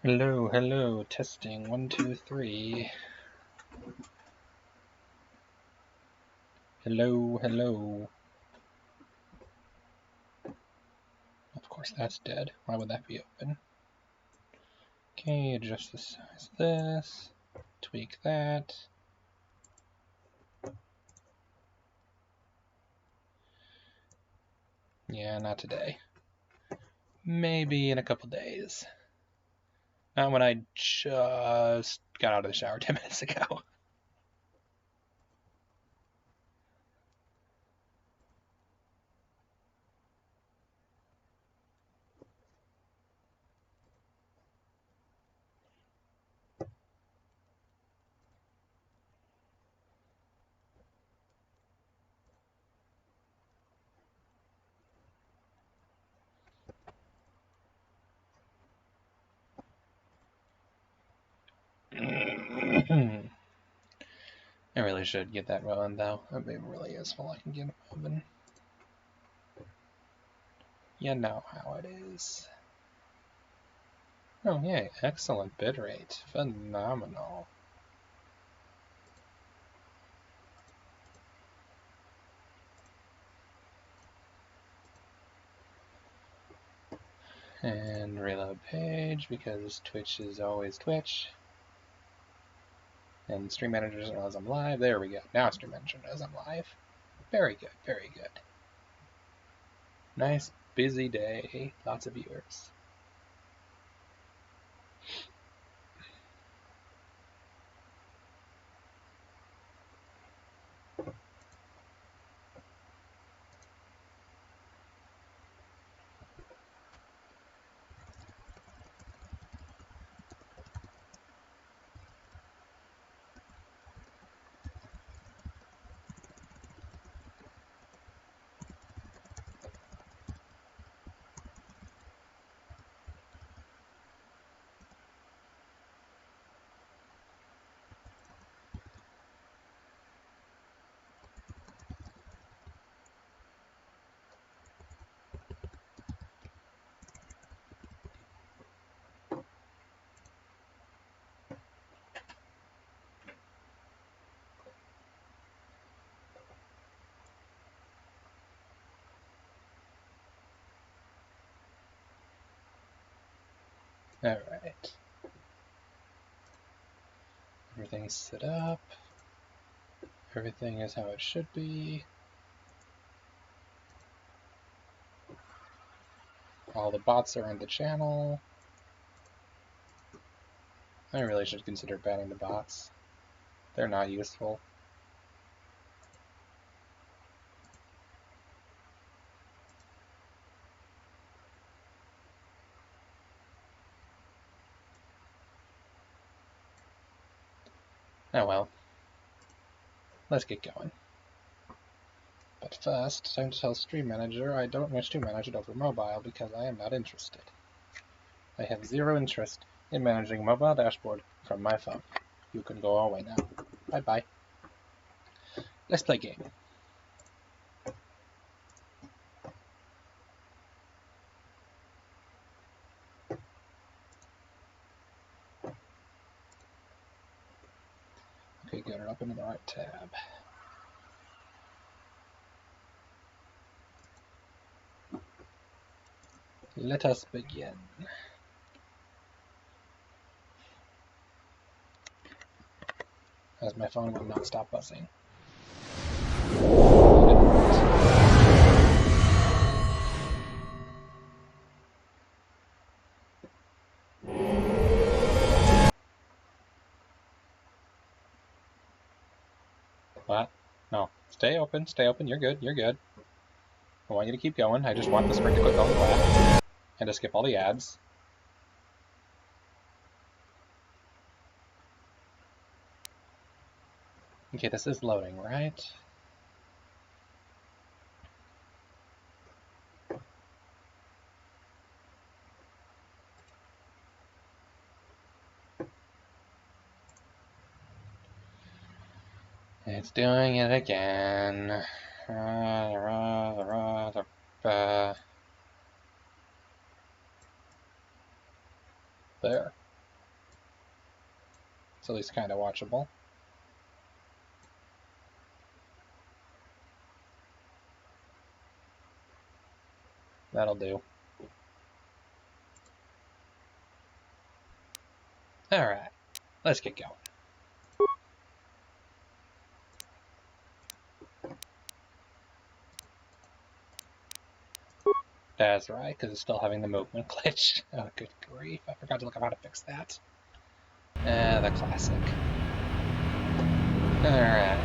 Hello, hello, testing, 1, 2, 3. Hello, hello. Of course that's dead. Why would that be open? Okay, adjust the size of this, tweak that. Yeah, not today. Maybe in a couple days. Not when I just got out of the shower 10 minutes ago. I really should get that rolling though. That'd be really useful. I can get it moving. You know how it is. Oh yay, excellent bitrate. Phenomenal. And reload page because Twitch is always Twitch. And Stream Manager doesn't realize I'm live. There we go. Now Stream Manager knows I'm live. Very good, very good. Nice, busy day. Lots of viewers. Alright. Everything's set up. Everything is how it should be. All the bots are in the channel. I really should consider banning the bots. They're not useful. Oh well. Let's get going. But first, time to tell Stream Manager I don't wish to manage it over mobile because I am not interested. I have zero interest in managing mobile dashboard from my phone. You can go away now. Bye-bye. Let's play game. Okay, good. We're up into the right tab. Let us begin. As my phone will not stop buzzing. What? No. Stay open, stay open. You're good, you're good. I want you to keep going. I just want the screen to quit going black. And to skip all the ads. Okay, this is loading, right? It's doing it again. There. It's at least kind of watchable. That'll do. Alright, let's get going. That's right, because it's still having the movement glitch. Oh, good grief. I forgot to look up how to fix that. The classic. Alright.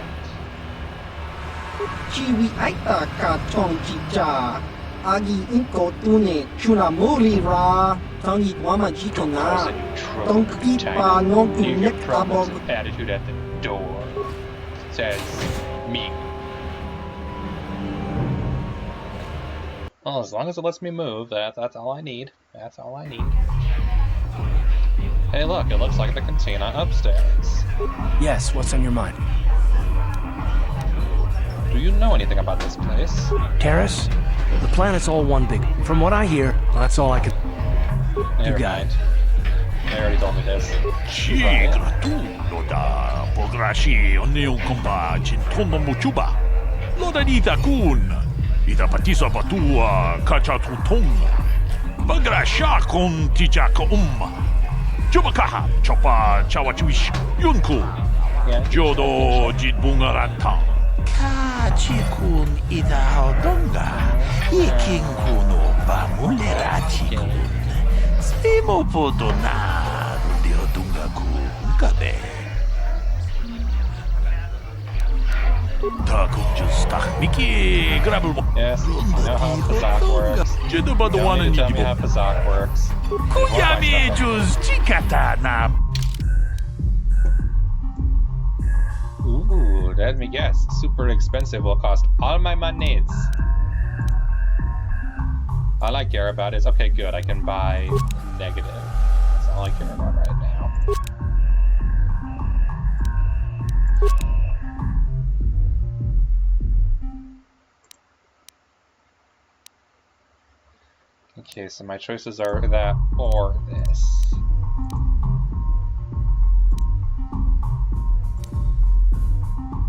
Chiwi aita ka tong chicha. Agi inko tune chunamuri ra. Tangi wama jikana. Don't keep non to You neck get problems above. with attitude at the door. Says me. Well, as long as it lets me move, that's all I need. That's all I need. Hey look, it looks like the cantina upstairs. Yes, what's on your mind? Do you know anything about this place? Taris? The planet's all one big... From what I hear, that's all I can... Never got mind. They already told me this. Ci gratulo da pograshi onneun kompa cintono muchuba. Loda nita kun. Ita patisa batua kacha tutong. Bagrasha kon tijaka Jubakaha chopa chawachuish yunku. Jodo jitbungaranta. Kachikun ida hodonga. Ikinkunu bamulerachi. Stimo podona diodunga kunkabe. Takunjus takmiki grabul. Yes, I know how Pazak works. Jidu You don't baduana need to tell me how nijibo. Pazak works. Kuyami jus chikata na. Ooh, let me guess. Super expensive will cost all my monies. All I care about is, okay, good, I can buy negative. That's all I care about right now. Okay, so my choices are that or this.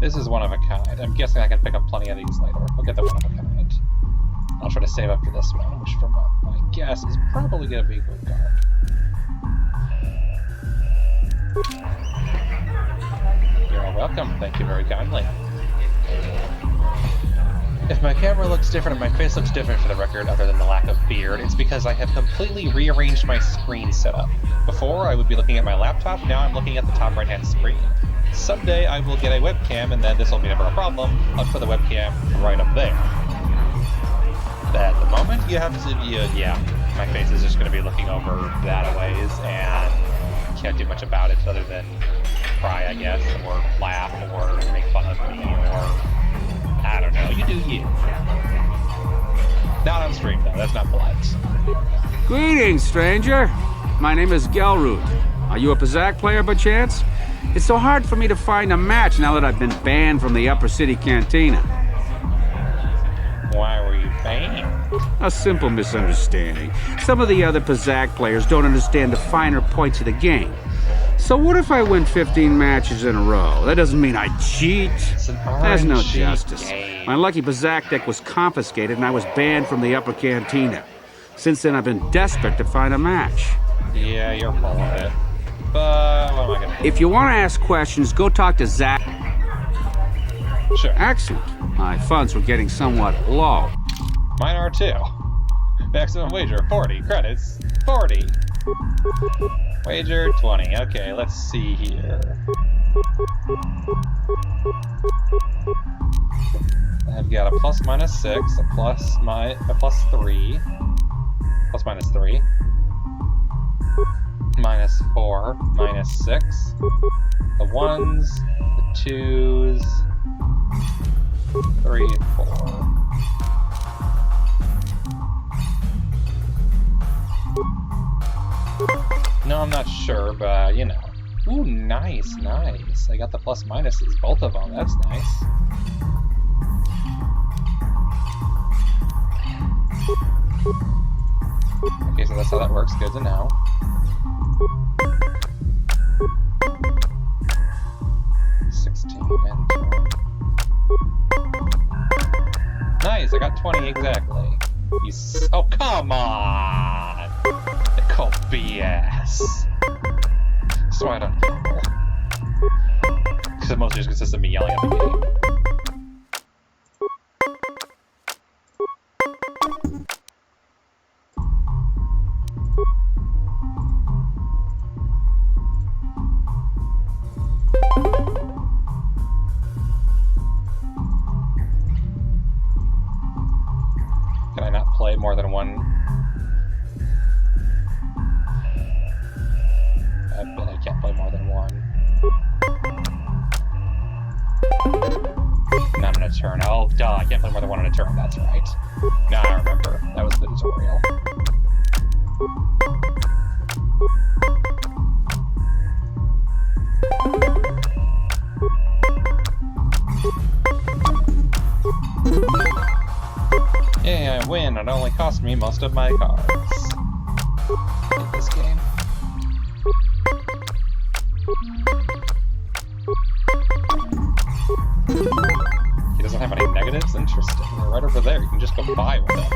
This is one of a kind. I'm guessing I can pick up plenty of these later. We'll get the one of a kind. I'll try to save up for this one, which from my guess is probably going to be a good card. You're all welcome. Thank you very kindly. If my camera looks different and my face looks different for the record, other than the lack of beard, it's because I have completely rearranged my screen setup. Before, I would be looking at my laptop, now I'm looking at the top right-hand screen. Someday I will get a webcam, and then this will be never a problem. I'll put the webcam right up there. But at the moment, you have to, yeah, my face is just going to be looking over that a ways, and can't do much about it other than cry, I guess, or laugh, or make fun of me, or I don't know, you do you. Not on stream, though, that's not polite. Greetings, stranger. My name is Gelroot. Are you a Pazak player by chance? It's so hard for me to find a match now that I've been banned from the Upper City Cantina. Why were you banned? A simple misunderstanding. Some of the other Pazak players don't understand the finer points of the game. So what if I win 15 matches in a row? That doesn't mean I cheat. There's no RNG justice. game. My lucky Pazak deck was confiscated and I was banned from the Upper Cantina. Since then, I've been desperate to find a match. Yeah, you're full of it. But what am I gonna do? If you want to ask questions, go talk to Zach. Sure. Excellent. My funds were getting somewhat low. Mine are too. Maximum wager, 40. Credits, 40. Wager, 20. Okay, let's see here. I've got a plus minus 6, a plus 3, plus minus 3, minus 4, minus 6, the 1s, the 2s, 3, and 4. No, I'm not sure, but you know. Ooh, nice, nice. I got the plus minuses, both of them. That's nice. Okay, so that's how that works. Good to know. got 20 exactly. Oh, come on! They call BS. So I don't gamble. Because it mostly just consists of me yelling at the game. Can I not play more than one? I bet I can't play more than one. Not in a turn. Oh, duh, I can't play more than one in a turn, that's right. Now I remember. That was the tutorial. Yeah, I win. It only cost me most of my cards. In this game. He doesn't have any negatives? Interesting. They're right over there. You can just go buy with them.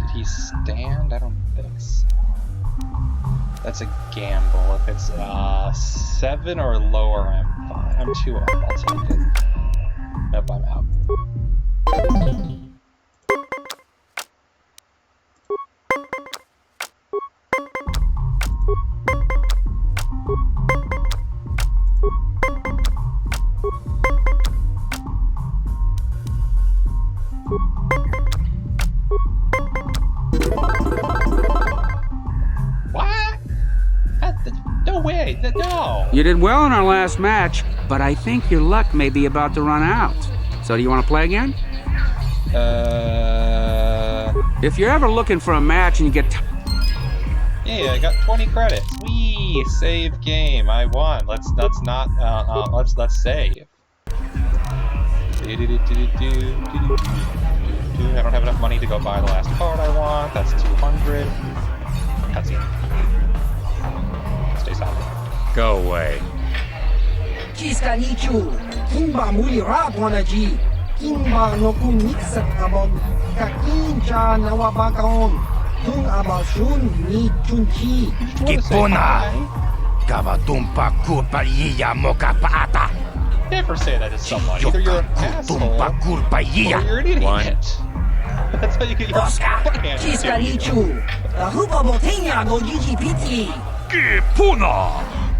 Did he stand? I don't think so. That's a gamble. If it's 7 or lower, I'm fine. I'm 2 up. I'll take it. Nope, I'm out. No way! No! You did well in our last match, but I think your luck may be about to run out. So do you want to play again? If you're ever looking for a match and you get yeah, I got 20 credits. Whee! Save game. I won. Let's save. I don't have enough money to go buy the last card I want. That's 200. Cutscene. Stay silent. Go away. Chiska nichu, kimba muli radwanaji, kimba no kunixat abon, kakincha nawabakaon, tung abashun ni chunchi. Kipona. Gabatumpa kupaliya mokapaata. Never say that to someone. Either you're an asshole or you're an idiot. One. That's how you get your Oscar, hands. Chiska nichu, the hupa botenya go gigipiti. Kipuna.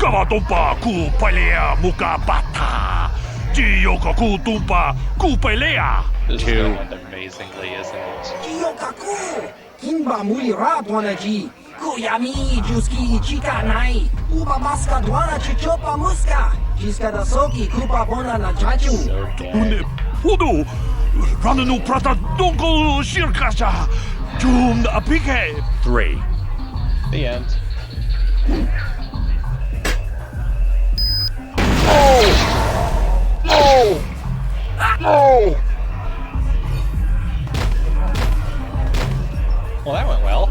Gabatumpa kupaliya mukapata. Jiyoka kutumpa kupalea. This is going to end amazingly, isn't it? Kiyokaku, kimba muli radwanaji, kuyami juski chika nai, uba maska dwana chichopa muska, chiska da soki kupa bona na chachu. So dead. Une podo. Rananu prata donko shirkasha. Jum apike. 3. The end. Well, that went well.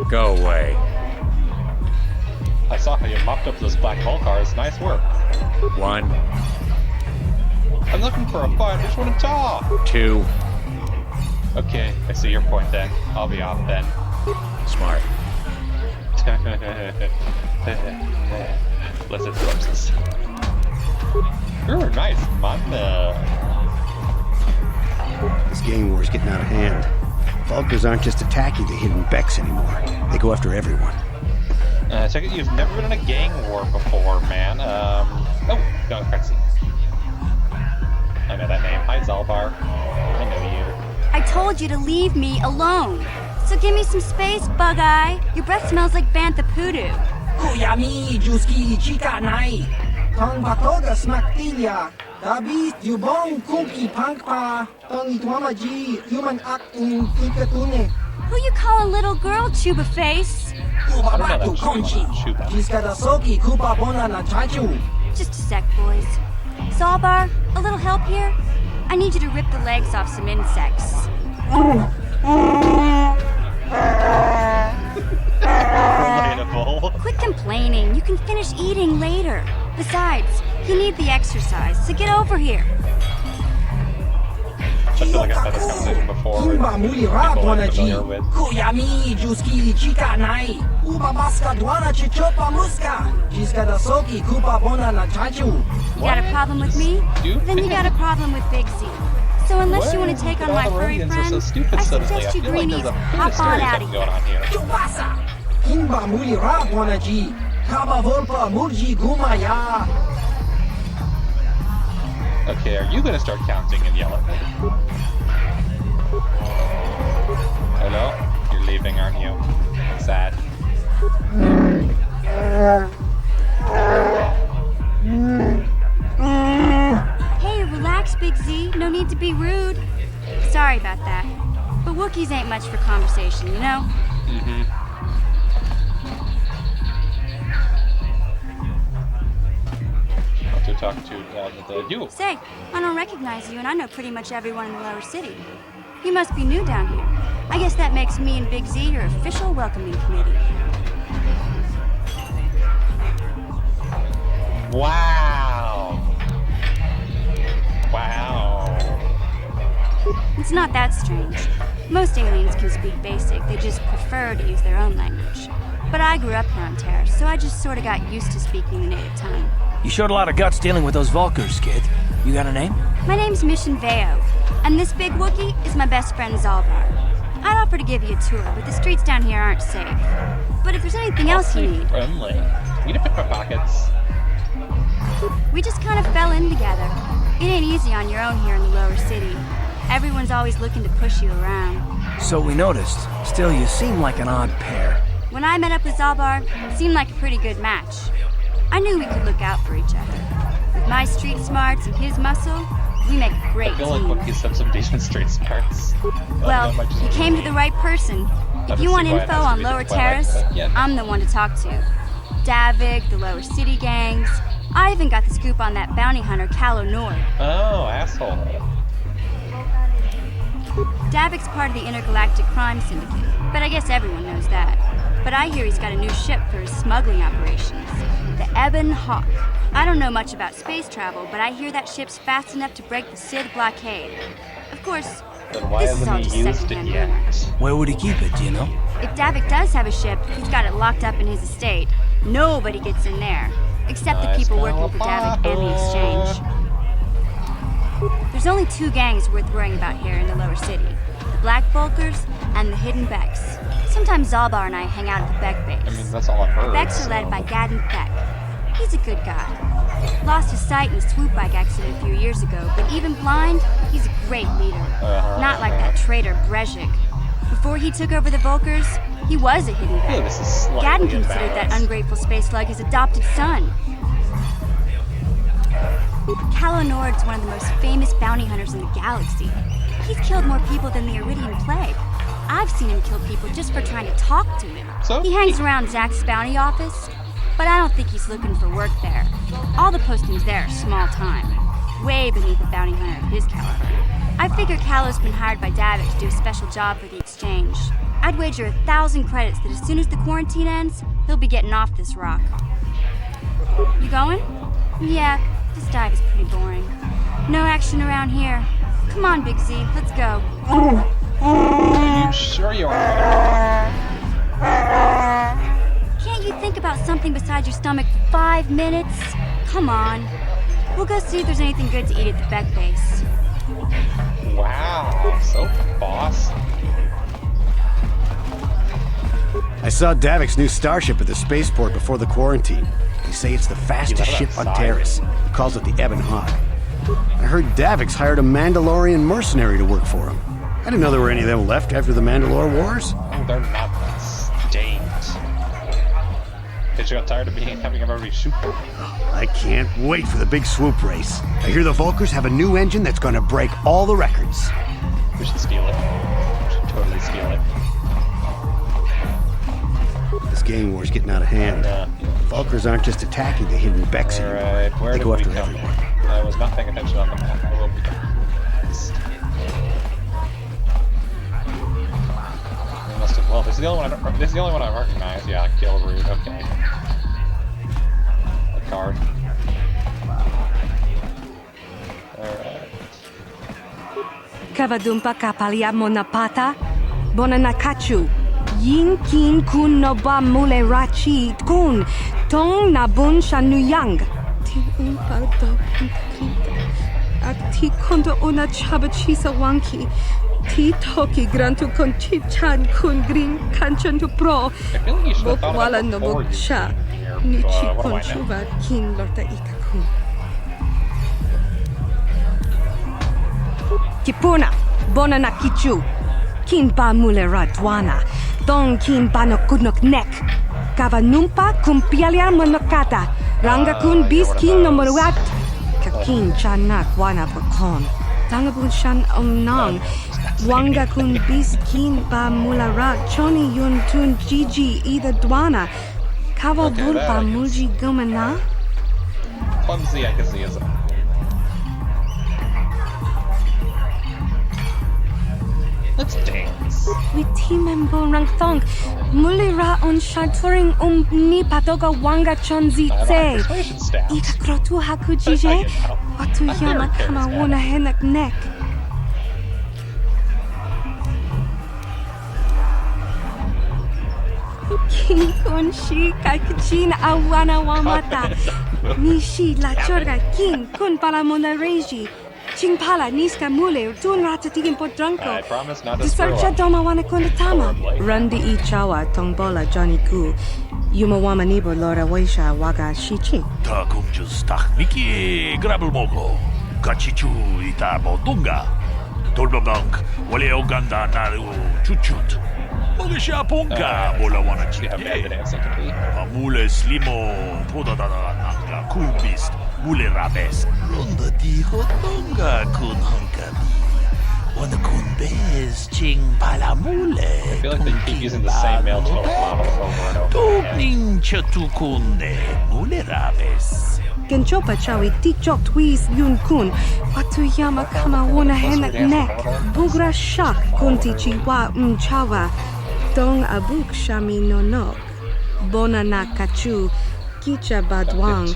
Go away. I saw how you mopped up those black ball cars. Nice work. 1, I'm looking for a fight. I just want to talk. 2. Okay, I see your point then. I'll be off then. Smart. Listen, roses. You're nice, man. This gang war is getting out of hand. Vulkars aren't just attacking the hidden Becks anymore. They go after everyone. Check it. You've never been in a gang war before, man. Oh, no, cutscene. I know that name. Hi, Zalbar. I know you. I told you to leave me alone. So give me some space, Bug-Eye. Your breath smells like Bantha Poodoo. Kuyami juski chika nai, tong batoga smaktilia, dabi yubong kunki pangpa, tong itwamaji human act in ikatune. Who you call a little girl, Chuba Face? Ubabatu konchi, Chuba. chiska da soki kupa bona na chachu. Just a sec, boys. Zalbar, a little help here? I need you to rip the legs off some insects. Relatable. Quit complaining. You can finish eating later. Besides, you need the exercise, so get over here. I feel like I've had this conversation before with Kimba muli rap people I'm wana ji. familiar with. Kuyami juski chika nai. Uba baska dwana chichopa muska. Jiska da soki kupa bona na chachu. You got a problem with me? You? Then you got a problem with Big Z. So unless you want to take on my All the furry Rodians are friend, so stupid I suddenly. suggest you I feel like greenies there's a bit of hop on out stereotyping of going here. on here. Chubasa. Kimba muli rap wana ji. Kaba volpa murji gumaya. Okay, are you gonna start counting and yell at me? Hello? You're leaving, aren't you? Sad. Hey, relax, Big Z. No need to be rude. Sorry about that. But Wookiees ain't much for conversation, you know? Mm-hmm. To talk to you. Say, I don't recognize you, and I know pretty much everyone in the lower city. You must be new down here. I guess that makes me and Big Z your official welcoming committee. Wow. Wow. It's not that strange. Most aliens can speak basic, they just prefer to use their own language. But I grew up here on Taris, so I just sort of got used to speaking the native tongue. You showed a lot of guts dealing with those Vulkars, kid. You got a name? My name's Mission Veo, and this big Wookiee is my best friend Zalbar. I'd offer to give you a tour, but the streets down here aren't safe. But if there's anything else you need, Friendly. You need to pick my pockets. we just kind of fell in together. It ain't easy on your own here in the lower city. Everyone's always looking to push you around. So we noticed. Still, you seem like an odd pair. When I met up with Zalbar, it seemed like a pretty good match. I knew we could look out for each other. With my street smarts and his muscle, we make a great I feel like team. Wookiees have some decent street smarts. Well, you came to the right person. If you want info on Lower Terrace, I'm the one to talk to. Davik, the Lower City gangs. I even got the scoop on that bounty hunter, KotOR. Oh, asshole. Davik's part of the Intergalactic Crime Syndicate, but I guess everyone knows that. But I hear he's got a new ship for his smuggling operations, the Ebon Hawk. I don't know much about space travel, but I hear that ship's fast enough to break the Sid blockade. Of course, Then why this is all hasn't just he used it secondhand yet? rumors. Where would he keep it, do you know? If Davik does have a ship, he's got it locked up in his estate. Nobody gets in there, except the people working for Davik and the exchange. There's only two gangs worth worrying about here in the lower city. The Black Vulkars and the Hidden Becks. Sometimes Zalbar and I hang out at the Beck base. I mean, that's all I've heard. Becks are led by Gadden Beck. He's a good guy. Lost his sight in a swoop bike accident a few years ago, but even blind, he's a great leader. Not like that traitor Brezhik. Before he took over the Vulkars, he was a Hidden I feel Beck. like this is slightly Gadden considered that imbalanced. ungrateful space slug his adopted son. KotOR's one of the most famous bounty hunters in the galaxy. He's killed more people than the Iridian Plague. I've seen him kill people just for trying to talk to him. So? He hangs around Zach's bounty office, but I don't think he's looking for work there. All the postings there are small time, way beneath a bounty hunter of his caliber. I figure Callow's been hired by Davik to do a special job for the exchange. I'd wager 1,000 credits that as soon as the quarantine ends, he'll be getting off this rock. You going? Yeah, this dive is pretty boring. No action around here. Come on, Big Z, let's go. Are you sure you are? Can't you think about something besides your stomach for 5 minutes? Come on. We'll go see if there's anything good to eat at the Beck base. Wow, so boss. I saw Davik's new starship at the spaceport before the quarantine. They say it's the fastest ship on Taris. He calls it the Ebon Hawk. I heard Davik's hired a Mandalorian mercenary to work for him. I didn't know there were any of them left after the Mandalore Wars. Oh, they're not stained. They just got tired of having everybody shoot them. I can't wait for the big swoop race. I hear the Vulkars have a new engine that's gonna break all the records. We should steal it. We should totally steal it. This gang war's getting out of hand. Yeah. Vulkars aren't just attacking the hidden Becks anymore. Alright, where They did go we after come everyone. from? I was not paying attention on the map. I will be done. next? Well, this is the only one I recognize. Yeah, kill root. Okay. A card. Alright. Kavadumpa kapalia monapata, bonanakachu, yin kin kun noba mule rachi kun, tong nabun shanuyang. Ti umpa do krita, akti kondo ona chabachisa wanki. Ti toki grantu con chichan kun green kanchan to pro. I feel like you should have thought Wala of no that before you cha. came here. Nichi What do con I know? chuva kin lorta ikakun. Kipuna, bonana kichu. Kin pa mulera dwana. Dong kin pa no kunok nek. Kava numpa kumpialia monokata. Ranga kun bis kin no moruat. Kakin chanak wana pakon. Tangabun shan omnang. Wanga kun bis kin pa mulara. Choni yun tun gigi ida dwana. Kava Okay, bulpa that I guess. mulji gumana. Clumsy, I can see as a. Let's dance. With timembo rang thong. Mulira on shaturing ni patoga wanga chonzi I have a tse. persuasion staff. Ika krotu haku That's how jije. you know. Watu My favorite yama kama character's wuna henak nek. King kun shi kakichin awana wamata. Nishi la chorga king kun pala mona reji. Ching pala niska mule tun rata tigin po drunko. I promise not to screw Disarcha up. doma wana kundatama. Horribly. Randi I chawa tongbola Johnny Gu. Yuma wama nibo lora waisha waga shichi. Ta kumjus takmiki grabel mogo. Kachichu ita bodunga. Tolbabank wale oganda naru chuchut. Mogisha ponga bola wana See how bad the chike. dancing can be. Amule slimo podadada nanga kubist. Mule rabes. Ronda di hodonga kun honkabi. Wana kun bez ching pala mule. I feel like they keep using the same male tone models over and over again. Tupning chatukunde mule rabes. Genchopa chawi tikchok twis yun kun. Watu yama kama wuna henak nek. Bugra shak kunti chiwa mchawa. Dong abuk shami nonok. Bona na kachu. Kicha badwang.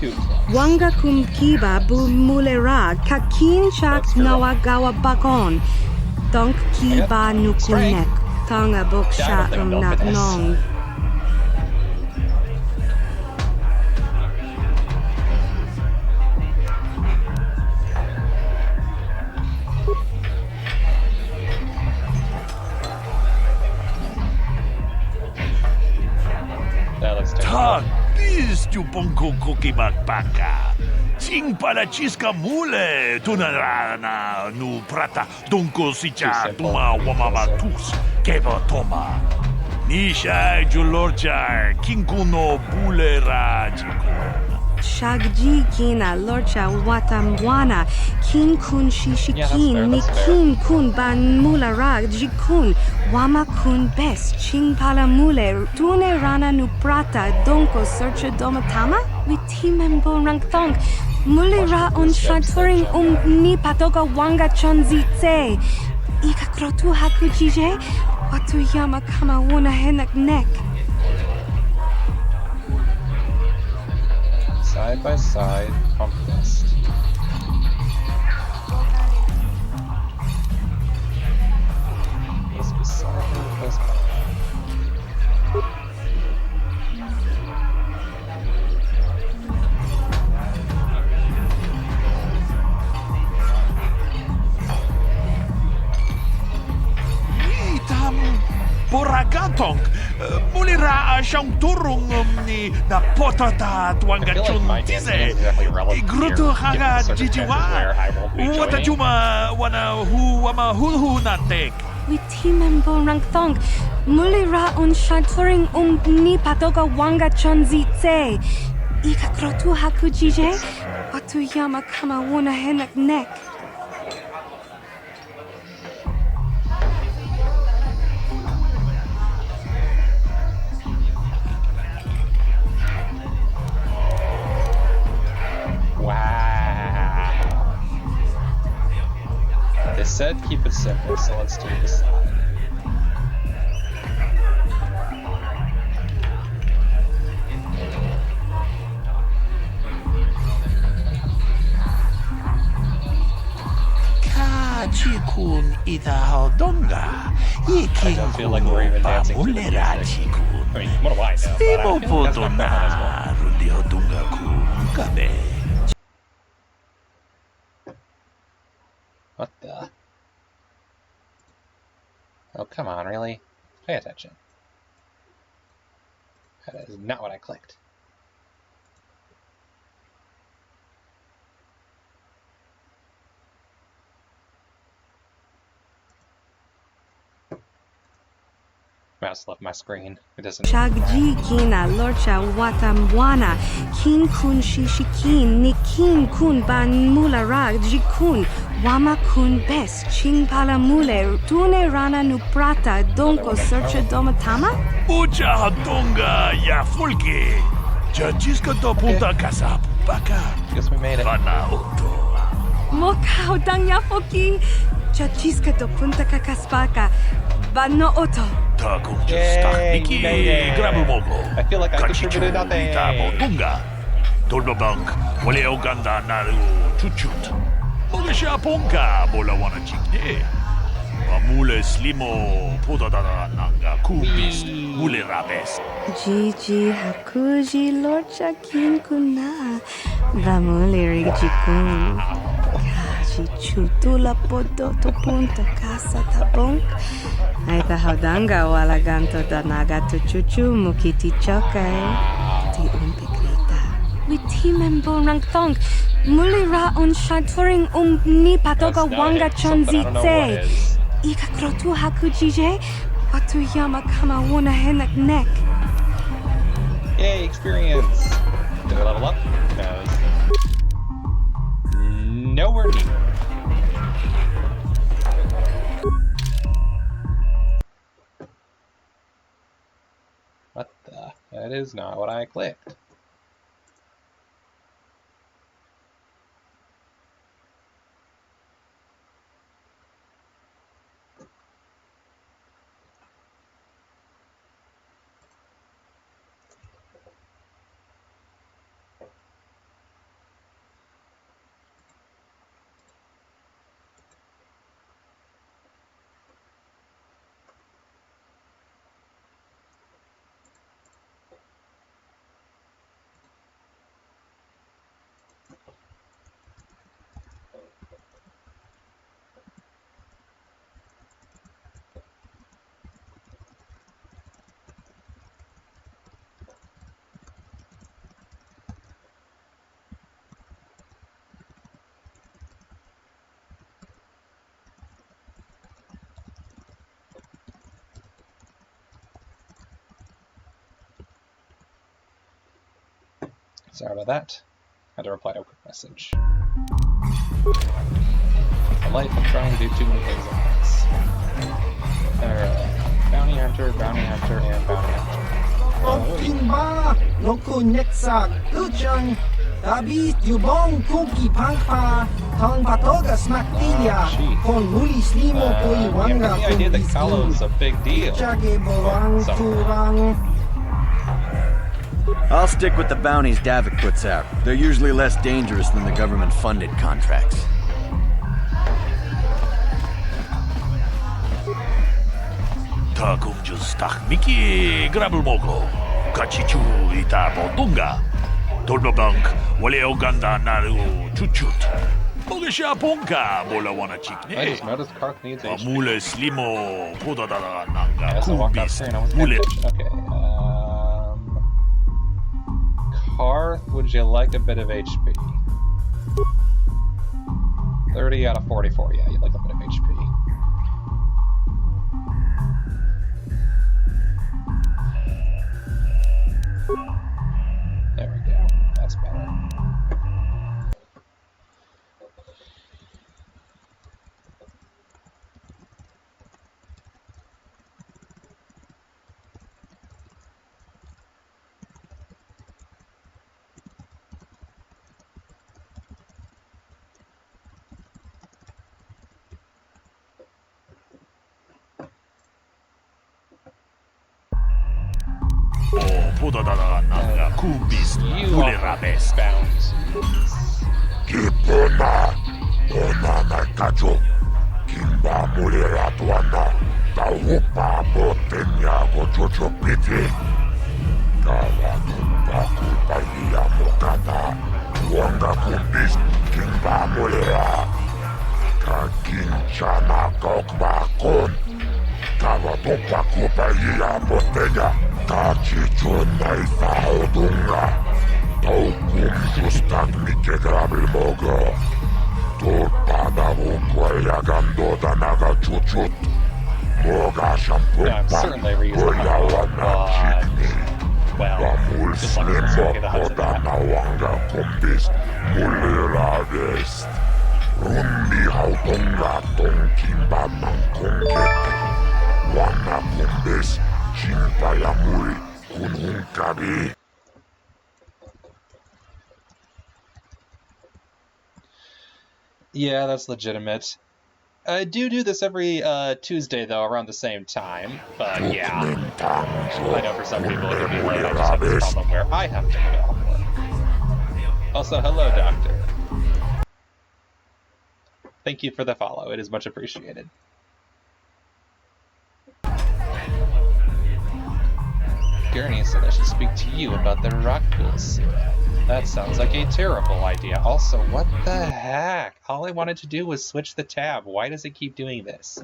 Wanga kum kiba bu mulera. Kakin chak nawagawa bakon. Donk kiba nukunek. Tong abuk sha nak nong. That looks terrible. Tak, bis tu ponko koki makpaka. Ching pala chiska mule tunarana nu prata donko sicha Too simple. tuma wamama tus keba toma. Nisha julorcha kinkuno bule rajiko. Shagji kina lorcha watamwana kin kun shishi Yeah, that's kin fair, ni that's fair. kin kun ban mula rag jikun wama kun best ching pala mule tune rana nu prata donko searcha domatama with timembo rang thong mule ra on shaturing ni patoga wanga chonzi tse ika krotu haku jije watu yama kama wuna henak nek. Side by side, pump fist. This beside me, close by. Itam boragatong mulira siyang turong ni na potata tuwang I feel like gachun my dancing tize. is exactly relevant Igruto here, given haga the circumstances jijiwa. where I won't be Wata joining. juma wana hu wama hulhu natek. With timembo rang thong mulira on shaturing ni patoga wanga chonzi tse ika krotu haku jije watu yama kama wuna henak nek. Wow. This said keep it simple, so let's do the side. Chikun itahaldonga. I don't feel like we're even dancing to the music. I mean, what do I know? But I feel like that's not fun as well. What the? Oh, come on, really? Pay attention. That is not what I clicked. Mouse left my screen. It doesn't. Shagji kina lorcha watamwana kin kun shishikin nikin kun ban mularag jikun wama kun bes ching palamule tune rana nuprata donko searcha domatama Ucha hadonga ya fulke. Chachiska to punta casa baka. Guess we made it. Bana auto. mokao dangyafoki chachiska do punta kakaspaka bano oto. Yay, I feel like I contributed nothing. Dolbabank, wale Uganda naru chuchut. Mogesha ponka bola wana chikne. Mule slimo podadada nanga kubis mule rabes. Gigi hakuji lorcha kin kuna bamule rigikun. Kaji chutula podo to punta casa tabonk. Aita haudanga wala ganto danaga tu chuchu mukiti choke ti umpikrita. Witimen bonrang thong mulira on shaturing ni patoga wanga chonzite. Ika krotu hakujije watu yama kama wona henak neck. Yay, experience! Did I level up? No. Nowhere near. What the? That is not what I clicked. Sorry about that. Had to reply to a quick message. The life of trying to do too many things at once. Bounty hunter, and bounty hunter. Okimba, Loku Netsa, Uchang, Tabi, Yubong, Kuki, Pankpa, Tong Patoga, Smaktilia, Kon Muli Slimo, Koi Wanga, the idea that Kalo's a big deal. Chage Borang, Turang. I'll stick with the bounties Davik puts out. They're usually less dangerous than the government-funded contracts. Takumjus Miki Grabulmogo, Kachichu ita Bodunga, Dolbabank, wale Uganda naru chuchut. Mogesha ponka bola wana I chikne. just noticed Carth needs HP. Mule slimo podadada nanga I walked off kubis screen. I was paying mule. attention. Okay. Carth, would you like a bit of HP? 30 out of 44. Yeah, you'd like a bit of HP. There we go. That's better. Podadana kubis You are ulerabes. bound. Kipona, Ona Kajo, Kimba Muliratuana, Taupa Botenya Gojojo Piti, Kawakumba Kupaya Mokana, Wanga Kumbis, Kimba Mulira, Kakinchana Kokbakon, Kawatumpa Kupaya Botenya, Kachichuna Isaudunga. Taukum justak Mike Grabilmogo. Turpada Vukwaya Gandoda Naga Chuchut. Moga Shampumpa. Goyawana Chikni. Bamul Slimbo Podana Wanga Kumbis. Mulirades. Rundi Hautunga Tonkimba Mankonget. Wana Kumbis. Chimpayamuri. Kunhunkabi. Yeah, that's legitimate. I do this every Tuesday, though, around the same time. But yeah, I know for some people it can be late. I just have this problem where I have to get off work. Also, hello, Doctor. Thank you for the follow. It is much appreciated. Gurney said I should speak to you about the rock pool syrup. That sounds like a terrible idea. Also, what the heck? All I wanted to do was switch the tab. Why does it keep doing this?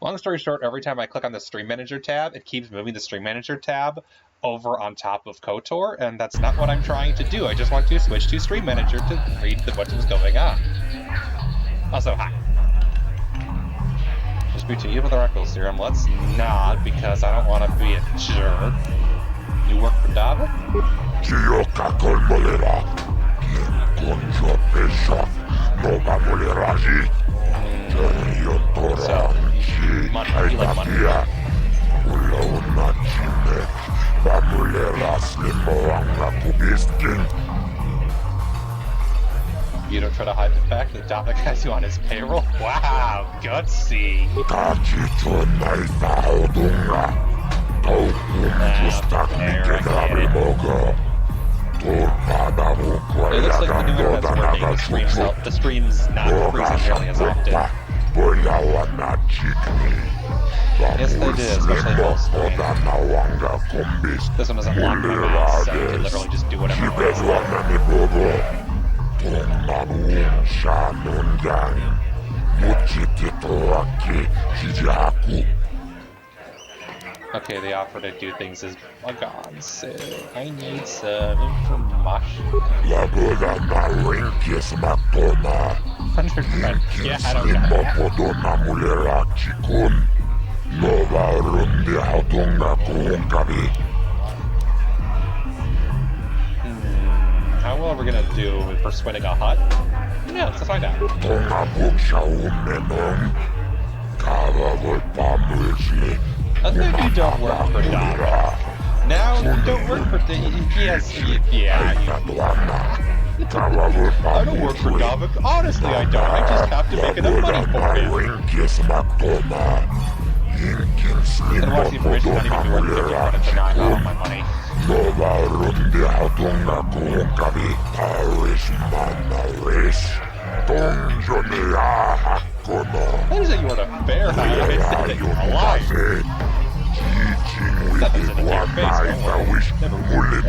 Long story short, every time I click on the Stream Manager tab, it keeps moving the Stream Manager tab over on top of KotOR, and that's not what I'm trying to do. I just want to switch to Stream Manager to read what's going on. Also, hi. Just speak to you with the Rockville Serum. Let's not, because I don't want to be a jerk. You work for David? Chioka Colmolera. Conjo Pesha. Nova Moleraji. Yotora. Aitapia. Ulauna Chime. Bamulera Slimoanga Kubiskin. You don't try to hide the fact that David has you on his payroll? Wow, gutsy. Kachito Naisa Odunga. It looks like the new internet's working. The stream's not freezing nearly as often. Yes, they did, especially full screen. This one doesn't lock my mouse, so you can literally just do whatever you want. Okay, the offer to do things is gone, so I need some information. 100 credits. Yeah, I don't How well are we gonna do for swinning a hut? Yeah, let's find out. I think you don't work for David. Now you don't work for yes, yeah. I don't work for David. Honestly, I don't. I just have to make enough money for him. And watch the information not even be worth 50 credits or not. I want my money. That is that you are a bear. I said a lie. That doesn't appear face. Never would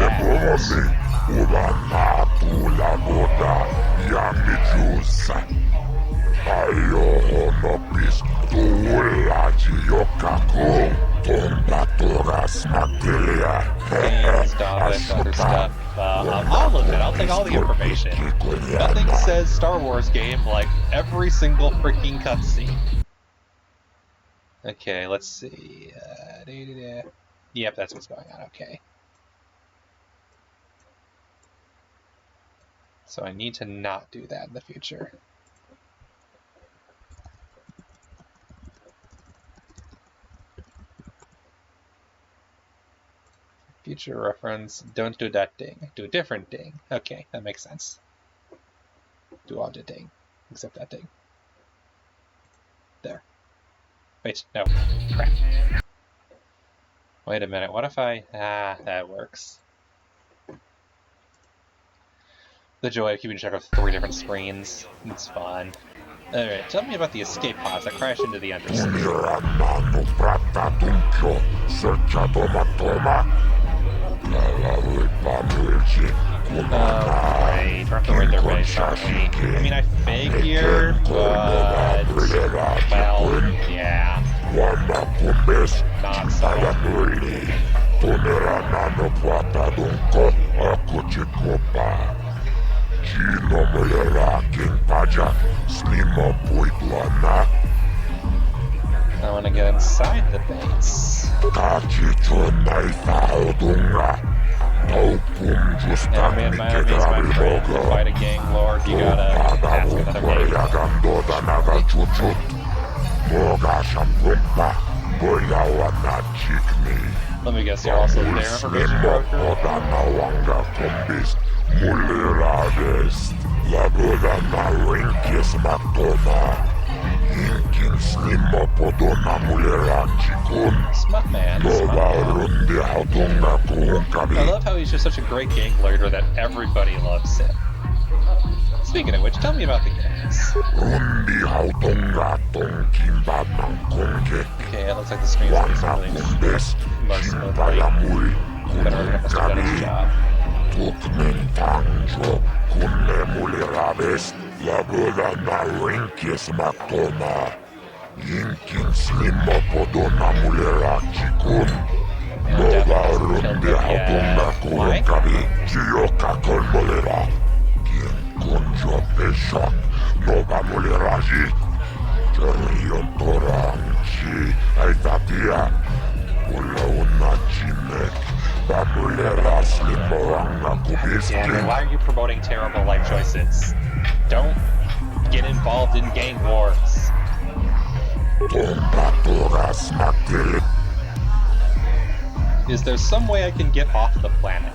other stuff. I'll look at it. I'll take all the information. Nothing says Star Wars game like every single freaking cutscene. Okay, let's see. Yep, that's what's going on. Okay. So I need to not do that in the future. Future reference, don't do that thing. Do a different thing. Okay, that makes sense. Do all the thing, except that thing. There. Wait, no. Crap. Wait a minute, what if I... that works. The joy of keeping track of 3 different screens. It's fun. Alright, tell me about the escape pods that crash into the undersea. Oh, great. We're have to read their base, aren't we? I mean, I figured, but... Well, yeah. Not so. I want to get inside the base. Yeah, man, my enemy's my friend. To fight a gang lord, you gotta ask another game. Let me guess, you're also their information broker? Smut man. I love how he's just such a great gang leader that everybody loves him. Speaking of which, tell me about the gangs. Okay, it looks like the screen's moving more smoothly. Better must have done his job. Why are you promoting terrible life choices? Don't get involved in gang wars. Is there some way I can get off the planet?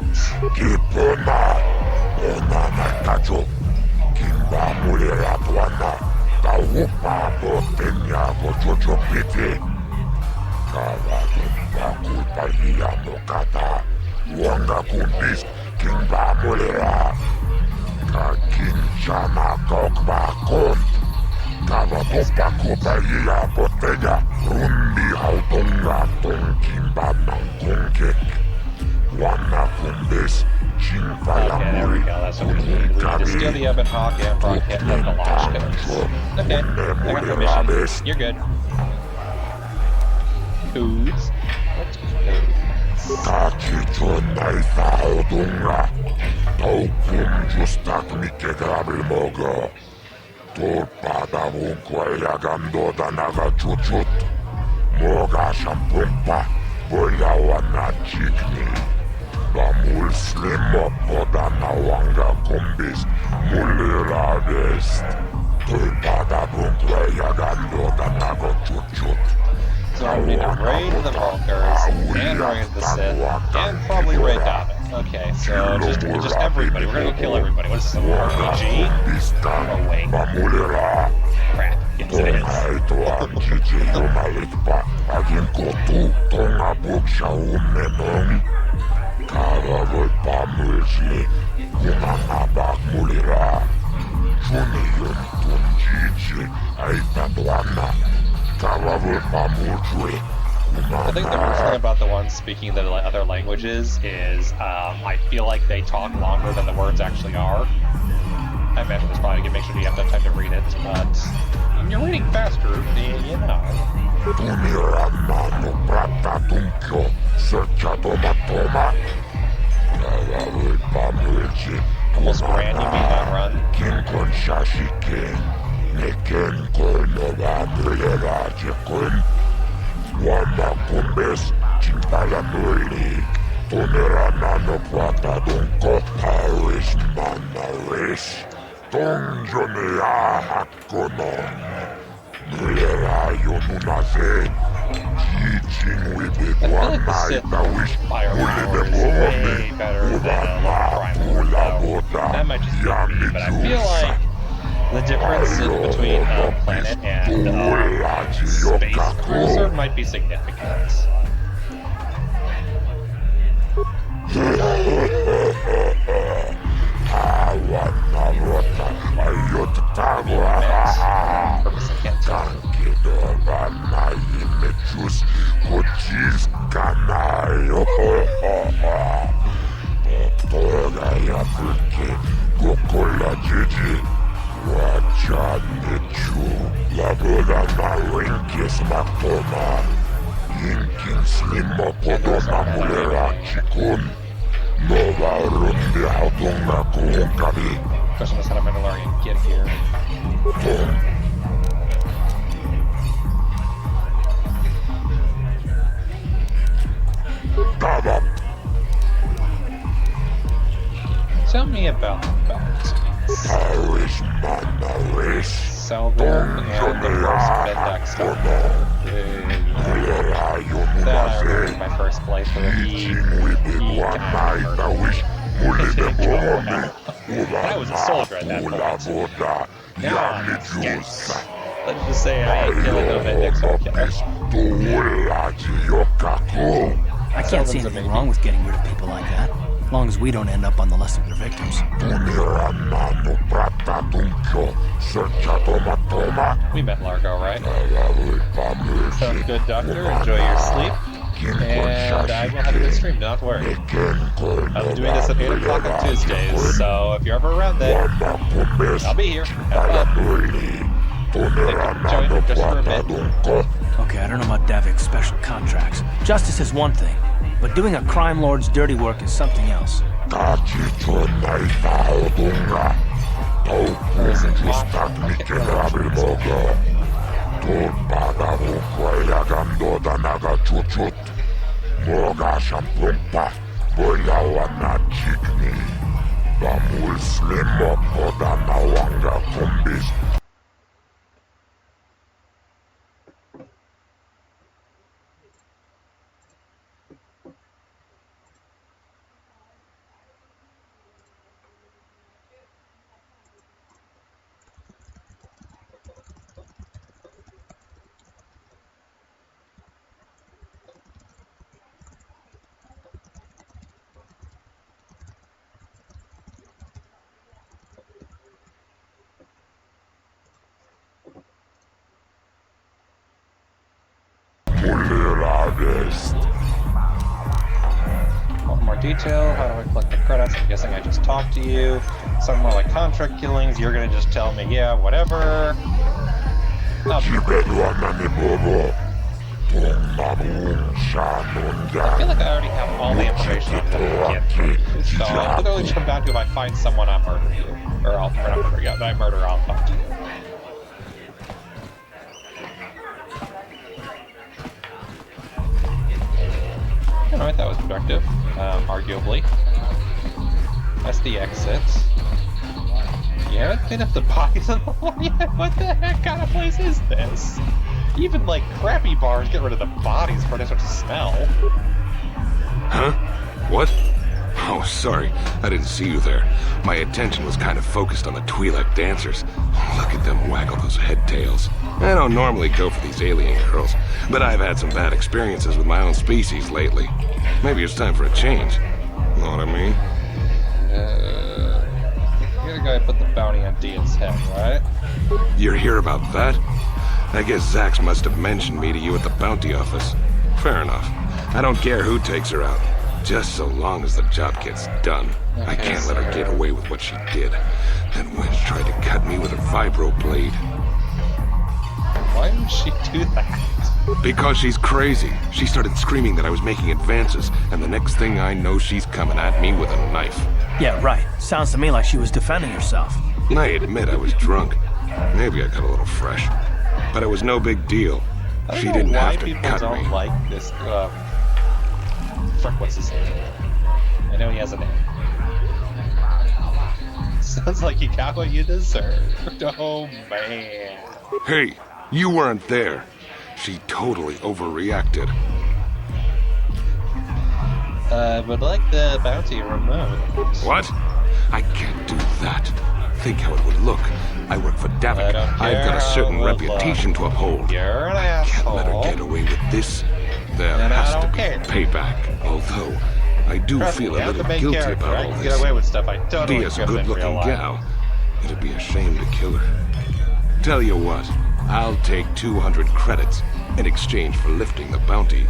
Okay, there we go. That's what we need. We need to steal the Ebon Hawk and rocket and the launch codes. Okay, I got the mission. You're good. Codes? What's So we need to raid the Vulkars, and raid the Sith, and probably raid Davik. Okay, so just everybody. We're gonna go kill everybody. What is this, some RPG? Oh wait. Crap. Yes, it I think the worst thing about the ones speaking the other languages is I feel like they talk longer than the words actually are. I imagine there's probably to make sure you have to have time to read it, but when you're reading faster, you know. Almost ran you beat that run. I feel like the Sith firepower is way better than Primal, though. That might just be me, but I feel like the difference between planet and space cruiser might be significant. Question is, how did Mandalorian get here? Tell me about bounties. Sell them and the first Mendak stuff. Then I remember my first playthrough. I was a soldier at that point. Now I'm a scout. Let's just say I ain't killing no Mendax or killers. I can't see anything wrong with getting rid of people like that, as long as we don't end up on the list of their victims. We met Largo, right? Sounds good, Doctor. Enjoy your sleep. And I will have a good stream, do not worry. I'm doing this at 8 o'clock on Tuesdays, so if you're ever around then, I'll be here. Have fun. Join just for a bit. Okay, I don't know about Davik's special contracts. Justice is one thing, but doing a crime lord's dirty work is something else. Want more detail? How do I collect the credits? I'm guessing I just talked to you. Some more like contract killings. You're gonna just tell me, yeah, whatever. I feel like I already have all the information I'm gonna get. So it'll literally just come down to if I find someone, I'll murder you. Or not murder you. If I murder, I'll talk to you. Alright, that was productive, arguably. That's the exit. You haven't cleaned up the bodies on the floor yet? What the heck kind of place is this? Even, like, crappy bars get rid of the bodies before they start to smell. Huh? What? Oh, sorry. I didn't see you there. My attention was kind of focused on the Twi'lek dancers. Look at them waggle those head tails. I don't normally go for these alien girls, but I've had some bad experiences with my own species lately. Maybe it's time for a change. Know what I mean? You're the guy who put the bounty on Dia's head, right? You're here about that? I guess Zax must have mentioned me to you at the bounty office. Fair enough. I don't care who takes her out. Just so long as the job gets done. I can't let her get away with what she did. That wench tried to cut me with her vibro blade. Why would she do that? Because she's crazy. She started screaming that I was making advances, and the next thing I know, she's coming at me with a knife. Yeah, right. Sounds to me like she was defending herself. I admit I was drunk. Maybe I got a little fresh. But it was no big deal. She didn't have to cut me. I don't like this, frick, what's his name? I know he has a name. Sounds like you got what you deserved. Oh, man. Hey, you weren't there. She totally overreacted. Would like the bounty removed. What? I can't do that. Think how it would look. I work for Davik. I've got a certain reputation to uphold. You're an asshole. Can't let her get away with this. There has to be payback. Although, I do Trust feel me, a I'm the little main guilty character. about I all can this. get away with stuff I totally Dia's a couldn't in real good-looking life. gal. It'd be a shame to kill her. Tell you what, I'll take 200 credits in exchange for lifting the bounty.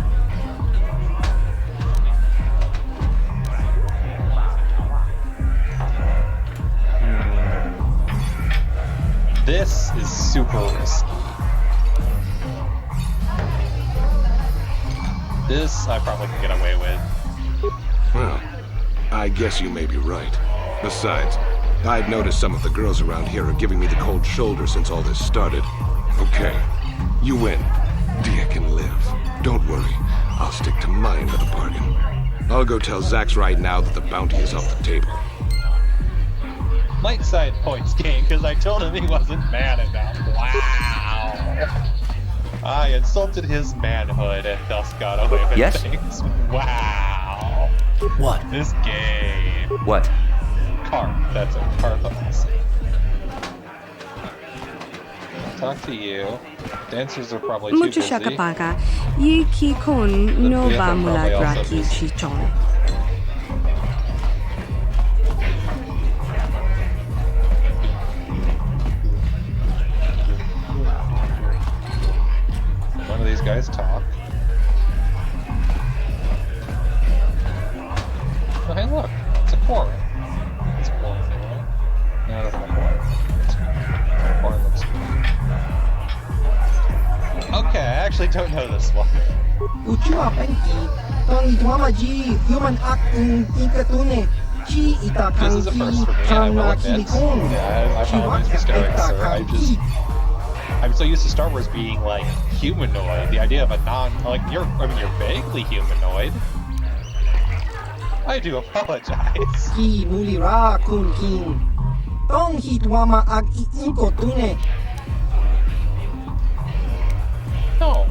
This is super risky. This I probably can get away with. Well, I guess you may be right. Besides, I've noticed some of the girls around here are giving me the cold shoulder since all this started. Okay, you win. Dia can live. Don't worry, I'll stick to my end of the bargain. I'll go tell Zax right now that the bounty is off the table. Light side points game, because I told him he wasn't man enough. Wow! I insulted his manhood and thus got away with things. Wow! What? This game. What? Carth. That's it. Carth. Talk to you. Dancers are probably too Mucho busy. shakapaga. Yiki kon no ba mula draki chichon. One of these guys talk. Oh, hey, look. It's a quarry. It's a quarry, right? No, that's not a quarry. Quarry looks good. Okay, I actually don't know this one. Uchua penki, tong ituamaji, human act in ikatune, chi ita This is a first for me, and I will admit. Yeah, I apologize for staring, sir. I'm so used to Star Wars being like humanoid. The idea of a you're vaguely humanoid. I do apologize. Ki mulira kun king, tong hituama ag ikotune. No.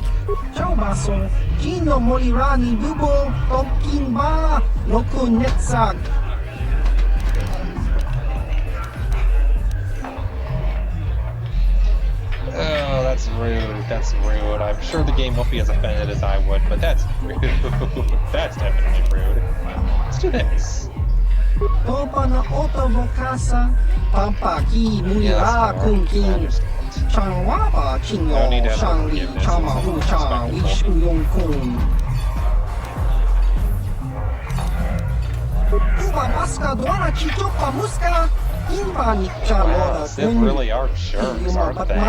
Ciao baso, Gino molira ni bubo, tong king ba, no kun netsag. Oh, that's rude. That's rude. I'm sure the game won't be as offended as I would, but that's rude. That's definitely rude. Let's do this. Topa na otobokasa, pampa ki mulira kun king. Changwapa chinyo, shangli, chama hu cha, wish uyong kun. Uba maska duana chichopa muska, imba nikcha loda They really are jerks, aren't they?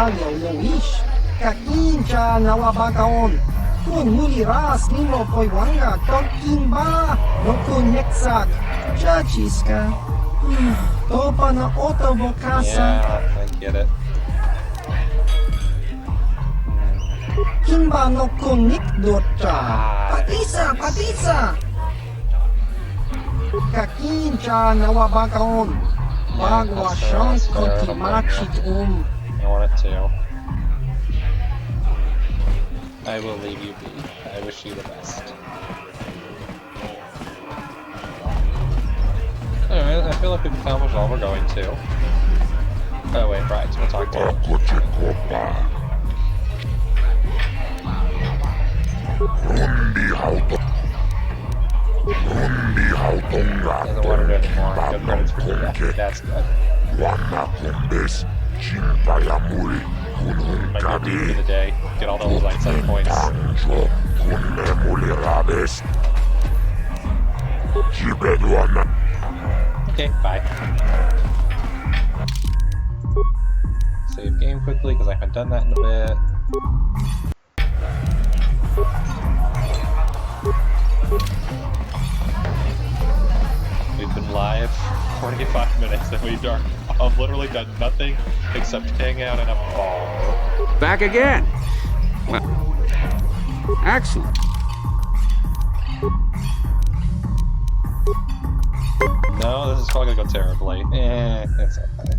Wish, kakincha nawabagaon. Kun muliras nimo poiwanga, tokimba, no kun neksag. Chachiska. Topa na otobokasa. Yeah, I get it. Kimba no kunik docha. Patisa. Kakincha nawabagaon. Bagwa siyang kontimachit I want it to. I will leave you be. I wish you the best. Anyway, I feel like we've accomplished all we're going to. Oh wait, right, we'll talk to him. Doesn't want it anymore. Good credits for that. That's good. Might go deep for the day. Get all those light side points. Okay, bye. Save game quickly because I haven't done that in a bit. We've been live 45 minutes and I've literally done nothing except hang out in a bar. Back again. Well, excellent. No, this is probably gonna go terribly. It's okay.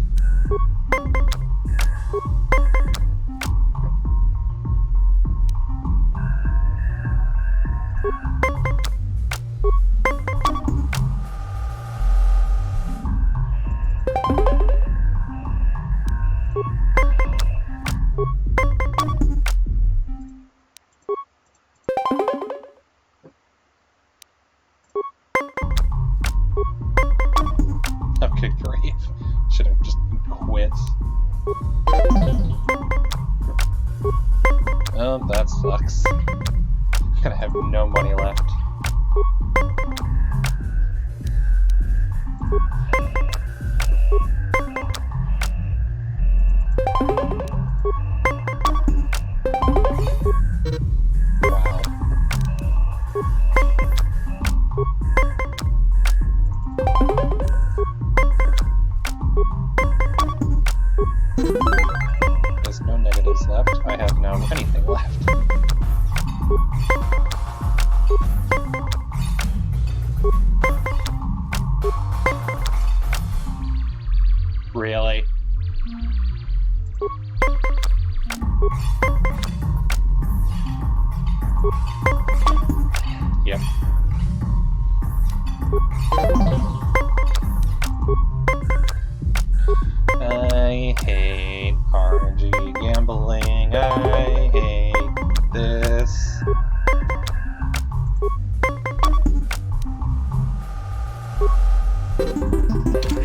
Oh, that sucks. I'm gonna have no money left. Wow. There's no negatives left. I have no anything left. Really? Yep. I hate RNG gambling. I hate this.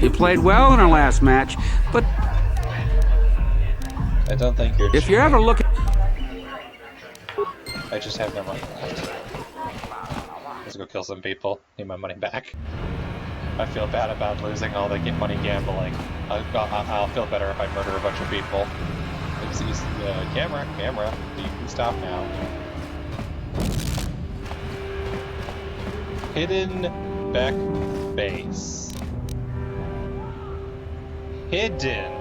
You played well in our last match, but I don't think you're if you're ever looking... I just have no money left. Let's go kill some people. Need my money back. I feel bad about losing all the money gambling. I'll feel better if I murder a bunch of people. Camera, you can stop now. Hidden back base. Hidden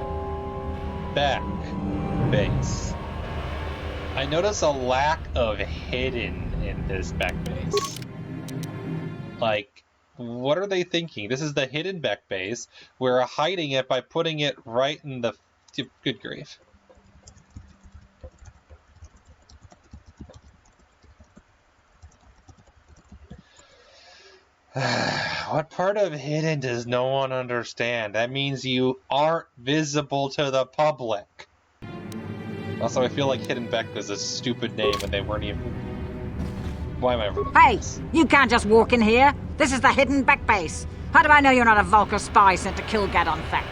back base. I notice a lack of hidden in this back base. Like, what are they thinking? This is the hidden back base. We're hiding it by putting it right in the... Good grief. What part of hidden does no one understand? That means you aren't visible to the public. Also, I feel like Hidden Beck was a stupid name and they weren't even... Why am I ever... Hey, you can't just walk in here. This is the Hidden Beck base. How do I know you're not a Vulcar spy sent to kill Gadon Feck?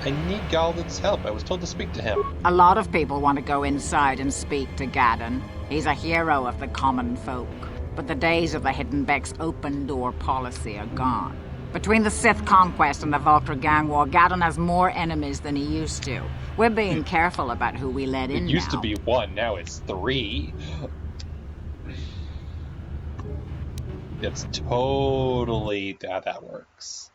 I need Galdan's help. I was told to speak to him. A lot of people want to go inside and speak to Gadon. He's a hero of the common folk. But the days of the Hidden Beck's open-door policy are gone. Between the Sith conquest and the Vulcar gang war, Gadon has more enemies than he used to. We're being careful about who we let in now. It used to be 1, now it's 3. That's totally how that works.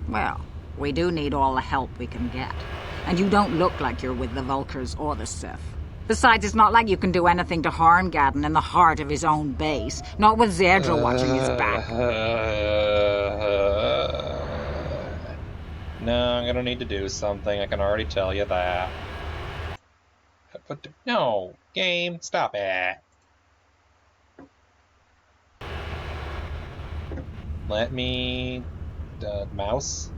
Well, we do need all the help we can get. And you don't look like you're with the Vulcars or the Sith. Besides, it's not like you can do anything to harm Gadon in the heart of his own base. Not with Zedra watching his back. No, I'm gonna need to do something. I can already tell you that. But no, game, stop it. Let me... mouse.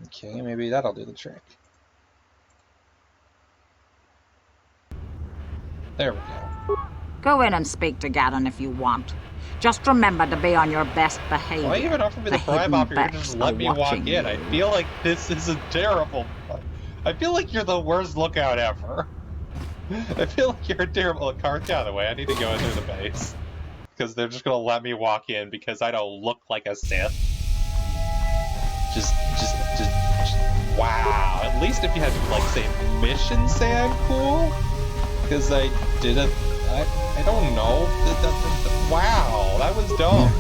Okay, maybe that'll do the trick. There we go. Go in and speak to Gadon if you want. Just remember to be on your best behavior. Why even offer me the bribe offer? You're just let me walk in. I feel like this is a terrible... I feel like you're the worst lookout ever. I feel like you're a terrible... Carth, out of the way. I need to go in through the base. Because they're just gonna let me walk in because I don't look like a Sith. Just wow. At least if you had, like, say, mission sound cool. Because I didn't... I don't know. Wow, that was dumb.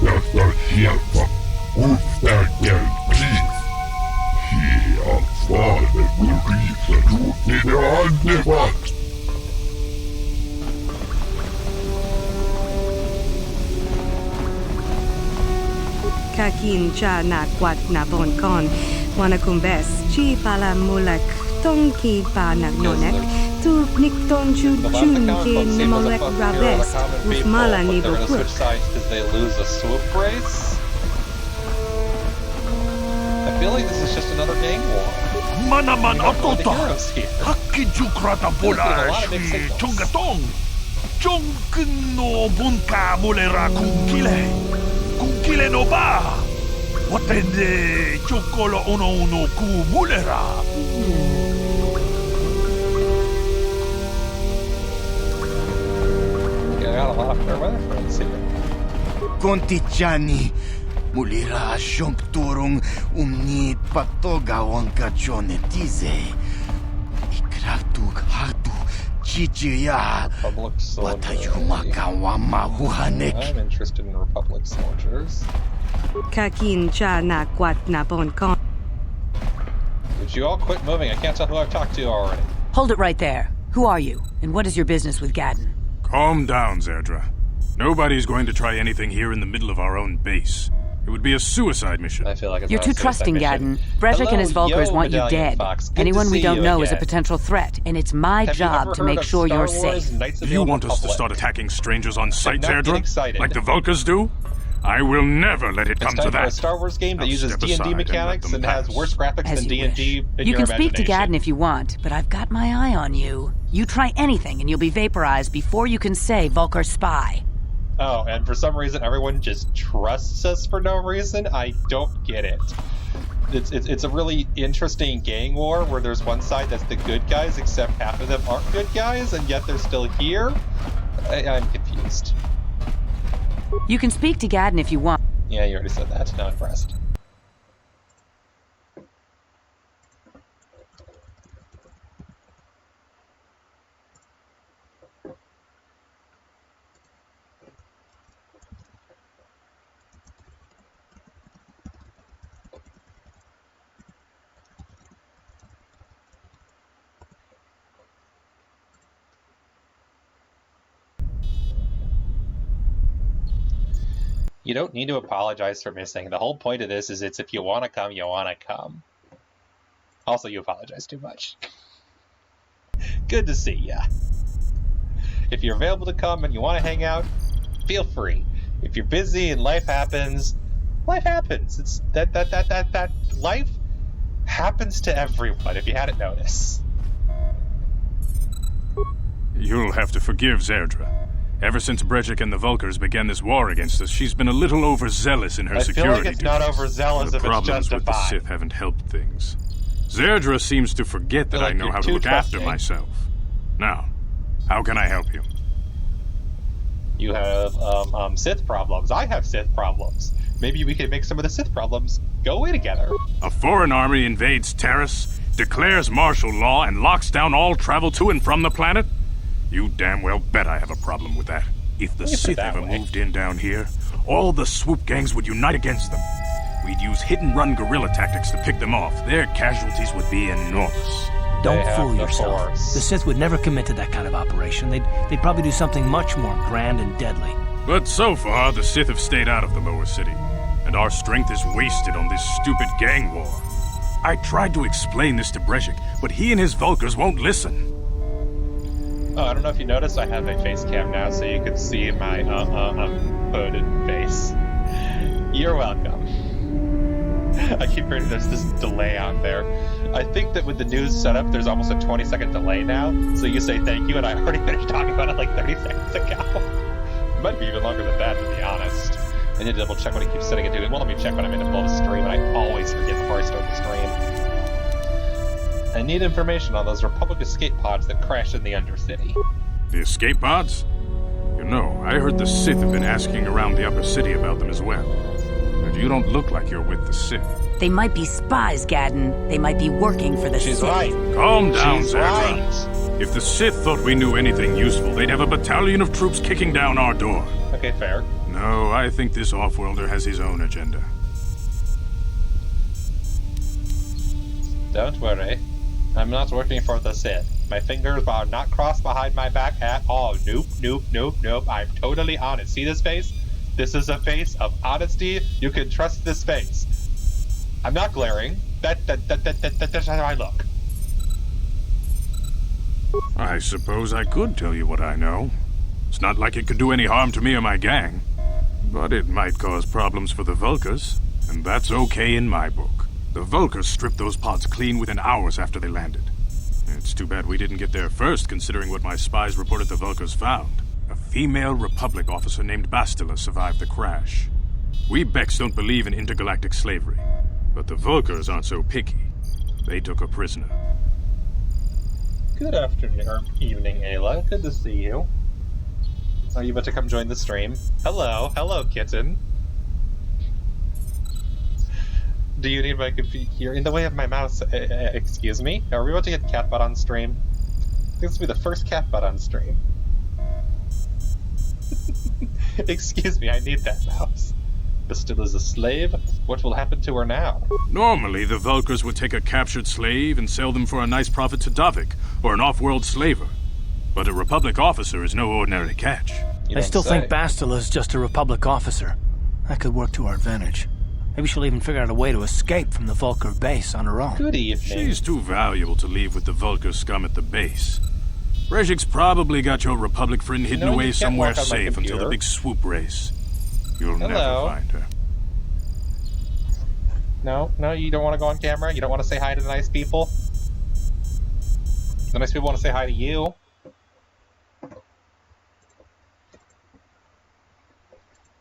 Kakin cha na kwat na bon kon, wanakumbes chi pala mulak, tonki pa nagnonek, tu nikton chu chun ke nimolek rabes, with mala ni They're gonna switch bokuk. sides because they lose a swoop race? I feel like this is just another gang war. Manaman All the atota. heroes here. Hakijukrata There's a bola lot of mixed shi signals. chungatong. Chongkin no bunka mulera kunkile. Kunkile no ba. Watende chokolo uno ku mulera. Yeah, I got a lot of fair weather friends here. Contichani, mulira joncturung umni patoga wankachonetize. Ikratuk hatu chichiya. Republic soldiers. Watayumakawahuhanek. I'm interested in Republic soldiers. Kakin cha na kwat na bon kon. Would you all quit moving? I can't tell who I've talked to already. Hold it right there. Who are you? And what is your business with Gadden? Calm down, Zerdra. Nobody's going to try anything here in the middle of our own base. It would be a suicide mission. I feel like it's You're not too a suicide trusting, mission. Gadden. Brezhik and his Hello, Vulkars yo, want you Medallion dead. Fox. Good to Anyone we see don't you know is a again. potential threat, and it's my Have you job ever to heard make of sure Star you're Wars safe. Knights of the You Old want us to Republic? start attacking strangers on sight, not get Zerdra? excited. Like the Vulkars do? I will never let it come It's to time for a that. Star Wars game that Now uses step aside D&D and let mechanics them and has pass. worse graphics As than you D&D in You your can speak to imagination. Gadden if you want, but I've got my eye on you. You try anything and you'll be vaporized before you can say Vulkar spy. Oh, and for some reason everyone just trusts us for no reason? I don't get it. It's a really interesting gang war where there's one side that's the good guys, except half of them aren't good guys, and yet they're still here? I'm confused. You can speak to Gadden if you want. Yeah, you already said that. Not impressed. You don't need to apologize for missing. The whole point of this is it's if you want to come, you want to come. Also, you apologize too much. Good to see ya. If you're available to come and you want to hang out, feel free. If you're busy and life happens, life happens. It's that life happens to everyone, if you hadn't noticed. You'll have to forgive Zerdra. Ever since Brezhik and the Vulkars began this war against us, she's been a little overzealous in her I security feel like it's not duties. overzealous The if it's problems with the justified. Sith haven't helped things. Zerdra seems to forget that Feel I like know you're how to too look after trusting. myself. Now, how can I help you? You have Sith problems. I have Sith problems. Maybe we can make some of the Sith problems go away together. A foreign army invades Taris, declares martial law, and locks down all travel to and from the planet? You damn well bet I have a problem with that. If the You put it Sith that ever way. moved in down here, all the swoop gangs would unite against them. We'd use hit-and-run guerrilla tactics to pick them off. Their casualties would be enormous. Don't They fool have the yourself. Force. The Sith would never commit to that kind of operation. They'd probably do something much more grand and deadly. But so far, the Sith have stayed out of the lower city, and our strength is wasted on this stupid gang war. I tried to explain this to Brezhik, but he and his Vulkars won't listen. Oh, I don't know if you noticed, I have a face cam now, so you can see my hooded face. You're welcome. I keep hearing there's this delay out there. I think that with the news setup, there's almost a 20-second delay now. So you say thank you, and I already finished talking about it like 30 seconds ago. It might be even longer than that, to be honest. I need to double check what he keeps setting it to. It won't let me check when I'm in the middle of a stream, and I always forget before I start the stream. I need information on those Republic escape pods that crashed in the Undercity. The escape pods? You know, I heard the Sith have been asking around the upper city about them as well. And you don't look like you're with the Sith. They might be spies, Gadden. They might be working for the She's Sith. right. Calm down, She's Zerdra. right. If the Sith thought we knew anything useful, they'd have a battalion of troops kicking down our door. Okay, fair. No, I think this off-worlder has his own agenda. Don't worry. I'm not working for the Sith. My fingers are not crossed behind my back at all. Nope, nope, nope, nope. I'm totally honest. See this face? This is a face of honesty. You can trust this face. I'm not glaring. That's how I look. I suppose I could tell you what I know. It's not like it could do any harm to me or my gang. But it might cause problems for the Vulkars, and that's okay in my book. The Vulkars stripped those pods clean within hours after they landed. It's too bad we didn't get there first, considering what my spies reported the Vulkars found. A female Republic officer named Bastila survived the crash. We Becks don't believe in intergalactic slavery, but the Vulkars aren't so picky. They took her prisoner. Good afternoon, or evening, Ayla. Good to see you. Are you about to come join the stream? Hello, hello, kitten. Do you need my computer? You're in the way of my mouse. Excuse me? Are we about to get Catbutt on stream? This will be the first Catbutt on stream. Excuse me, I need that mouse. Bastila's a slave? What will happen to her now? Normally, the Vulkars would take a captured slave and sell them for a nice profit to Davik, or an off-world slaver. But a Republic officer is no ordinary catch. I still think Bastila's just a Republic officer. That could work to our advantage. Maybe she'll even figure out a way to escape from the Vulkar base on her own. Good evening. She's too valuable to leave with the Vulkar scum at the base. Brezhik's probably got your Republic friend hidden away somewhere safe until the big swoop race. You'll never find her. No, you don't want to go on camera? You don't want to say hi to the nice people? The nice people want to say hi to you.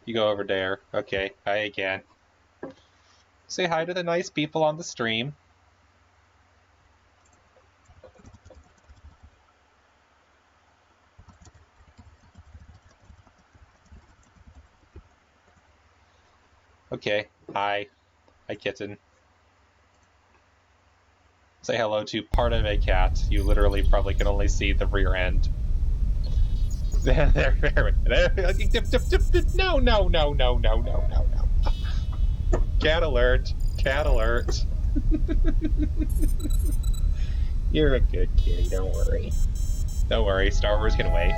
You go over there. Okay, hi again. Say hi to the nice people on the stream. Okay, hi. Hi, kitten. Say hello to part of a cat. You literally probably can only see the rear end. There. No. Cat alert. Cat alert. You're a good kitty, don't worry. Don't worry, Star Wars can wait.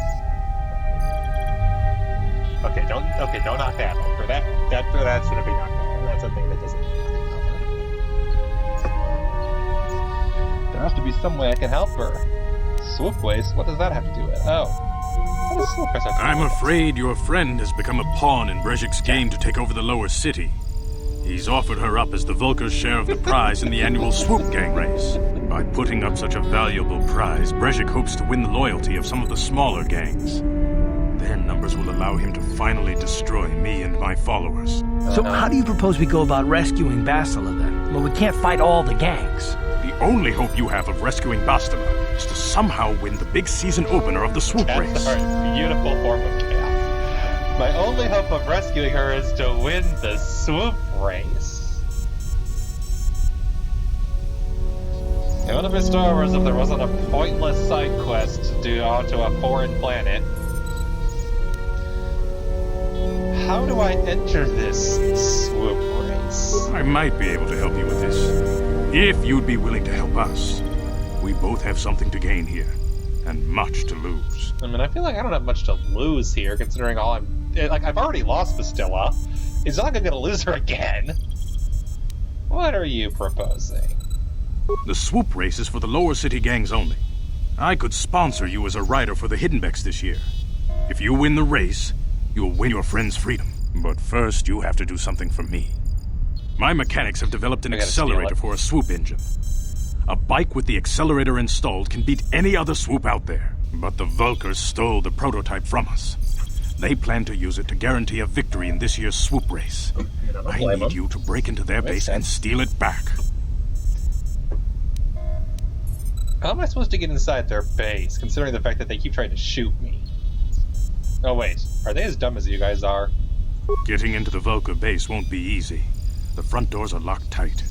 Okay, don't knock that over. That's gonna be knocked over. That's a thing that doesn't need knocking over. There has to be some way I can help her. Swoop waste? What does that have to do with it? Oh. What does swoop waste have to do with it? I'm afraid your friend has become a pawn in Brezhik's game to take over the lower city. He's offered her up as the Vulkar's share of the prize in the annual swoop gang race. By putting up such a valuable prize, Brezhik hopes to win the loyalty of some of the smaller gangs. Their numbers will allow him to finally destroy me and my followers. So how do you propose we go about rescuing Bastila then? Well, we can't fight all the gangs. The only hope you have of rescuing Bastila is to somehow win the big season opener of the swoop race. Beautiful form of chaos. My only hope of rescuing her is to win the swoop race. It would have been Star Wars if there wasn't a pointless side quest to do onto a foreign planet. How do I enter this swoop race? I might be able to help you with this. If you'd be willing to help us. We both have something to gain here, and much to lose. I mean, I feel like I don't have much to lose here, considering all I've already lost Bastila. It's not like I'm gonna lose her again. What are you proposing? The swoop race is for the lower city gangs only. I could sponsor you as a rider for the Hiddenbecks this year. If you win the race, you'll win your friend's freedom. But first, you have to do something for me. My mechanics have developed an accelerator for a swoop engine. A bike with the accelerator installed can beat any other swoop out there. But the Vulkars stole the prototype from us. They plan to use it to guarantee a victory in this year's swoop race. I need you to break into their base and steal it back. How am I supposed to get inside their base, considering the fact that they keep trying to shoot me? Oh wait, are they as dumb as you guys are? Getting into the Vulkar base won't be easy. The front doors are locked tight.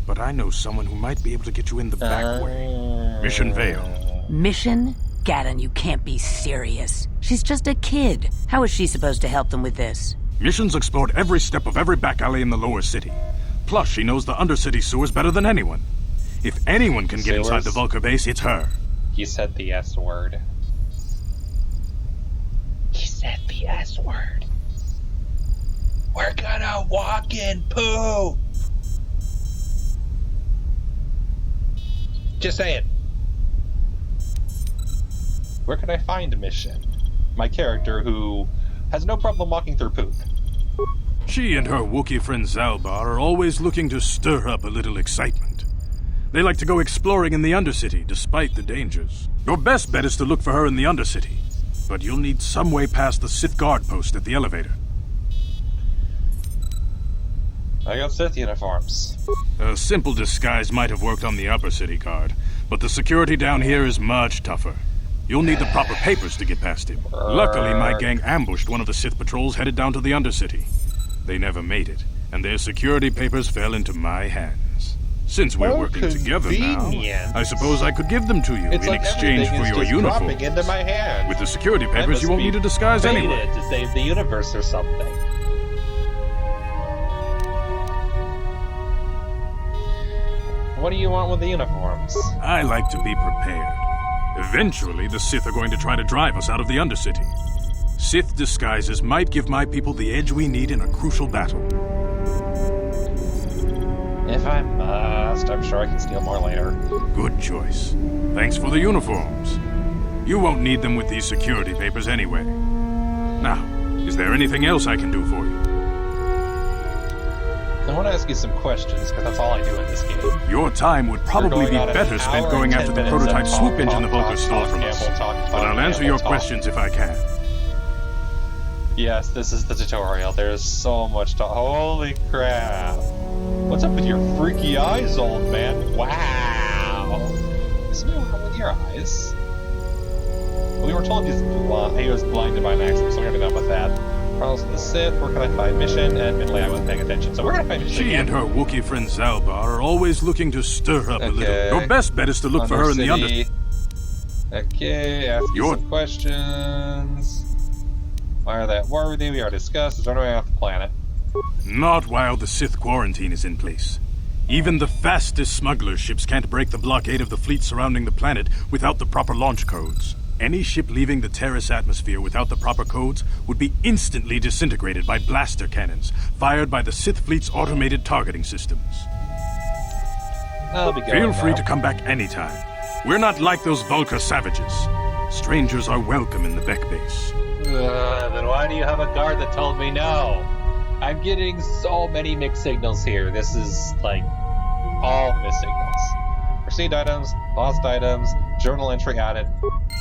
But I know someone who might be able to get you in the back way. Mission Vale. Mission? Gaddon, you can't be serious. She's just a kid. How is she supposed to help them with this? Mission's explored every step of every back alley in the lower city. Plus, she knows the undercity sewers better than anyone. If anyone can get inside the Vulkar base, it's her. He said the S word. He said the S word. We're gonna walk in poo! Just saying. Where can I find Mission? My character who has no problem walking through poop. She and her Wookiee friend Zalbar are always looking to stir up a little excitement. They like to go exploring in the Undercity, despite the dangers. Your best bet is to look for her in the Undercity, but you'll need some way past the Sith guard post at the elevator. I got Sith uniforms. A simple disguise might have worked on the Upper City guard, but the security down here is much tougher. You'll need the proper papers to get past him. Luckily, my gang ambushed one of the Sith patrols headed down to the Undercity. They never made it, and their security papers fell into my hands. Since we're working together now, I suppose I could give them to you in exchange for your uniform. Into my hand. With the security papers, you won't need a disguise anyway. To save the universe or something. What do you want with the uniforms? I like to be prepared. Eventually, the Sith are going to try to drive us out of the Undercity. Sith disguises might give my people the edge we need in a crucial battle. If I must, I'm sure I can steal more later. Good choice. Thanks for the uniforms. You won't need them with these security papers anyway. Now, is there anything else I can do for you? I want to ask you some questions, because that's all I do in this game. Your time would probably be better spent going after the prototype swoop engine the Vulkars stole from us. But I'll answer your questions if I can. Yes, this is the tutorial. There's so much to... Holy crap. What's up with your freaky eyes, old man? Wow. Is something wrong with your eyes? We were told he was blinded by an accident, so we're gonna be done with that. Trials of the Sith, where can I find mission? Admittedly, I wasn't paying attention, so we're gonna find mission. She and her Wookiee friend Zalbar are always looking to stir up a little. Your best bet is to look for her in the Undercity. Okay, ask you some questions. Why are that worthy? We already discussed. Is there no way off the planet? Not while the Sith quarantine is in place. Even the fastest smuggler ships can't break the blockade of the fleet surrounding the planet without the proper launch codes. Any ship leaving the Taris atmosphere without the proper codes would be instantly disintegrated by blaster cannons, fired by the Sith fleet's automated targeting systems. I'll be going Feel free now. to come back anytime. We're not like those Vulkar savages. Strangers are welcome in the Beck base. Then why do you have a guard that told me no? I'm getting so many mixed signals here. This is, like, all the mixed signals. Received items, lost items, journal entry added.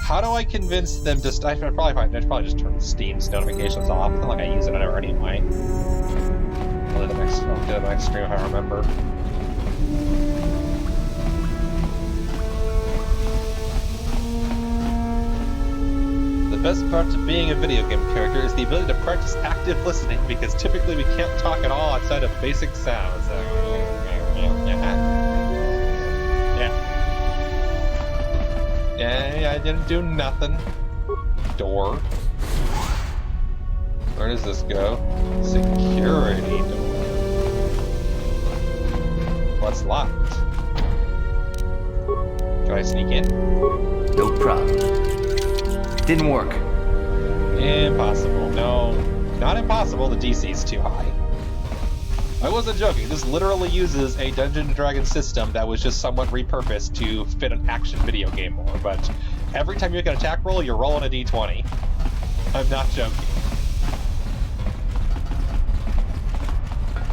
How do I convince them to... I should probably just turn Steam's notifications off. It's not like I use it ever anyway. I'll do the next stream if I remember. The best part of being a video game character is the ability to practice active listening, because typically we can't talk at all outside of basic sounds. Yeah, I didn't do nothing. Door. Where does this go? Security door. What's locked? Can I sneak in? No problem. Didn't work. Impossible. No, not impossible. The DC is too high. I wasn't joking. This literally uses a Dungeons & Dragons system that was just somewhat repurposed to fit an action video game more, but every time you make an attack roll, you're rolling a d20. I'm not joking.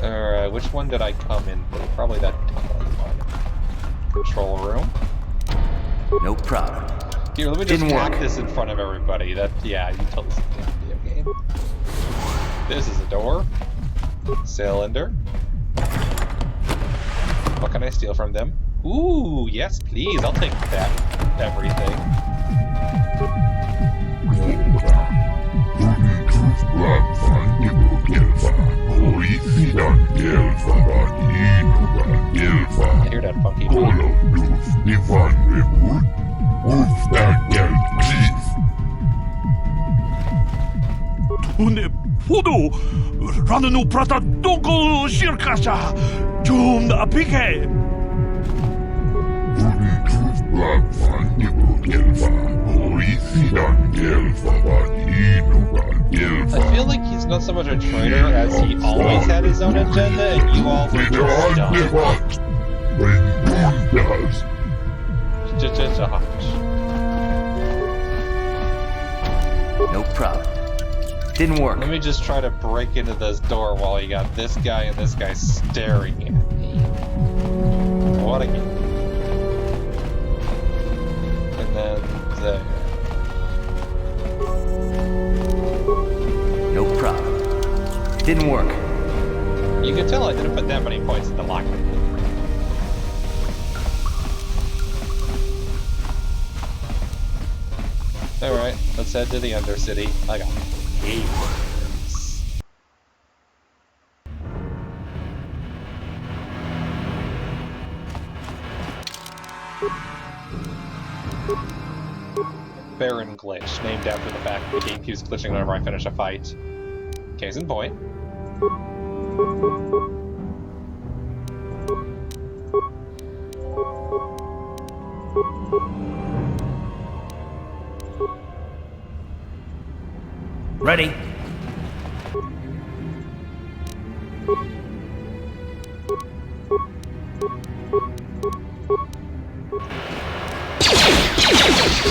Alright, which one did I come in through? Probably that one. Control room. No problem. Here, let me just hack this in front of everybody. Yeah, you totally see the video game. This is a door. Cylinder. What can I steal from them? Ooh, yes, please. I'll take that. Everything. I hear that funky Pudu, Rananu Prata Doko Shirkasha, Jum Apike. I feel like he's not so much a traitor as he always had his own agenda, and you all were just No problem. Didn't work. Let me just try to break into this door while you got this guy and this guy staring at me. What a game. And then there. No problem. Didn't work. You can tell I didn't put that many points in the locker room. Alright, let's head to the Undercity. I got keywords. Baron Glitch, named after the fact that the game keeps glitching whenever I finish a fight. Case in point. Ready?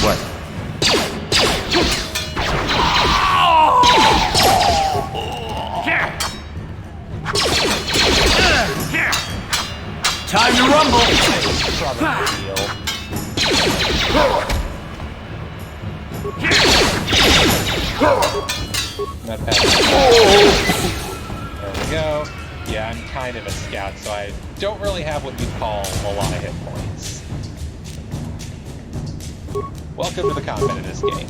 What? Time to rumble! Not bad. There we go. Yeah, I'm kind of a scout, so I don't really have what you'd call a lot of hit points. Welcome to the combat in this game.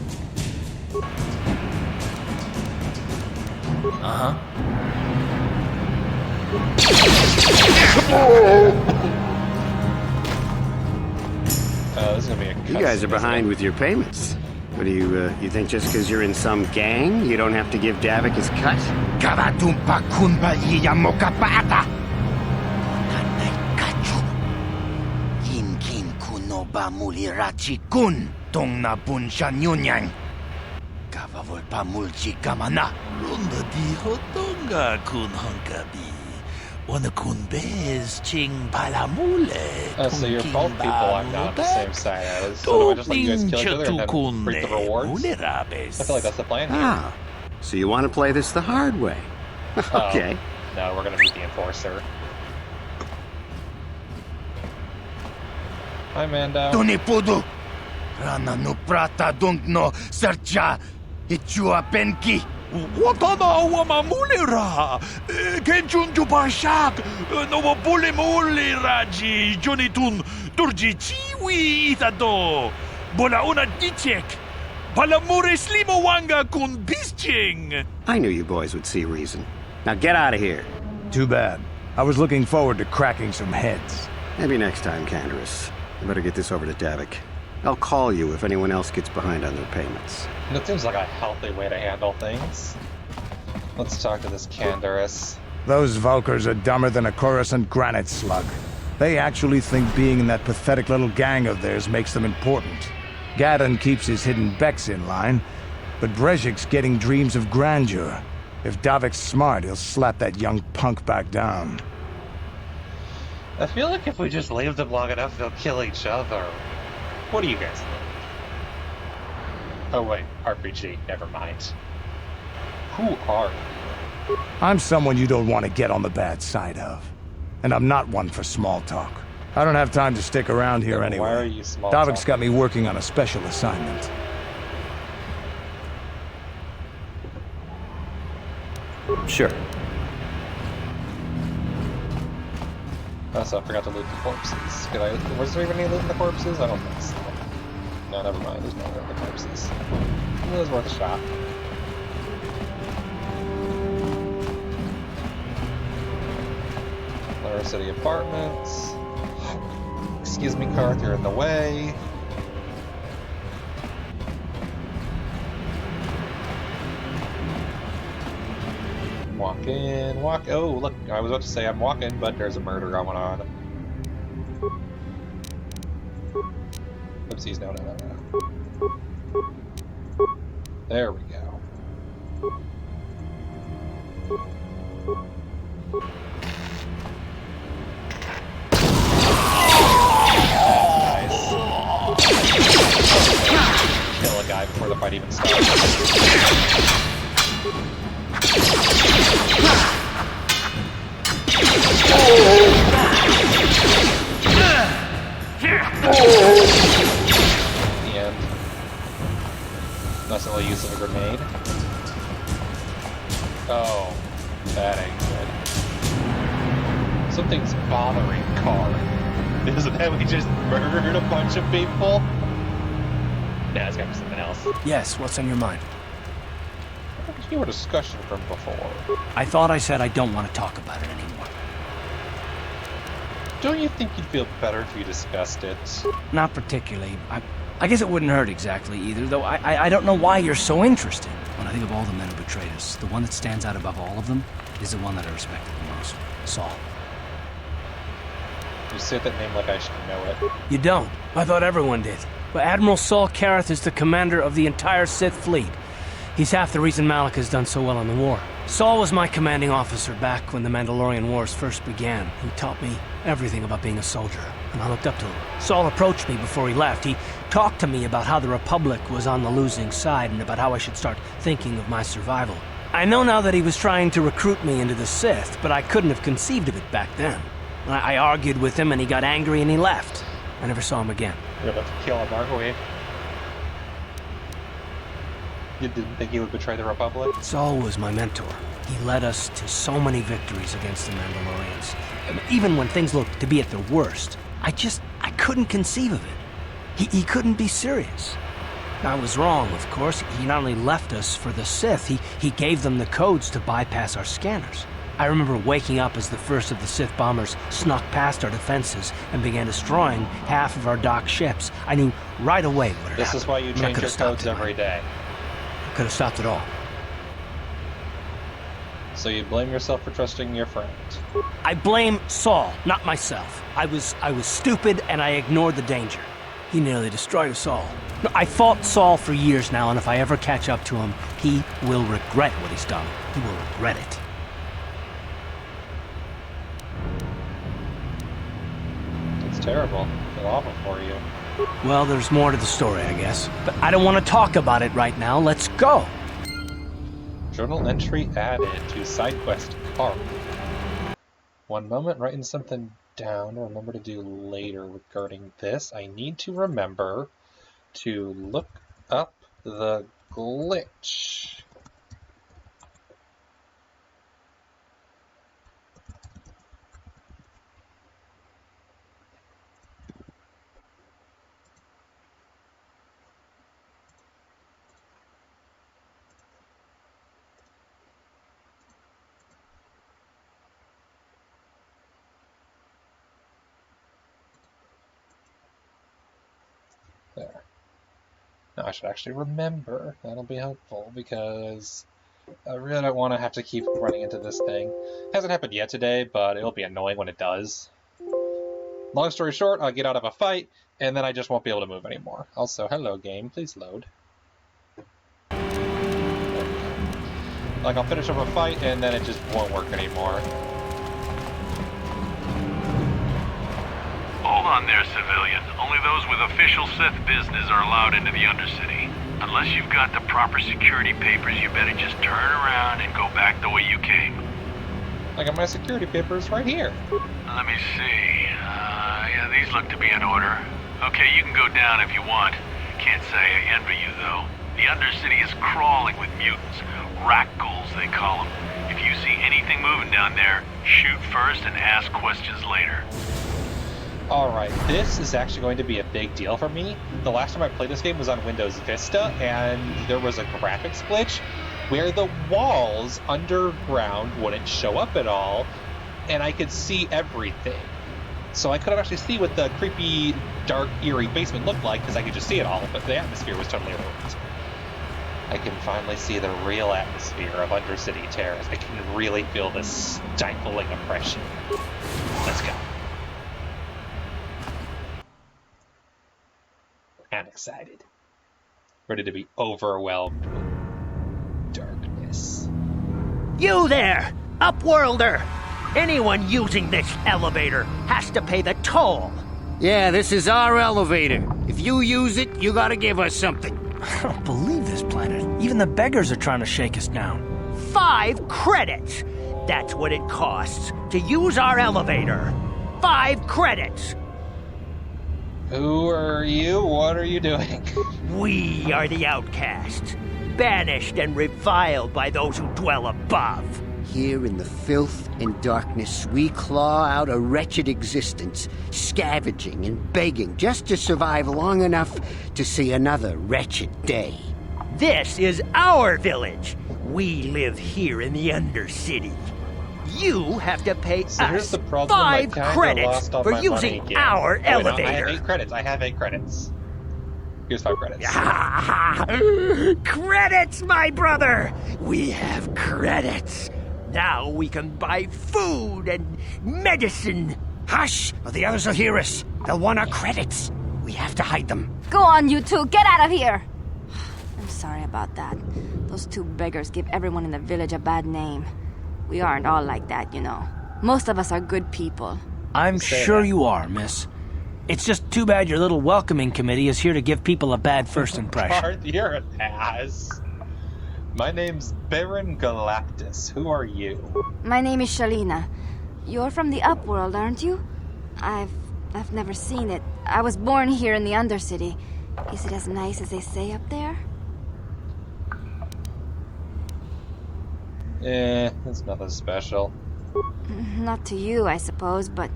This is gonna be a You guys are behind with your payments. What do you think just because you're in some gang, you don't have to give Davik his cut? Kavatumpa kunba yiya mokapaata. Kachu. Yinkin kunoba mulirachi kun. Tong na bunsha nyunyang. Kavavol pa mulchi kamana. Runda di hotonga kun honkabi. Wana kun bez ching palamule. So you're both people I'm not on the same side as. So do I just let you guys kill each other and then reap the rewards? I feel like that's the plan here. Ah, so you want to play this the hard way? Okay. No, we're gonna meet the Enforcer. Hi, Mando. Tunipudu. Rana no prata dong no sercha. Ichua penki. Watana wamamulira. Kenchunju bashak. No bule muli raji. Jonitun turji chiwi itado. Bola una dichek. Palamure slimo wanga kun bisching. I knew you boys would see reason. Now get out of here. Too bad. I was looking forward to cracking some heads. Maybe next time, Candaris. I better get this over to Davik. I'll call you if anyone else gets behind on their payments. That seems like a healthy way to handle things. Let's talk to this Candaris. Those Vulkars are dumber than a Coruscant granite slug. They actually think being in that pathetic little gang of theirs makes them important. Gadon keeps his hidden Becks in line, but Brezhik's getting dreams of grandeur. If Davik's smart, he'll slap that young punk back down. I feel like if we just leave them long enough, they'll kill each other. What do you guys think? Oh wait, RPG, never mind. Who are you? I'm someone you don't want to get on the bad side of. And I'm not one for small talk. I don't have time to stick around here anyway. Why are you small Davik's got me working on a special assignment. Sure. Also, I forgot to loot the corpses. Was there even any loot in the corpses? I don't think so. No, never mind. There's no loot in the corpses. It was worth a shot. Lower City Apartments. Excuse me, Carth, you're in the way. Walk in, walk. Oh, look, I was about to say I'm walking, but there's a murder going on. Oopsies, no. There we go. Nice. Kill a guy before the fight even starts. The end. That's the only use of a grenade. Oh, that ain't good. Something's bothering Carth. Isn't that we just murdered a bunch of people? Nah, it's gotta be something else. Yes, what's on your mind? You were discussion from before. I thought I said I don't want to talk about it anymore. Don't you think you'd feel better if you discussed it? Not particularly. I guess it wouldn't hurt exactly either, though I don't know why you're so interested. When I think of all the men who betrayed us, the one that stands out above all of them is the one that I respected the most. Saul. You say that name like I should know it. You don't. I thought everyone did. But Admiral Saul Carth is the commander of the entire Sith fleet. He's half the reason Malak has done so well in the war. Saul was my commanding officer back when the Mandalorian Wars first began. He taught me everything about being a soldier, and I looked up to him. Saul approached me before he left. He talked to me about how the Republic was on the losing side and about how I should start thinking of my survival. I know now that he was trying to recruit me into the Sith, but I couldn't have conceived of it back then. I argued with him and he got angry and he left. I never saw him again. You're about to kill him, aren't we? You didn't think he would betray the Republic? Saul was my mentor. He led us to so many victories against the Mandalorians. Even when things looked to be at their worst, I couldn't conceive of it. He couldn't be serious. I was wrong, of course. He not only left us for the Sith, he gave them the codes to bypass our scanners. I remember waking up as the first of the Sith bombers snuck past our defenses and began destroying half of our docked ships. I knew right away what had happened. This is why you change your codes every day. I could have stopped it all. So you blame yourself for trusting your friend? I blame Saul, not myself. I was stupid and I ignored the danger. He nearly destroyed us all. I fought Saul for years now, and if I ever catch up to him, he will regret what he's done. He will regret it. It's terrible. I feel awful for you. Well, there's more to the story, I guess. But I don't want to talk about it right now. Let's go. Journal entry added to side quest Carth. One moment, writing something down to remember to do later regarding this. I need to remember to look up the glitch. There. Now I should actually remember. That'll be helpful because I really don't want to have to keep running into this thing. Hasn't happened yet today, but it'll be annoying when it does. Long story short, I'll get out of a fight, and then I just won't be able to move anymore. Also, hello game, please load. Like, I'll finish up a fight, and then it just won't work anymore. Hold on there, civilian. Only those with official Sith business are allowed into the Undercity. Unless you've got the proper security papers, you better just turn around and go back the way you came. I got my security papers right here. Let me see. Yeah, these look to be in order. Okay, you can go down if you want. Can't say I envy you, though. The Undercity is crawling with mutants. Rat ghouls, they call them. If you see anything moving down there, shoot first and ask questions later. Alright, this is actually going to be a big deal for me. The last time I played this game was on Windows Vista, and there was a graphics glitch where the walls underground wouldn't show up at all, and I could see everything. So I couldn't actually see what the creepy, dark, eerie basement looked like, because I could just see it all, but the atmosphere was totally ruined. I can finally see the real atmosphere of Undercity Terrace. I can really feel the stifling oppression. Let's go. I'm excited. Ready to be overwhelmed with darkness. You there, Upworlder! Anyone using this elevator has to pay the toll. Yeah, this is our elevator. If you use it, you gotta give us something. I don't believe this planet. Even the beggars are trying to shake us down. 5 credits. That's what it costs to use our elevator. 5 credits. Who are you? What are you doing? We are the outcasts, banished and reviled by those who dwell above. Here in the filth and darkness, we claw out a wretched existence, scavenging and begging just to survive long enough to see another wretched day. This is our village. We live here in the Undercity. You have to pay us 5 credits for using our elevator. I have 8 credits. I have 8 credits. Here's 5 credits. Credits, my brother! We have credits. Now we can buy food and medicine. Hush, or the others will hear us. They'll want our credits. We have to hide them. Go on, you two. Get out of here. I'm sorry about that. Those 2 beggars give everyone in the village a bad name. We aren't all like that, you know. Most of us are good people. I'm sure you are, miss. It's just too bad your little welcoming committee is here to give people a bad first impression. Carth, you're an ass. My name's Baron Galactus. Who are you? My name is Shalina. You're from the Upworld, aren't you? I've never seen it. I was born here in the Undercity. Is it as nice as they say up there? It's nothing special. Not to you, I suppose, but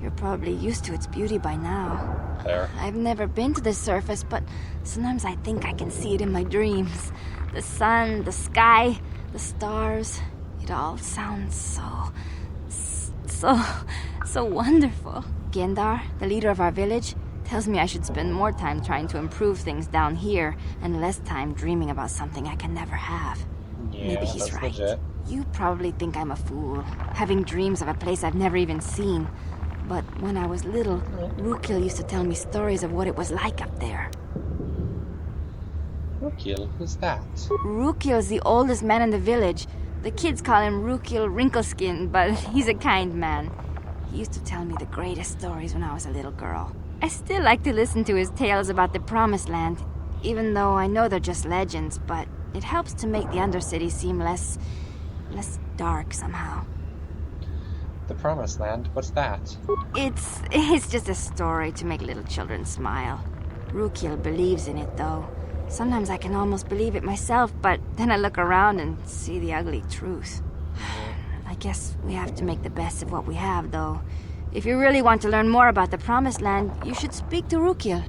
you're probably used to its beauty by now. Fair. I've never been to the surface, but sometimes I think I can see it in my dreams. The sun, the sky, the stars. It all sounds so wonderful. Gendar, the leader of our village, tells me I should spend more time trying to improve things down here and less time dreaming about something I can never have. Yeah, Maybe he's right. Legit. You probably think I'm a fool, having dreams of a place I've never even seen. But when I was little, Rukil used to tell me stories of what it was like up there. Rukil? Who's that? Rukil's the oldest man in the village. The kids call him Rukil Wrinkleskin, but he's a kind man. He used to tell me the greatest stories when I was a little girl. I still like to listen to his tales about the Promised Land, even though I know they're just legends, but it helps to make the Undercity seem less dark somehow. The Promised Land? What's that? It's just a story to make little children smile. Rukil believes in it, though. Sometimes I can almost believe it myself, but then I look around and see the ugly truth. I guess we have to make the best of what we have, though. If you really want to learn more about the Promised Land, you should speak to Rukil.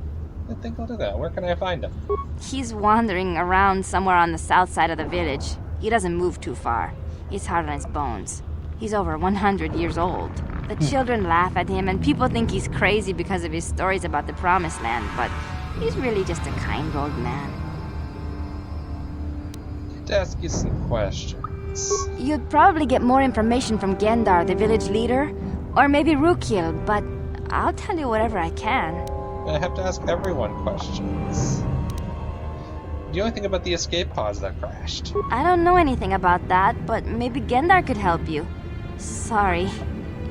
I think I'll do that. Where can I find him? He's wandering around somewhere on the south side of the village. He doesn't move too far. He's hard on his bones. He's over 100 years old. The children laugh at him, and people think he's crazy because of his stories about the Promised Land, but he's really just a kind old man. To ask you some questions. You'd probably get more information from Gendar, the village leader, or maybe Rukil, but I'll tell you whatever I can. I have to ask everyone questions. Do you know anything about the escape pods that crashed? I don't know anything about that, but maybe Gendar could help you. Sorry.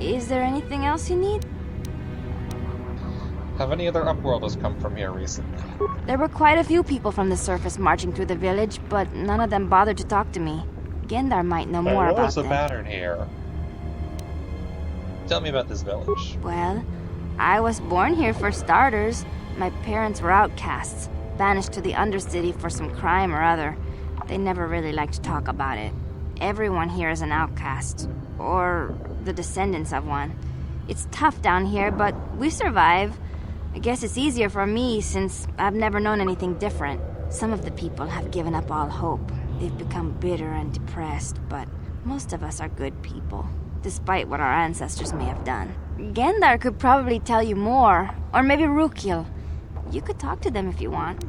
Is there anything else you need? Have any other Upworlders come from here recently? There were quite a few people from the surface marching through the village, but none of them bothered to talk to me. Gendar might know more about What's the them. pattern here? Tell me about this village. Well, I was born here for starters. My parents were outcasts, banished to the Undercity for some crime or other. They never really liked to talk about it. Everyone here is an outcast, or the descendants of one. It's tough down here, but we survive. I guess it's easier for me since I've never known anything different. Some of the people have given up all hope. They've become bitter and depressed, but most of us are good people, despite what our ancestors may have done. Gendar could probably tell you more, or maybe Rukil. You could talk to them if you want.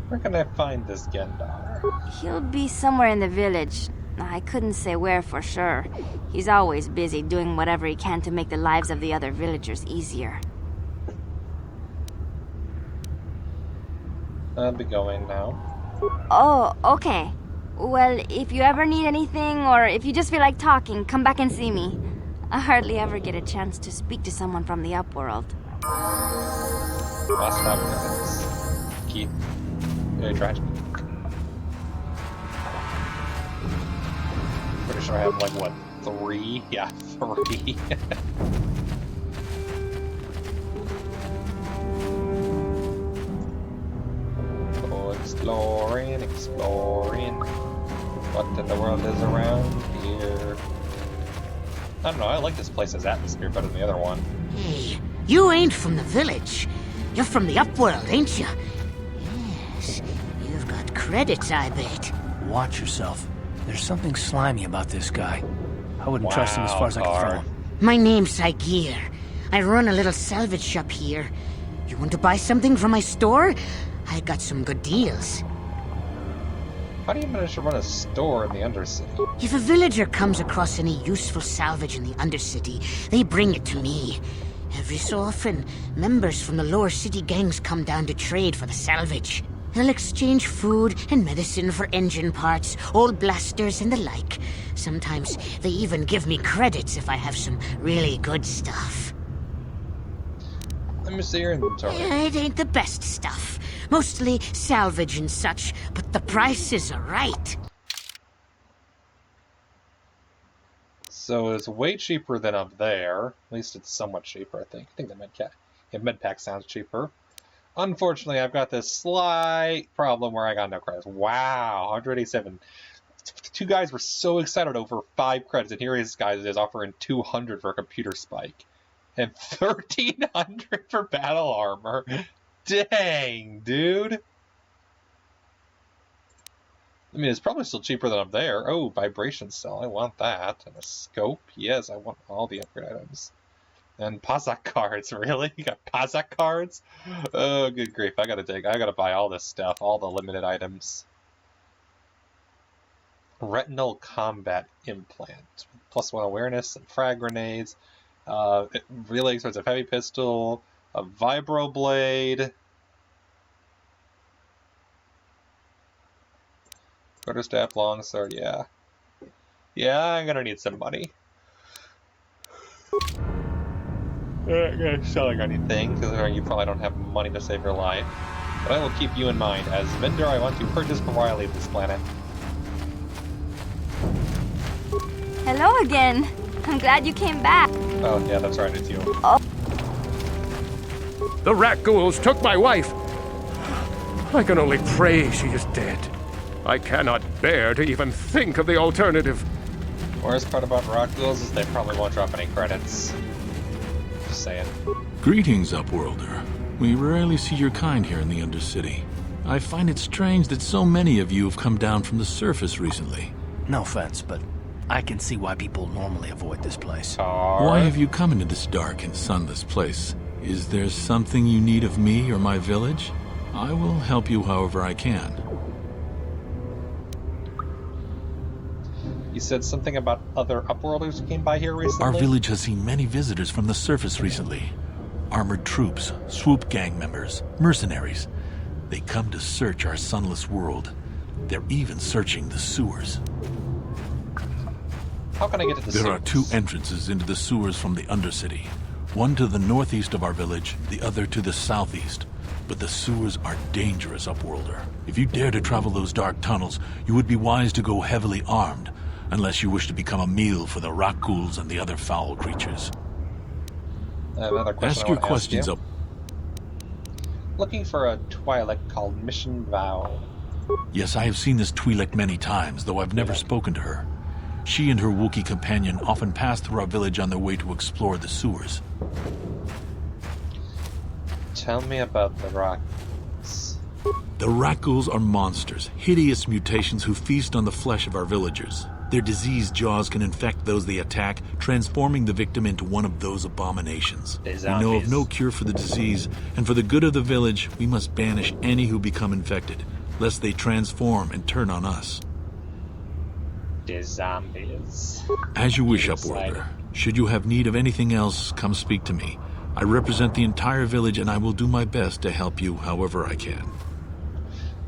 Where can I find this Gendar? He'll be somewhere in the village. I couldn't say where for sure. He's always busy doing whatever he can to make the lives of the other villagers easier. I'll be going now. Oh, okay. Well, if you ever need anything, or if you just feel like talking, come back and see me. I hardly ever get a chance to speak to someone from the Upworld. Last 5 minutes. Keith, really try to. pretty sure I have like, what, 3? Yeah, 3. Oh, exploring. What in the world is around here? I don't know, I like this place's atmosphere better than the other one. Hey, you ain't from the village. You're from the upworld, ain't you? Yes, you've got credits, I bet. Watch yourself. There's something slimy about this guy. I wouldn't trust him as far as I can throw him. My name's Saigir. I run a little salvage shop here. You want to buy something from my store? I got some good deals. How do you manage to run a store in the Undercity? If a villager comes across any useful salvage in the Undercity, they bring it to me. Every so often, members from the lower city gangs come down to trade for the salvage. They'll exchange food and medicine for engine parts, old blasters, and the like. Sometimes they even give me credits if I have some really good stuff. Let me see your inventory. It ain't the best stuff. Mostly salvage and such, but the prices are right. So it's way cheaper than up there. At least it's somewhat cheaper, I think. I think the medpack sounds cheaper. Unfortunately, I've got this slight problem where I got no credits. Wow, 187. 2 guys were so excited over 5 credits, and here this guy is offering 200 for a computer spike. And 1,300 for battle armor. Dang, dude. I mean, it's probably still cheaper than up there. Oh, vibration cell. I want that. And a scope. Yes, I want all the upgrade items. And Pazak cards. Really? You got Pazak cards? Oh, good grief. I gotta buy all this stuff. All the limited items. Retinal combat implant. +1 awareness and frag grenades. Really expensive heavy pistol. A vibroblade. Quarterstaff, longsword, yeah. Yeah, I'm gonna need some money. I'm not selling anything, because you probably don't have money to save your life. But I will keep you in mind as vendor I want to purchase before I leave this planet. Hello again. I'm glad you came back. Oh, yeah, that's right, it's you. Oh. The rat ghouls took my wife. I can only pray she is dead. I cannot bear to even think of the alternative. Worst part about rat ghouls is they probably won't drop any credits. Just saying. Greetings, Upworlder. We rarely see your kind here in the Undercity. I find it strange that so many of you have come down from the surface recently. No offense, but I can see why people normally avoid this place. Why have you come into this dark and sunless place? Is there something you need of me or my village? I will help you however I can. You said something about other Upworlders who came by here recently? Our village has seen many visitors from the surface recently. Armored troops, swoop gang members, mercenaries. They come to search our sunless world. They're even searching the sewers. How can I get to the sewers? There are 2 entrances into the sewers from the Undercity. One to the northeast of our village, the other to the southeast. But the sewers are dangerous, Upworlder. If you dare to travel those dark tunnels, you would be wise to go heavily armed, unless you wish to become a meal for the rock ghouls and the other foul creatures. I have another question. Ask your questions up. Looking for a Twi'lek called Mission Vow. Yes, I have seen this Twi'lek many times, though I've never spoken to her. She and her Wookiee companion often pass through our village on their way to explore the sewers. Tell me about the rocks. The rat ghouls are monsters, hideous mutations who feast on the flesh of our villagers. Their diseased jaws can infect those they attack, transforming the victim into one of those abominations. We know of no cure for the disease, and for the good of the village, we must banish any who become infected, lest they transform and turn on us. The zombies. As you wish, Upworlder. Should you have need of anything else, come speak to me. I represent the entire village, and I will do my best to help you however I can.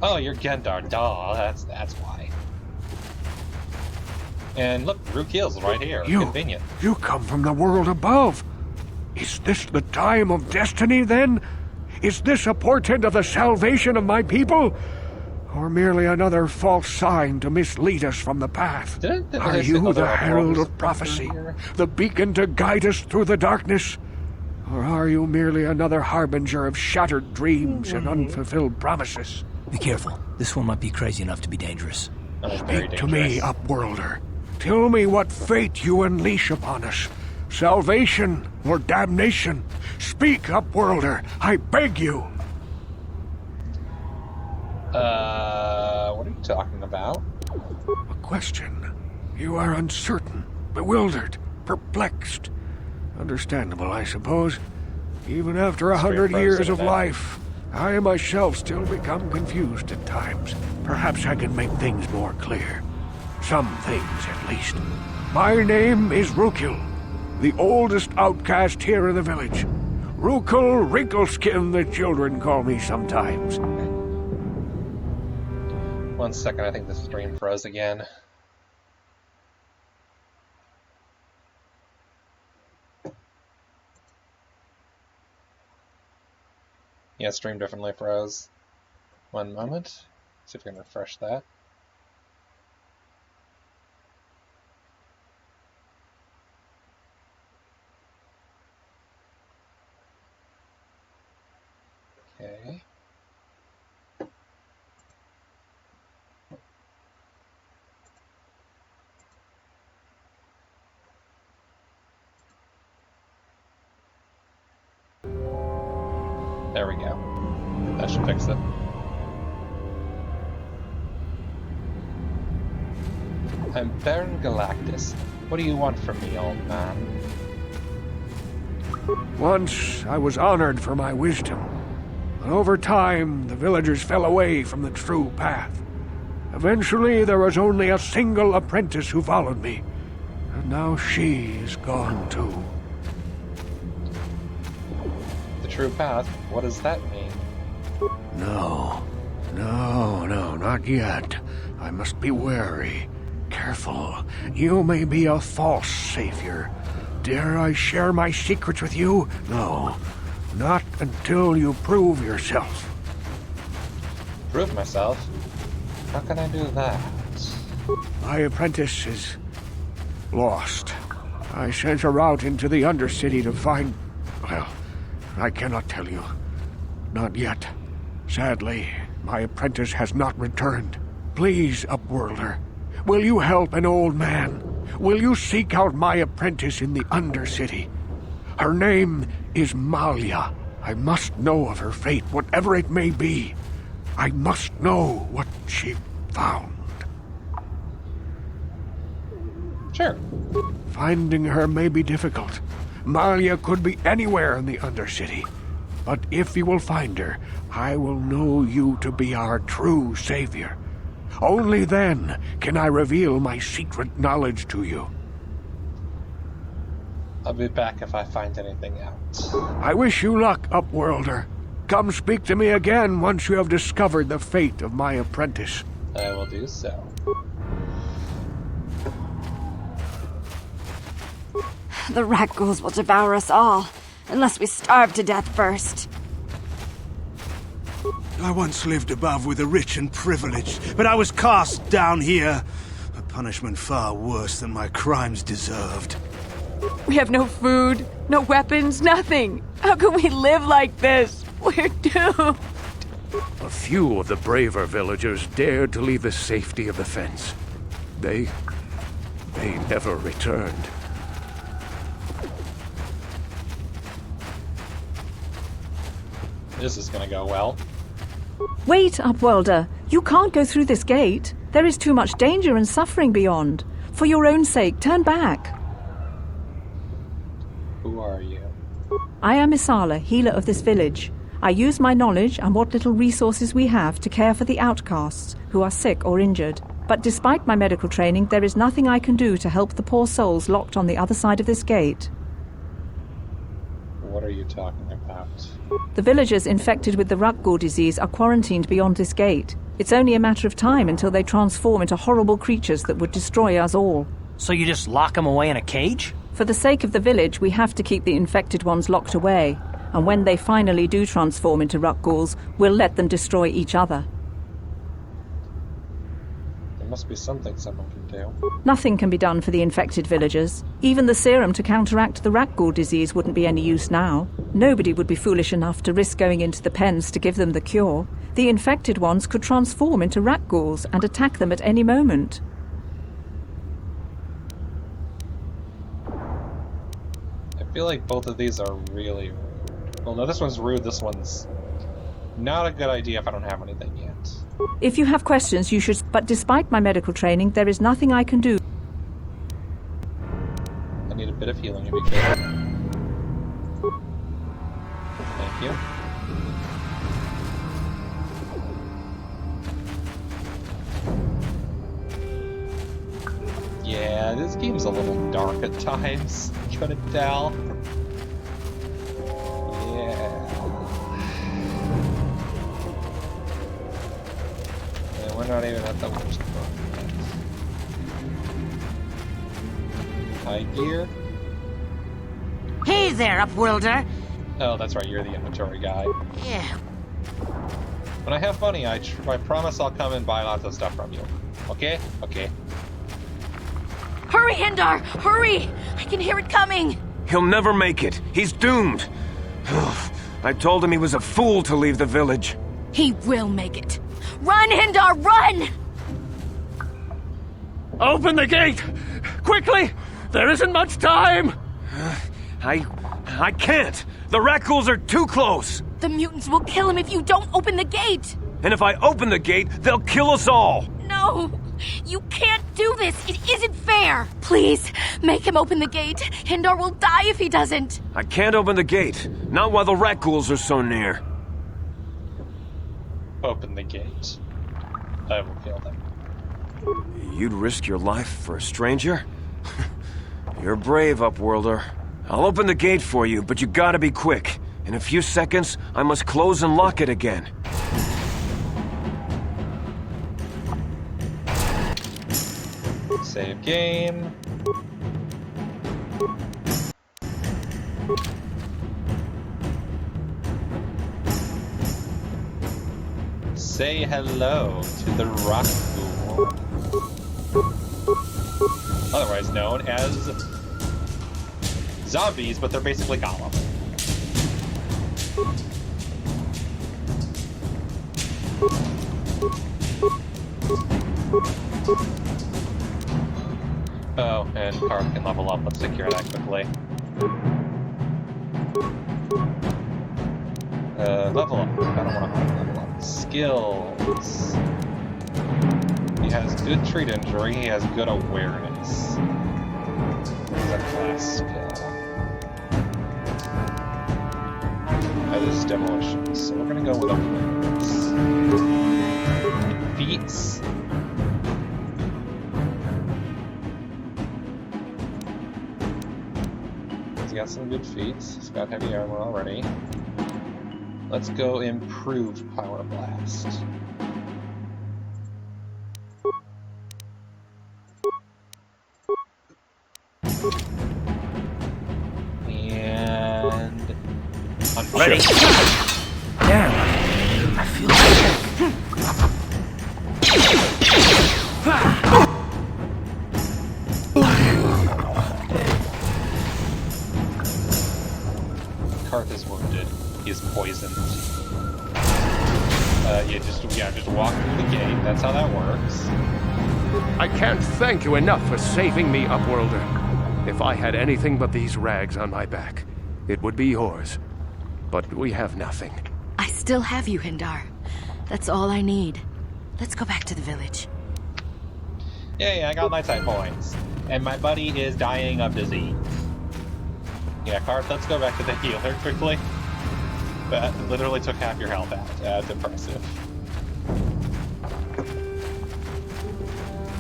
Oh, you're Gendar. Duh, that's why. And look, Rook Hill's right here. Convenient. You come from the world above. Is this the time of destiny, then? Is this a portent of the salvation of my people? or merely another false sign to mislead us from the path? Are you the herald of prophecy, the beacon to guide us through the darkness? Or are you merely another harbinger of shattered dreams and unfulfilled promises? Be careful. This one might be crazy enough to be dangerous. Speak to me, Upworlder. Tell me what fate you unleash upon us. Salvation or damnation? Speak, Upworlder, I beg you. What are you talking about? A question. You are uncertain, bewildered, perplexed. Understandable, I suppose. Even after 100 years of life, I myself still become confused at times. Perhaps I can make things more clear. Some things, at least. My name is Rukil, the oldest outcast here in the village. Rukil Wrinkleskin, the children call me sometimes. 1 second, I think the stream froze again. Yeah, stream definitely froze. 1 moment. See if we can refresh that. Okay. There we go. That should fix it. I'm Baron Galactus. What do you want from me, old man? Once I was honored for my wisdom, but over time the villagers fell away from the true path. Eventually there was only a single apprentice who followed me, and now she is gone too. The true path? What does that mean? No, not yet. I must be wary, careful. You may be a false savior. Dare I share my secrets with you? No, not until you prove yourself. Prove myself? How can I do that? My apprentice is lost. I sent her out into the Undercity to find... Well, I cannot tell you. Not yet. Sadly, my apprentice has not returned. Please, Upworlder, will you help an old man? Will you seek out my apprentice in the Undercity? Her name is Malia. I must know of her fate, whatever it may be. I must know what she found. Sure. Finding her may be difficult. Malia could be anywhere in the Undercity. But if you will find her, I will know you to be our true savior. Only then can I reveal my secret knowledge to you. I'll be back if I find anything out. I wish you luck, Upworlder. Come speak to me again once you have discovered the fate of my apprentice. I will do so. The rat ghouls will devour us all, unless we starve to death first. I once lived above with the rich and privileged, but I was cast down here. A punishment far worse than my crimes deserved. We have no food, no weapons, nothing. How can we live like this? We're doomed. A few of the braver villagers dared to leave the safety of the fence. They never returned. This is gonna go well. Wait, Upworlder. You can't go through this gate. There is too much danger and suffering beyond. For your own sake, turn back. Who are you? I am Isala, healer of this village. I use my knowledge and what little resources we have to care for the outcasts who are sick or injured. But despite my medical training, there is nothing I can do to help the poor souls locked on the other side of this gate. What are you talking about? The villagers infected with the Rukgul disease are quarantined beyond this gate. It's only a matter of time until they transform into horrible creatures that would destroy us all. So you just lock them away in a cage? For the sake of the village, we have to keep the infected ones locked away. And when they finally do transform into Rukguls, we'll let them destroy each other. must be something someone can do. Nothing can be done for the infected villagers. Even the serum to counteract the rat ghoul disease wouldn't be any use now. Nobody would be foolish enough to risk going into the pens to give them the cure. The infected ones could transform into rat ghouls and attack them at any moment. I feel like both of these are really rude. Well, no, this one's rude, this one's not a good idea if I don't have anything yet. If you have questions, you should... But despite my medical training, there is nothing I can do. I need a bit of healing if you could. Thank you. Yeah, this game's a little dark at times. Couldn't tell. We're not even at the worst part yet. High gear. Hey there, Upworlder. Oh, that's right, you're the inventory guy. Yeah. When I have money, I promise I'll come and buy lots of stuff from you. Okay? Okay. Hurry, Hindar! Hurry! I can hear it coming! He'll never make it. He's doomed. I told him he was a fool to leave the village. He will make it. Run, Hindar, run! Open the gate! Quickly! There isn't much time! I can't! The rat ghouls are too close! The mutants will kill him if you don't open the gate! And if I open the gate, they'll kill us all! No! You can't do this! It isn't fair! Please, make him open the gate. Hindar will die if he doesn't! I can't open the gate. Not while the rat ghouls are so near. Open the gate. I will kill them. You'd risk your life for a stranger? You're brave, Upworlder. I'll open the gate for you, but you gotta be quick. In a few seconds, I must close and lock it again. Save game. Say hello to the rock ghoul, otherwise known as zombies, but they're basically Gollum. Oh, and Carth can level up. Let's take care of that quickly. Level up. I don't want to level up. Skills. He has good treat injury. He has good awareness. What's that class skill? That is demolition. So we're gonna go with awareness. Feats. He's got some good feats. He's got heavy armor already. Let's go improve Power Blast. And ready. Damn, I feel sick. Carth is wounded. He is poisoned. Just walk through the gate. That's how that works. I can't thank you enough for saving me, Upworlder. If I had anything but these rags on my back, it would be yours. But we have nothing. I still have you, Hindar. That's all I need. Let's go back to the village. Yay, I got my type points. And my buddy is dying of disease. Yeah, Carth, let's go back to the healer quickly. That literally took half your health out. That's impressive.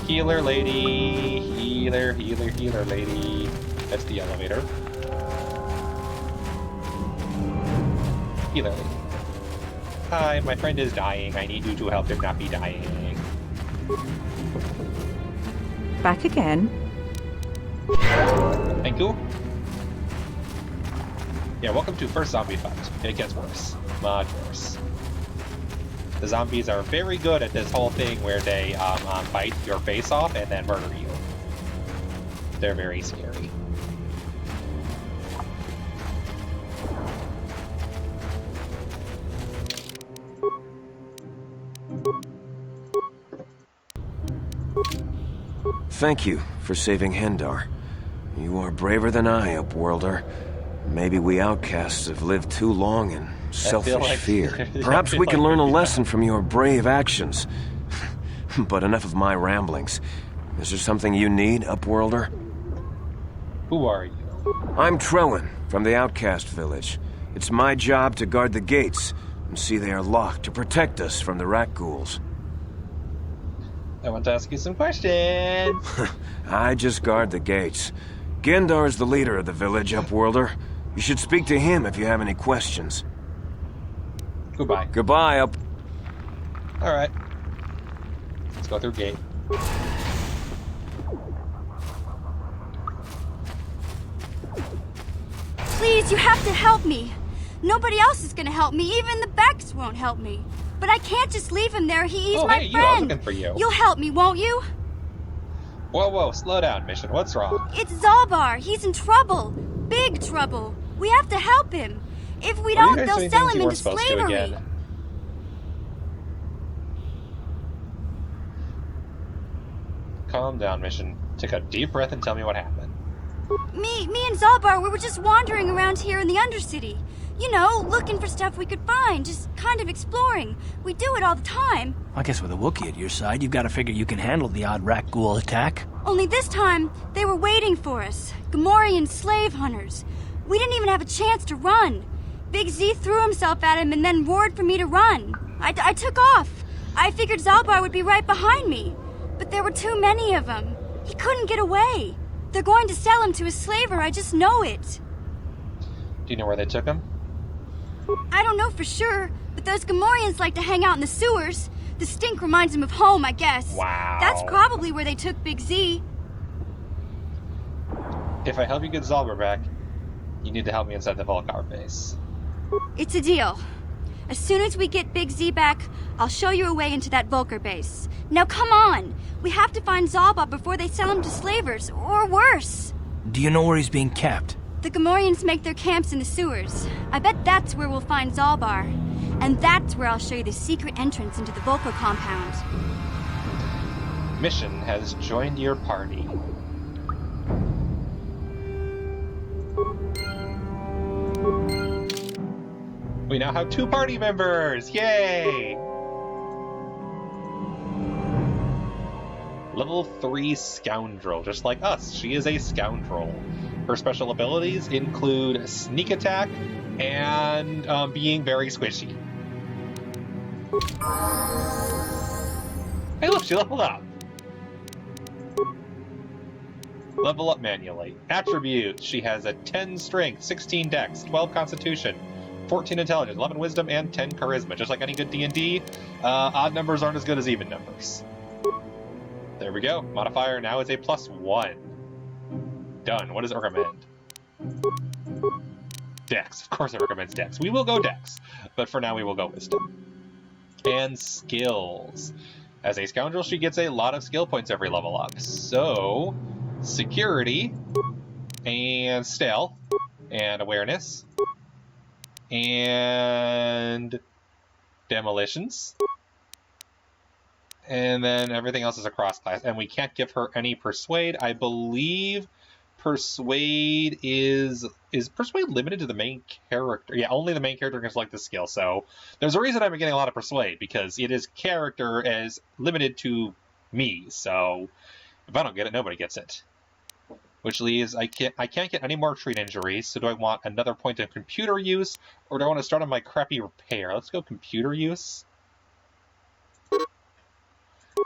Healer lady. Healer lady. That's the elevator. Healer lady. Hi, my friend is dying. I need you to help him not be dying. Back again. Thank you. Yeah, welcome to first zombie fight. It gets worse. Much worse. The zombies are very good at this whole thing where they bite your face off and then murder you. They're very scary. Thank you for saving Hendar. You are braver than I, Upworlder. Maybe we outcasts have lived too long in selfish fear. Perhaps we can learn a lesson from your brave actions. But enough of my ramblings. Is there something you need, Upworlder? Who are you? I'm Trellin, from the outcast village. It's my job to guard the gates and see they are locked to protect us from the rat ghouls. I want to ask you some questions. I just guard the gates. Gendar's the leader of the village, Upworlder. You should speak to him if you have any questions. Goodbye. Goodbye, Up. Alright. Let's go through gate. Please, you have to help me. Nobody else is gonna help me. Even the Becks won't help me. But I can't just leave him there. He's my hey, friend. I was looking for you. You'll help me, won't you? Whoa, slow down, Mission. What's wrong? It's Zalbar. He's in trouble. Big trouble. We have to help him. If we don't, they'll sell him into slavery. Calm down, Mission. Take a deep breath and tell me what happened. Me and Zalbar, we were just wandering around here in the Undercity. You know, looking for stuff we could find, just kind of exploring. We do it all the time. I guess with a Wookiee at your side, you've got to figure you can handle the odd rat ghoul attack. Only this time, they were waiting for us. Gamorrean slave hunters. We didn't even have a chance to run. Big Z threw himself at him and then roared for me to run. I took off. I figured Zalbar would be right behind me. But there were too many of them. He couldn't get away. They're going to sell him to a slaver, I just know it. Do you know where they took him? I don't know for sure, but those Gamorreans like to hang out in the sewers. The stink reminds them of home, I guess. Wow. That's probably where they took Big Z. If I help you get Zalbar back, you need to help me inside the Volcar base. It's a deal. As soon as we get Big Z back, I'll show you a way into that Volcar base. Now come on! We have to find Zalbar before they sell him to slavers, or worse. Do you know where he's being kept? The Gamorreans make their camps in the sewers. I bet that's where we'll find Zalbar. And that's where I'll show you the secret entrance into the Volcar compound. Mission has joined your party. We now have 2 party members! Yay! Level 3 Scoundrel, just like us. She is a scoundrel. Her special abilities include Sneak Attack and being very squishy. Hey look, she leveled up! Level up manually. Attributes. She has a 10 Strength, 16 Dex, 12 Constitution, 14 Intelligence, 11 Wisdom, and 10 Charisma. Just like any good D&D, odd numbers aren't as good as even numbers. There we go. Modifier now is a +1. Done. What does it recommend? Dex. Of course it recommends Dex. We will go Dex, but for now we will go Wisdom. And skills. As a scoundrel, she gets a lot of skill points every level up. So, security, and stealth, and awareness, and demolitions. And then everything else is a cross class. And we can't give her any persuade. I believe persuade is persuade limited to the main character? Yeah, only the main character can select the skill. So there's a reason I've been getting a lot of persuade, because it is character as limited to me. So if I don't get it, nobody gets it. Which leaves I can't get any more treat injuries. So do I want another point of computer use, or do I want to start on my crappy repair? Let's go computer use.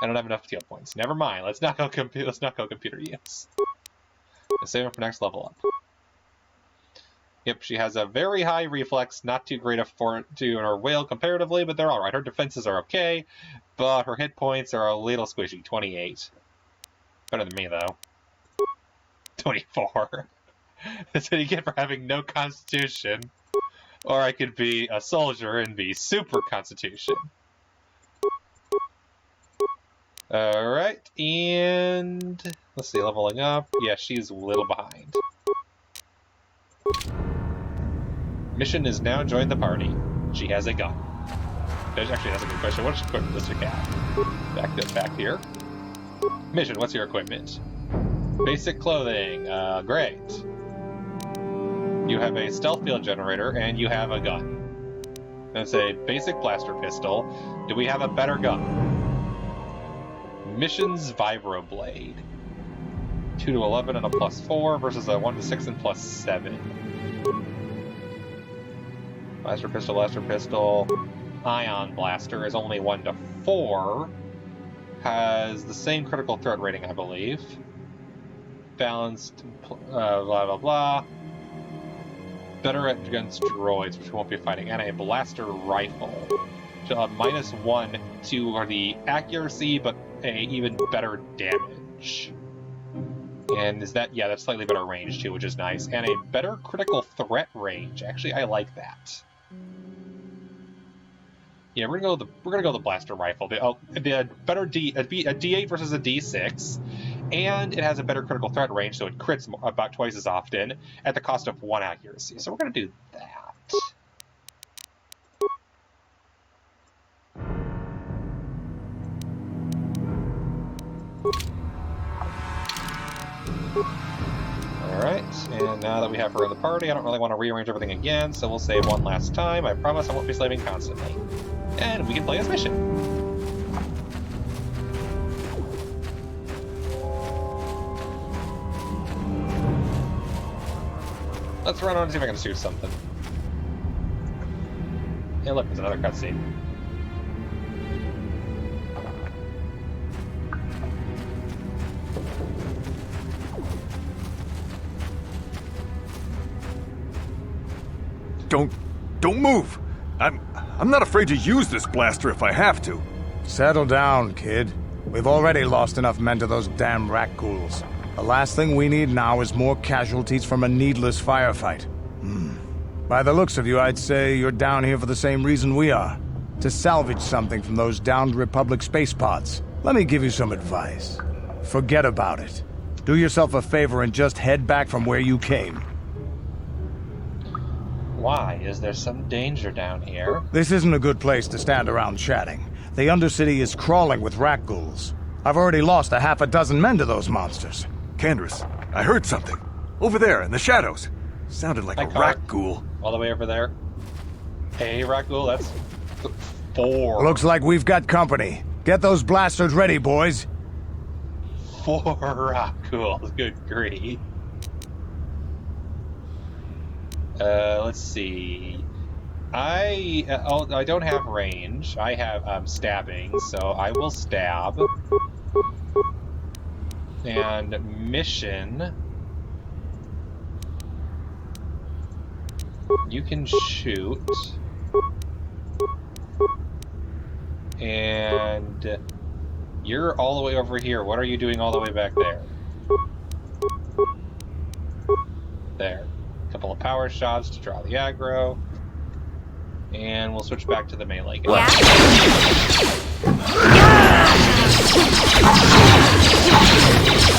I don't have enough skill points. Never mind. Let's not go computer use. Let's save it for next level up. Yep, she has a very high reflex, not too great a fortitude or will comparatively, but they're alright. Her defenses are okay, but her hit points are a little squishy. 28. Better than me, though. 24. That's what you get for having no constitution. Or I could be a soldier and be super constitution. Alright, and let's see, leveling up. Yeah, she's a little behind. Mission is now joined the party. She has a gun. Actually, that's a good question. What equipment does she have? Back here. Mission, what's your equipment? Basic clothing. Great. You have a stealth field generator, and you have a gun. That's a basic blaster pistol. Do we have a better gun? Mission's Vibroblade. 2 to 11 and a +4 versus a 1 to 6 and +7. Blaster pistol. Ion blaster is only 1 to 4. Has the same critical threat rating, I believe. Balanced, blah blah blah. Better against droids, which we won't be fighting, and a blaster rifle. -1 to the accuracy, but a even better damage. And is that, yeah, that's slightly better range too, which is nice. And a better critical threat range. Actually, I like that. Yeah, we're gonna go the blaster rifle. The better a D8 versus a D6, and it has a better critical threat range, so it crits about twice as often at the cost of 1 accuracy. So we're gonna do that. Alright, and now that we have her in the party, I don't really want to rearrange everything again, so we'll save one last time. I promise I won't be slaving constantly. And we can play this mission. Let's run on and see if I can shoot something. Yeah, look, there's another cutscene. Don't move! I'm not afraid to use this blaster if I have to. Settle down, kid. We've already lost enough men to those damn rat ghouls. The last thing we need now is more casualties from a needless firefight. By the looks of you, I'd say you're down here for the same reason we are. To salvage something from those downed Republic space pods. Let me give you some advice. Forget about it. Do yourself a favor and just head back from where you came. Why? Is there some danger down here? This isn't a good place to stand around chatting. The Undercity is crawling with rat ghouls. I've already lost a half a dozen men to those monsters. Candris, I heard something. Over there, in the shadows. Sounded like a rat ghoul. All the way over there. Hey, rat ghoul, that's 4. Looks like we've got company. Get those blasters ready, boys. 4 rat ghouls, good grief. Let's see. I don't have range. I have stabbing, so I will stab. And mission. You can shoot. And you're all the way over here. What are you doing all the way back there? There. Couple of power shots to draw the aggro, and we'll switch back to the melee guy. Yeah.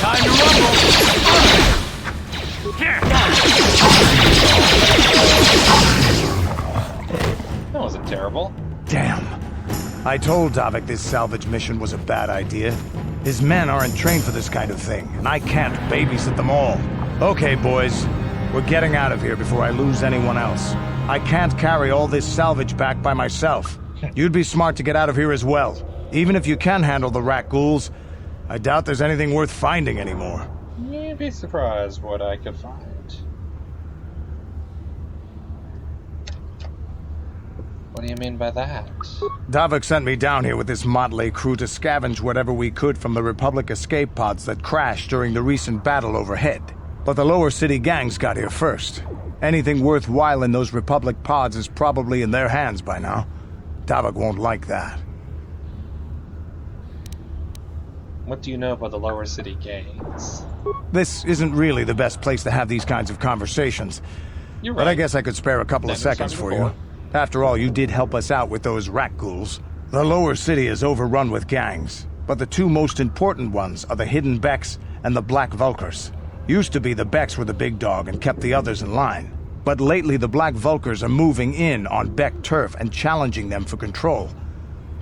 Time to rumble! That wasn't terrible. Damn. I told Davik this salvage mission was a bad idea. His men aren't trained for this kind of thing, and I can't babysit them all. Okay, boys. We're getting out of here before I lose anyone else. I can't carry all this salvage back by myself. You'd be smart to get out of here as well. Even if you can handle the rat ghouls, I doubt there's anything worth finding anymore. You'd be surprised what I could find. What do you mean by that? Davik sent me down here with this motley crew to scavenge whatever we could from the Republic escape pods that crashed during the recent battle overhead. But the lower city gangs got here first. Anything worthwhile in those Republic pods is probably in their hands by now. Davik won't like that. What do you know about the lower city gangs? This isn't really the best place to have these kinds of conversations. You're right. But I guess I could spare a couple of seconds for you. After all, you did help us out with those rat ghouls. The lower city is overrun with gangs. But the two most important ones are the Hidden Becks and the Black Vulkars. Used to be the Becks were the big dog and kept the others in line. But lately the Black Vulkars are moving in on Beck turf and challenging them for control.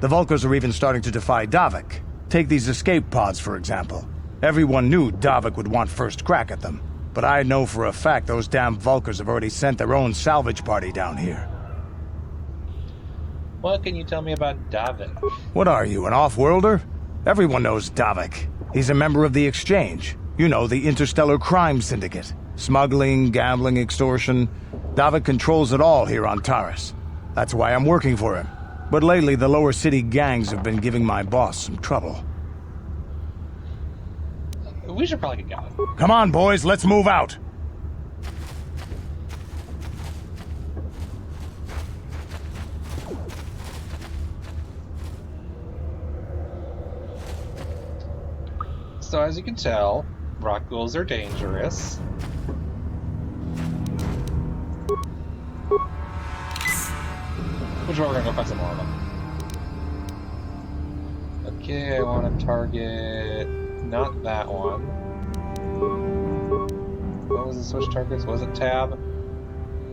The Vulkars are even starting to defy Davik. Take these escape pods, for example. Everyone knew Davik would want first crack at them. But I know for a fact those damn Vulkars have already sent their own salvage party down here. What can you tell me about Davik? What are you, an off-worlder? Everyone knows Davik. He's a member of the Exchange. You know, the interstellar crime syndicate. Smuggling, gambling, extortion. Davik controls it all here on Taris. That's why I'm working for him. But lately, the lower city gangs have been giving my boss some trouble. We should probably get going. Come on, boys, let's move out. So as you can tell, rock ghouls are dangerous. Which one we're gonna go find some more of them. Okay, I want to target not that one. What was the switch targets? Was it tab?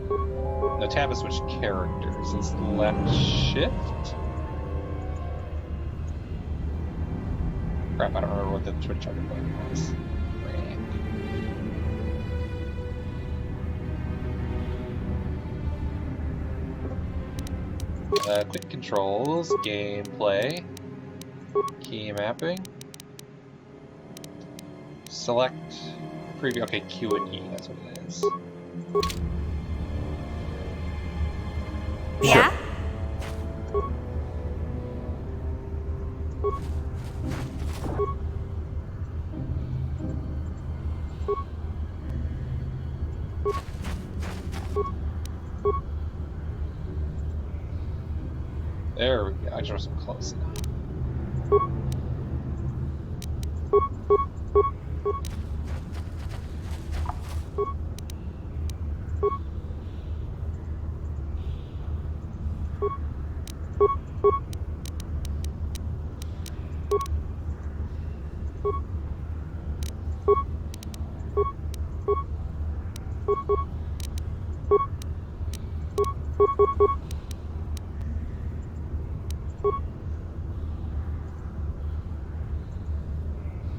No, tab is switch characters. It's left shift. Crap, I don't remember what the switch target button was. Quick controls, gameplay, key mapping, select, preview, okay, Q and E, that's what it is. Yeah? There we go, I just wasn't close enough.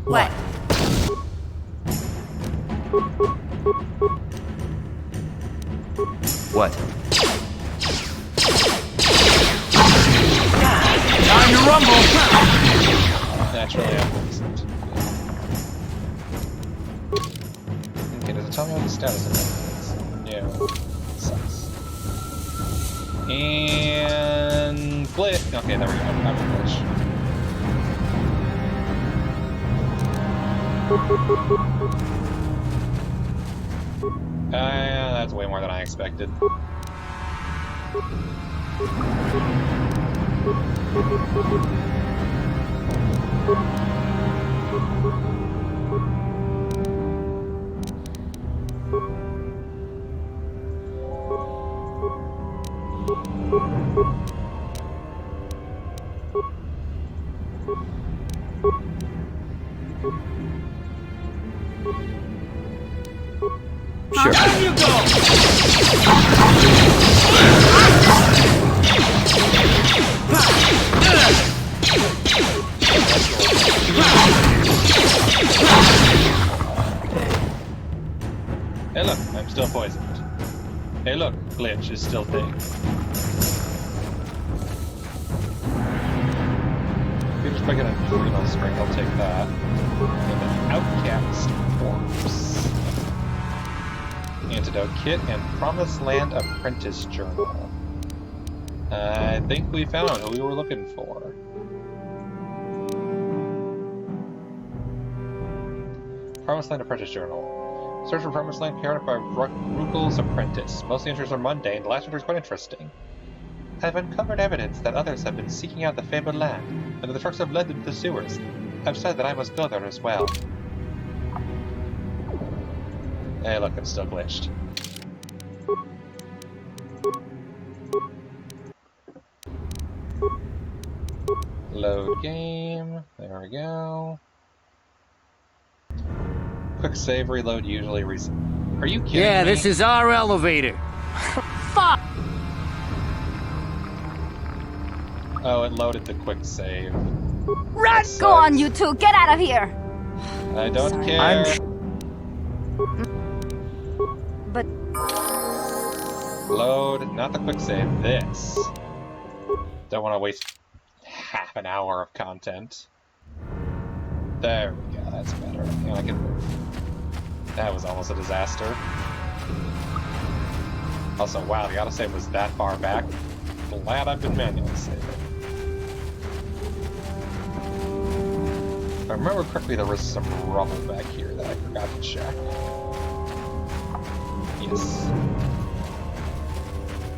What? What? Time to rumble! Naturally, I'm listening. Okay, does it tell me what the status of that is? No. Sucks. And... glitch! Okay, there we go. I'm a glitch. That's way more than I expected. Sure. Down you go! Hey look, I'm still poisoned. Hey look, glitch is still thing. If you just break an adrenal strength, I'll take that. And an outcast corpse. Antidote kit and Promised Land Apprentice Journal. I think we found who we were looking for. Promised Land Apprentice Journal. Search for Promised Land carried out by Rugel's apprentice. Most of the entries are mundane, the last entry is quite interesting. I have uncovered evidence that others have been seeking out the fabled land, and that the trucks have led them to the sewers. I've said that I must go there as well. Hey look, it's still glitched. Load game. There we go. Quick save reload usually Are you kidding Yeah, me? this is our elevator. Fuck! Oh, it loaded the quick save. Run! Go on, you two. Get out of here. I don't care. But load, not the quick save. This. Don't want to waste half an hour of content. There we go. That's better. And I can. That was almost a disaster. Also, wow, the autosave was that far back. Glad I've been manually saving. If I remember correctly, there was some rubble back here that I forgot to check. Yes.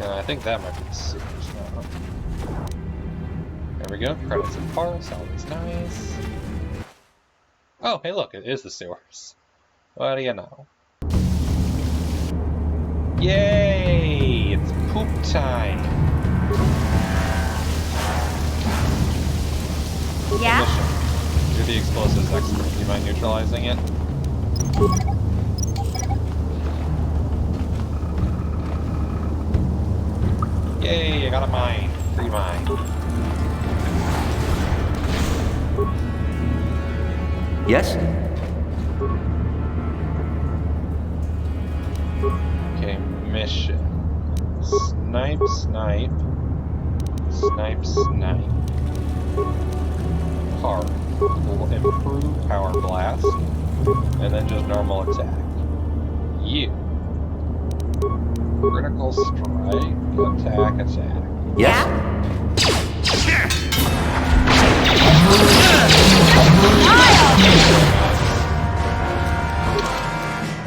And I think that might be the sewers now. There we go, credits and parts, always nice. Oh, hey look, it is the sewers. What do you know? Yay! It's poop time! Yeah? You're the explosives expert. Do you mind neutralizing it? Yay, I got a mine. Free mine. Yes? Okay, mission. Snipe, snipe. Snipe, snipe. Carth. Will improve power blast. And then just normal attack. You. Critical strike. Attack, attack. Yes?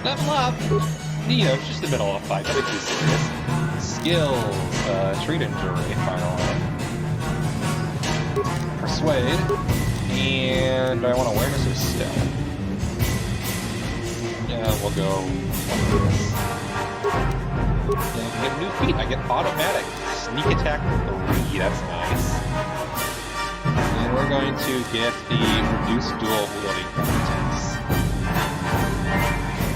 Level up! Neo, it's just the middle of a fight, nothing too serious. Skills, treat injury, finally. Persuade, and I want awareness or stealth. Yeah, we'll go awareness. And I get a new feat, I get automatic. Sneak attack 3, that's nice. And we're going to get the reduced dual wielding properties.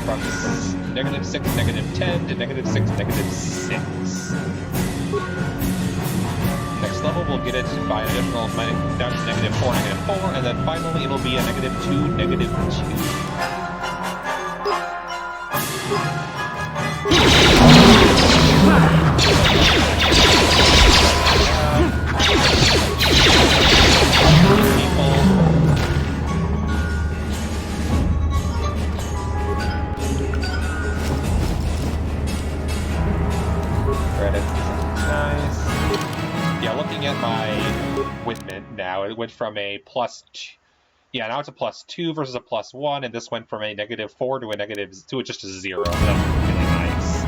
From -6, -10 to -6, -6. Next level we'll get it by an additional down to -4, -4, and then finally it'll be a -2, -2. Nice. Yeah, looking at my equipment now, it went from a +2. Yeah, now it's a +2 versus a +1, and this went from a -4 to a to just a 0. That's really nice.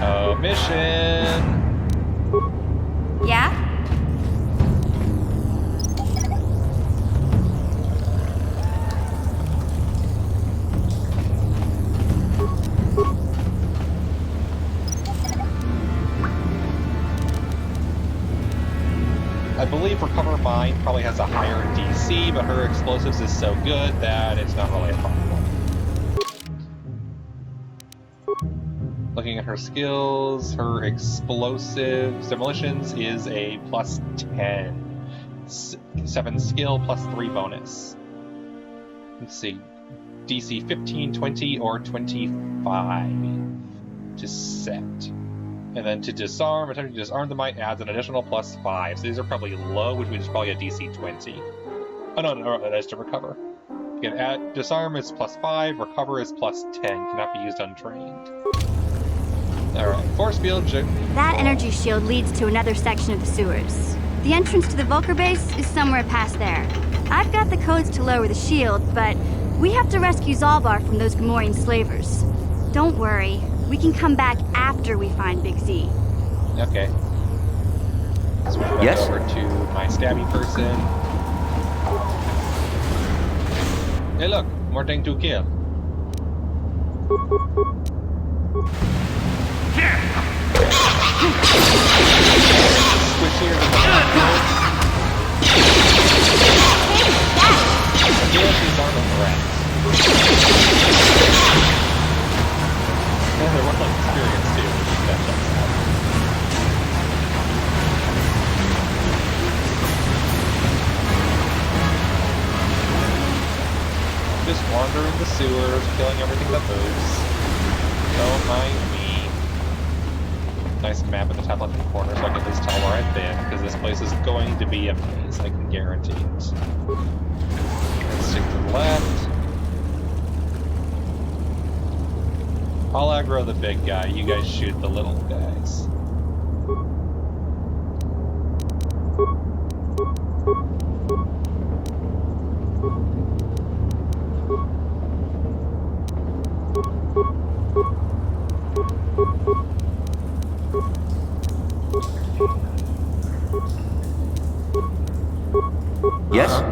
Oh, mission! Yeah? I believe Recover Mine probably has a higher DC, but her explosives is so good that it's not really a problem. Looking at her skills, her explosives demolitions is a +10. 7 skill +3 bonus. Let's see. DC 15, 20, or 25 to set. And then to disarm, attempting to disarm the mine adds an additional +5. So these are probably low, which means probably a DC 20. Oh no, that is to recover. Again, disarm is +5, recover is +10. Cannot be used untrained. Alright, force field. That energy shield leads to another section of the sewers. The entrance to the Vulcar base is somewhere past there. I've got the codes to lower the shield, but we have to rescue Zalbar from those Gamorrean slavers. Don't worry, we can come back after we find Big Z. Okay. Switch back over to my stabby person. Hey look, more thing to kill. these aren't a threat. And they're worth like experience too, which that checks out. Just wandering the sewers, killing everything that moves. Don't mind me. Nice map at the top left hand corner so I can at least tell where I've been, because this place is going to be a maze, I can guarantee it. Let's stick to the left. I'll aggro the big guy, you guys shoot the little guys. Yes? Oh,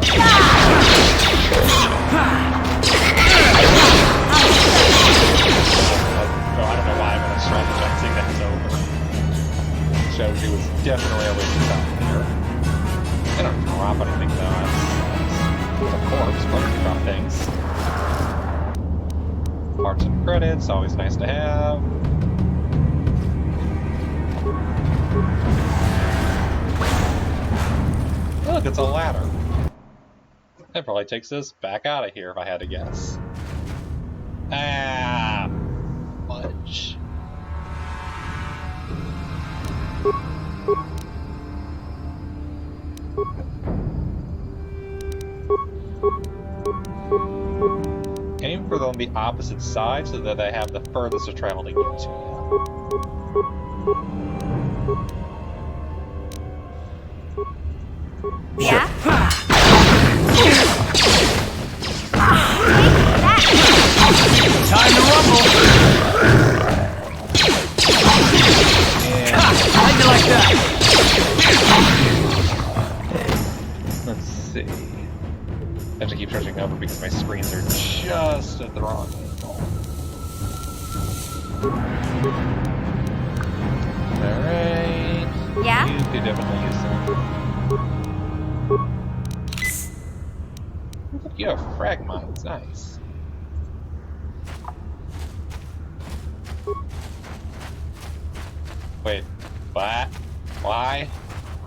I don't know why I'm going to strategizing that's over. Shows he was definitely a waste of time there. They don't drop anything though. It's a corpse, but they drop things. Parts and credits, always nice to have. Look, it's a ladder. That probably takes us back out of here if I had to guess. Ah, fudge. Aim for them on the opposite side so that I have the furthest to travel to get to you. Yeah? Time to rumble! Yeah. I like that! Let's see. I have to keep charging over because my screens are just at the wrong angle. Alright. Yeah? You could definitely use them. Look, you have frag mines, nice. Wait, what? Why?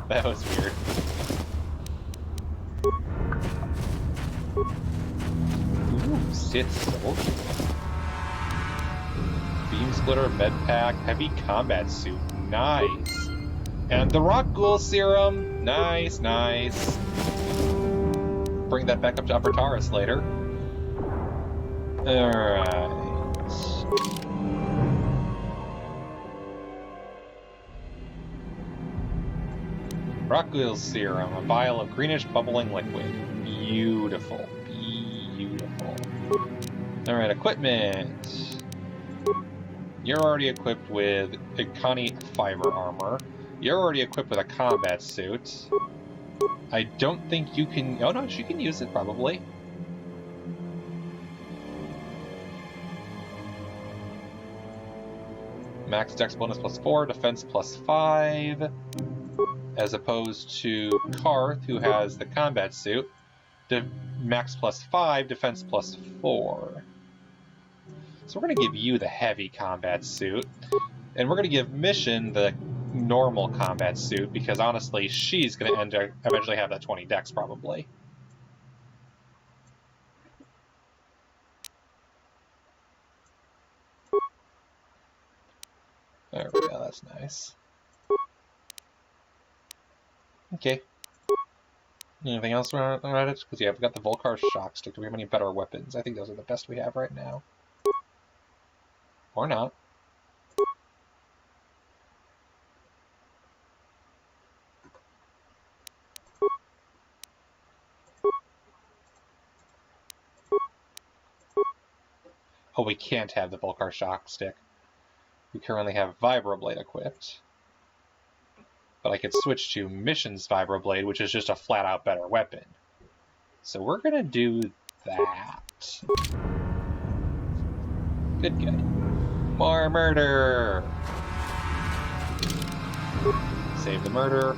That was weird. Ooh, Sith soldier. Beam splitter, med pack, heavy combat suit, nice. And the rock ghoul serum, nice, nice. Bring that back up to Upper Taris later. Alright. Rock ghoul serum, a vial of greenish bubbling liquid. Beautiful, beautiful. Alright, equipment. You're already equipped with Ikani fiber armor. You're already equipped with a combat suit. I don't think you can... Oh no, she can use it probably. Max dex bonus +4, defense +5. As opposed to Carth, who has the combat suit. Max +5, defense +4. So we're going to give you the heavy combat suit. And we're going to give Mission the normal combat suit, because honestly, she's going to eventually have that 20 dex, probably. There we go, that's nice. Okay. Anything else around it? Because yeah, we've got the Volcar shock stick. Do we have any better weapons? I think those are the best we have right now. Or not. Oh, we can't have the Volcar shock stick. We currently have Vibroblade equipped. But I could switch to Mission's Vibroblade, which is just a flat-out better weapon. So we're gonna do that. Good, good. More murder! Save the murder.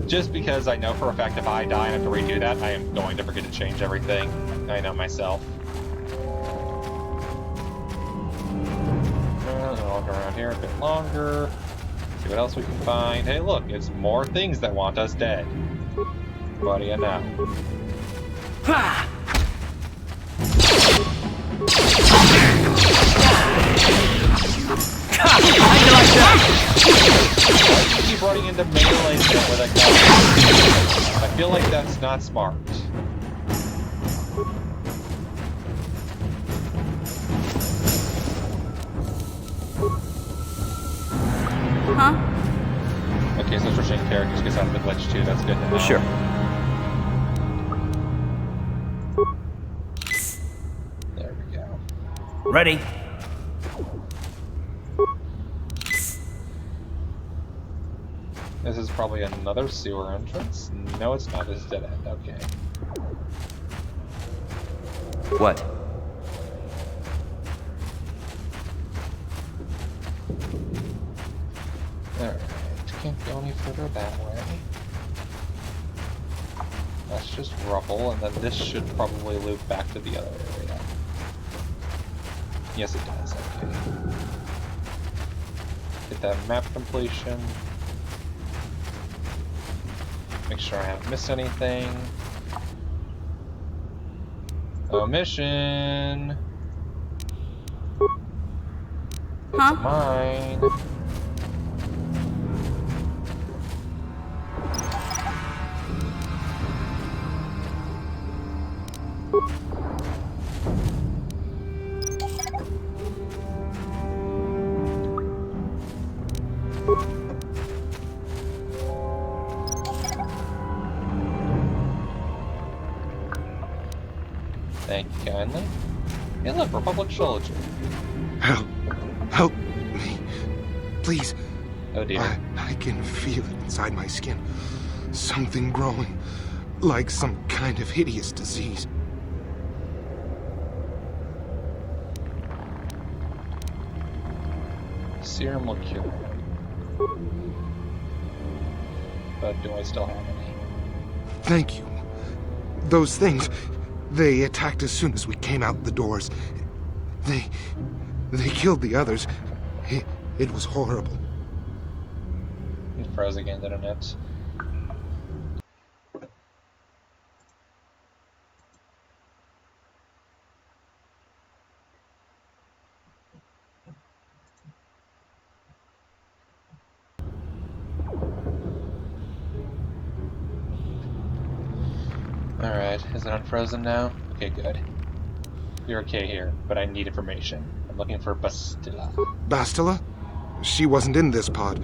Just because I know for a fact if I die and have to redo that, I am going to forget to change everything. I know myself. I'll walk around here a bit longer. See what else we can find. Hey, look, it's more things that want us dead. What do you know? Ha! Why do you keep running into melee shit with a gun? I feel like that's not smart. Huh? Okay, so switching characters gets out of the glitch too. That's good to know. Sure. There we go. Ready. This is probably another sewer entrance. No, it's not. This is dead end. Okay. What? Alright. Can't go any further that way. That's just rubble, and then this should probably loop back to the other area. Yes, it does. Okay. Get that map completion. Make sure I haven't missed anything. Omission! Huh? It's mine. Thank you kindly. Hey look, Republic Soldier. Help. Help me. Please. Oh dear. I can feel it inside my skin. Something growing. Like some kind of hideous disease. Serum will cure. But do I still have any? Thank you. Those things, they attacked as soon as we came out the doors. They killed the others. It was horrible. It froze again, didn't it? Alright, is it unfrozen now? Okay, good. You're okay here, but I need information. I'm looking for Bastila. Bastila? She wasn't in this pod.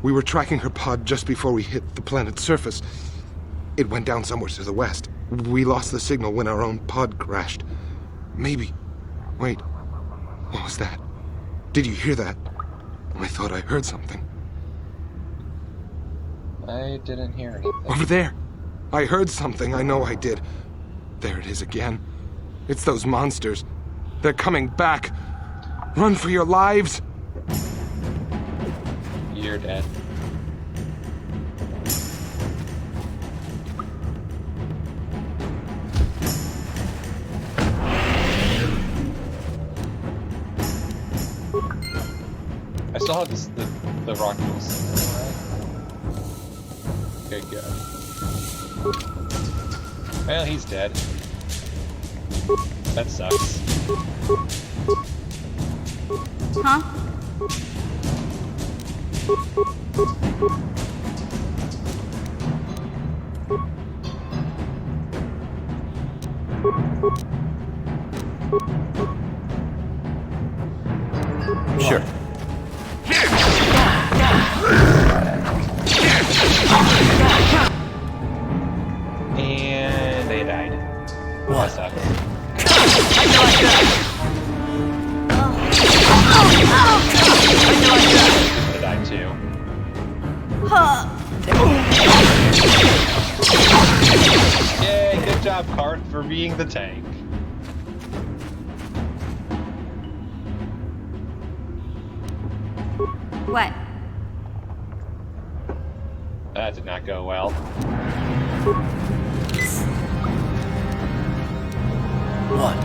We were tracking her pod just before we hit the planet's surface. It went down somewhere to the west. We lost the signal when our own pod crashed. Maybe. Wait. What was that? Did you hear that? I thought I heard something. I didn't hear anything. Over there! I heard something, I know I did. There it is again. It's those monsters. They're coming back. Run for your lives! You're dead. I still have this, the rock tools. Okay, good. Well, he's dead. That sucks. Huh? Sure. And they died. That sucks. They died too. Yay, good job, Carth, for being the tank. What? That did not go well. What?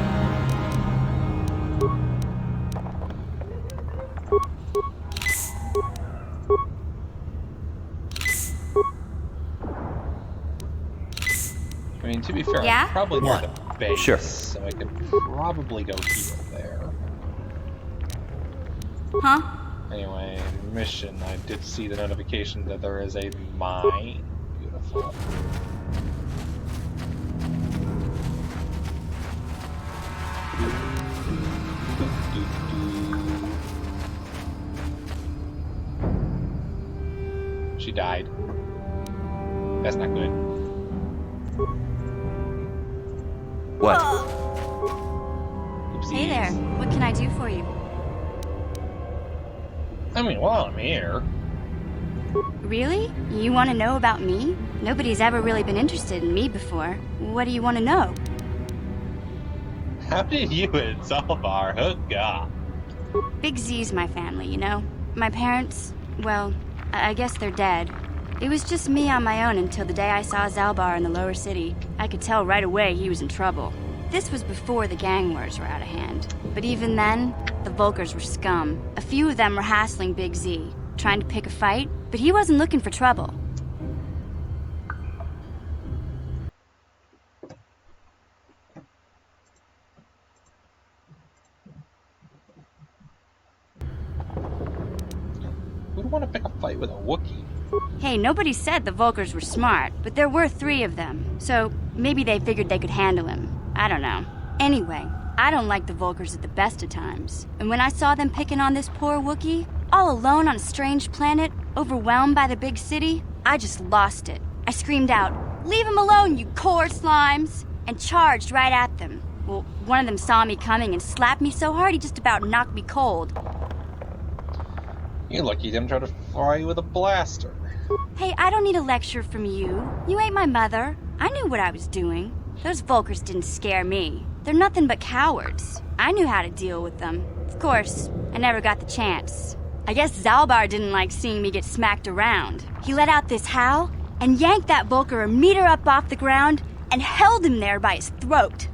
I mean, to be fair, Yeah? I'm probably near the base, Sure. so I could probably go heal there. Huh? Anyway, mission. I did see the notification that there is a mine. Beautiful. She died. That's not good. What? Oopsies. Hey there. What can I do for you? I mean, while I'm here. Really? You want to know about me? Nobody's ever really been interested in me before. What do you want to know? How did you and Zalbar hook up? Big Z's my family, you know? My parents, well, I guess they're dead. It was just me on my own until the day I saw Zalbar in the lower city. I could tell right away he was in trouble. This was before the gang wars were out of hand. But even then, the Volkers were scum. A few of them were hassling Big Z, trying to pick a fight, but he wasn't looking for trouble. Who'd want to pick a fight with a Wookiee? Hey, nobody said the Volkers were smart, but there were 3 of them, so maybe they figured they could handle him. I don't know. Anyway, I don't like the Volkers at the best of times. And when I saw them picking on this poor Wookiee, all alone on a strange planet, overwhelmed by the big city, I just lost it. I screamed out, "Leave him alone, you core slimes!" and charged right at them. Well, one of them saw me coming and slapped me so hard he just about knocked me cold. You're lucky he didn't try to fry you with a blaster. Hey, I don't need a lecture from you. You ain't my mother. I knew what I was doing. Those Volkers didn't scare me. They're nothing but cowards. I knew how to deal with them. Of course, I never got the chance. I guess Zalbar didn't like seeing me get smacked around. He let out this howl and yanked that Volker a meter up off the ground and held him there by his throat.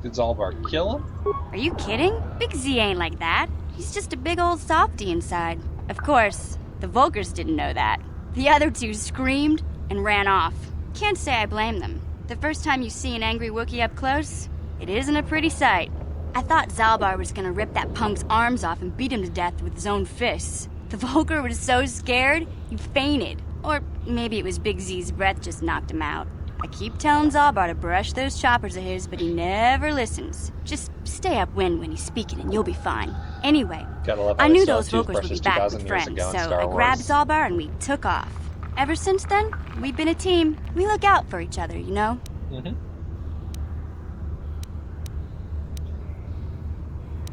Did Zalbar kill him? Are you kidding? Big Z ain't like that. He's just a big old softy inside. Of course, the Volkers didn't know that. The other 2 screamed and ran off. Can't say I blame them. The first time you see an angry Wookiee up close, it isn't a pretty sight. I thought Zalbar was gonna rip that punk's arms off and beat him to death with his own fists. The Volker was so scared, he fainted. Or maybe it was Big Z's breath just knocked him out. I keep telling Zalbar to brush those choppers of his, but he never listens. Just stay upwind when he's speaking and you'll be fine. Anyway, I knew those Volkers would be back with friends, so I grabbed Zalbar and we took off. Ever since then, we've been a team. We look out for each other, you know? Mm-hmm.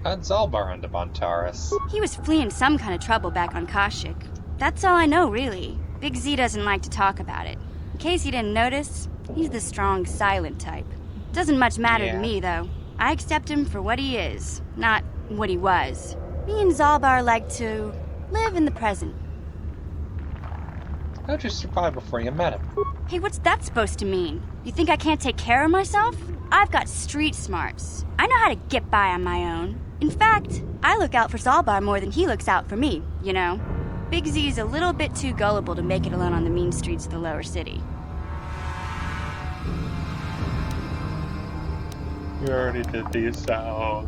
How'd Zalbar end up on Taris? He was fleeing some kind of trouble back on Kashyyyk. That's all I know, really. Big Z doesn't like to talk about it. In case you didn't notice, he's the strong, silent type. Doesn't much matter to me, though. I accept him for what he is, not what he was. Me and Zalbar like to live in the present. How'd you survive before you met him? Hey, what's that supposed to mean? You think I can't take care of myself? I've got street smarts. I know how to get by on my own. In fact, I look out for Zalbar more than he looks out for me, you know? Big Z's a little bit too gullible to make it alone on the mean streets of the lower city. You already did these, so...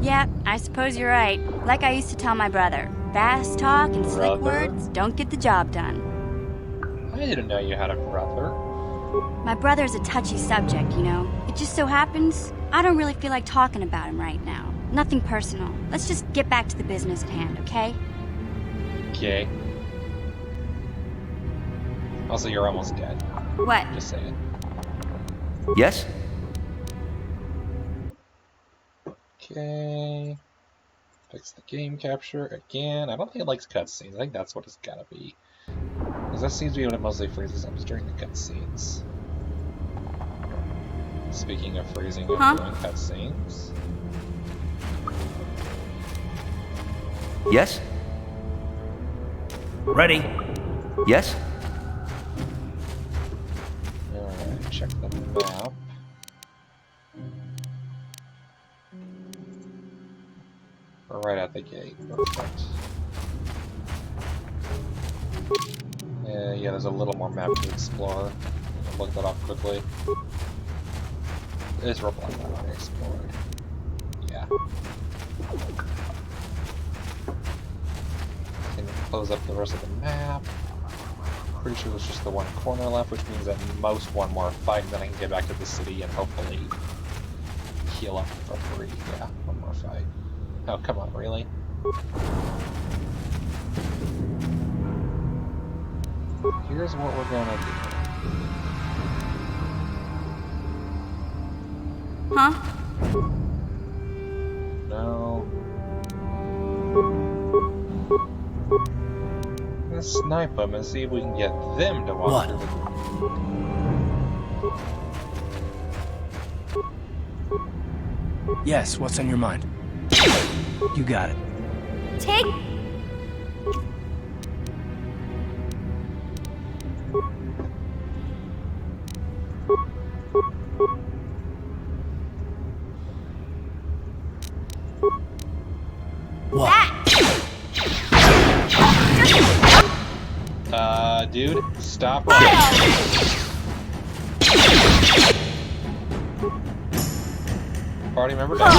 Yeah, I suppose you're right. Like I used to tell my brother, fast talk and slick words don't get the job done. I didn't know you had a brother. My brother's a touchy subject, you know. It just so happens, I don't really feel like talking about him right now. Nothing personal. Let's just get back to the business at hand, okay? Okay. Also, you're almost dead. What? Just saying. Yes? Okay. Fix the game capture again. I don't think it likes cutscenes. I think that's what it's gotta be. Because that seems to be what it mostly freezes up, is during the cutscenes. Speaking of freezing up during cutscenes. Yes? Ready? Yes? Alright, check the map. We're right at the gate. Perfect. Yeah, there's a little more map to explore. I'll look that up quickly. This reply that already explored. Yeah. Can close up the rest of the map. Pretty sure there's just the one corner left, which means at most one more fight, and then I can get back to the city and hopefully heal up for free. Yeah, one more fight. Oh, come on, really? Here's what we're gonna do. Huh? No. Let's snipe them and see if we can get them to walk through the... Yes, what's on your mind? You got it. Take... Dude, stop running. Party member down.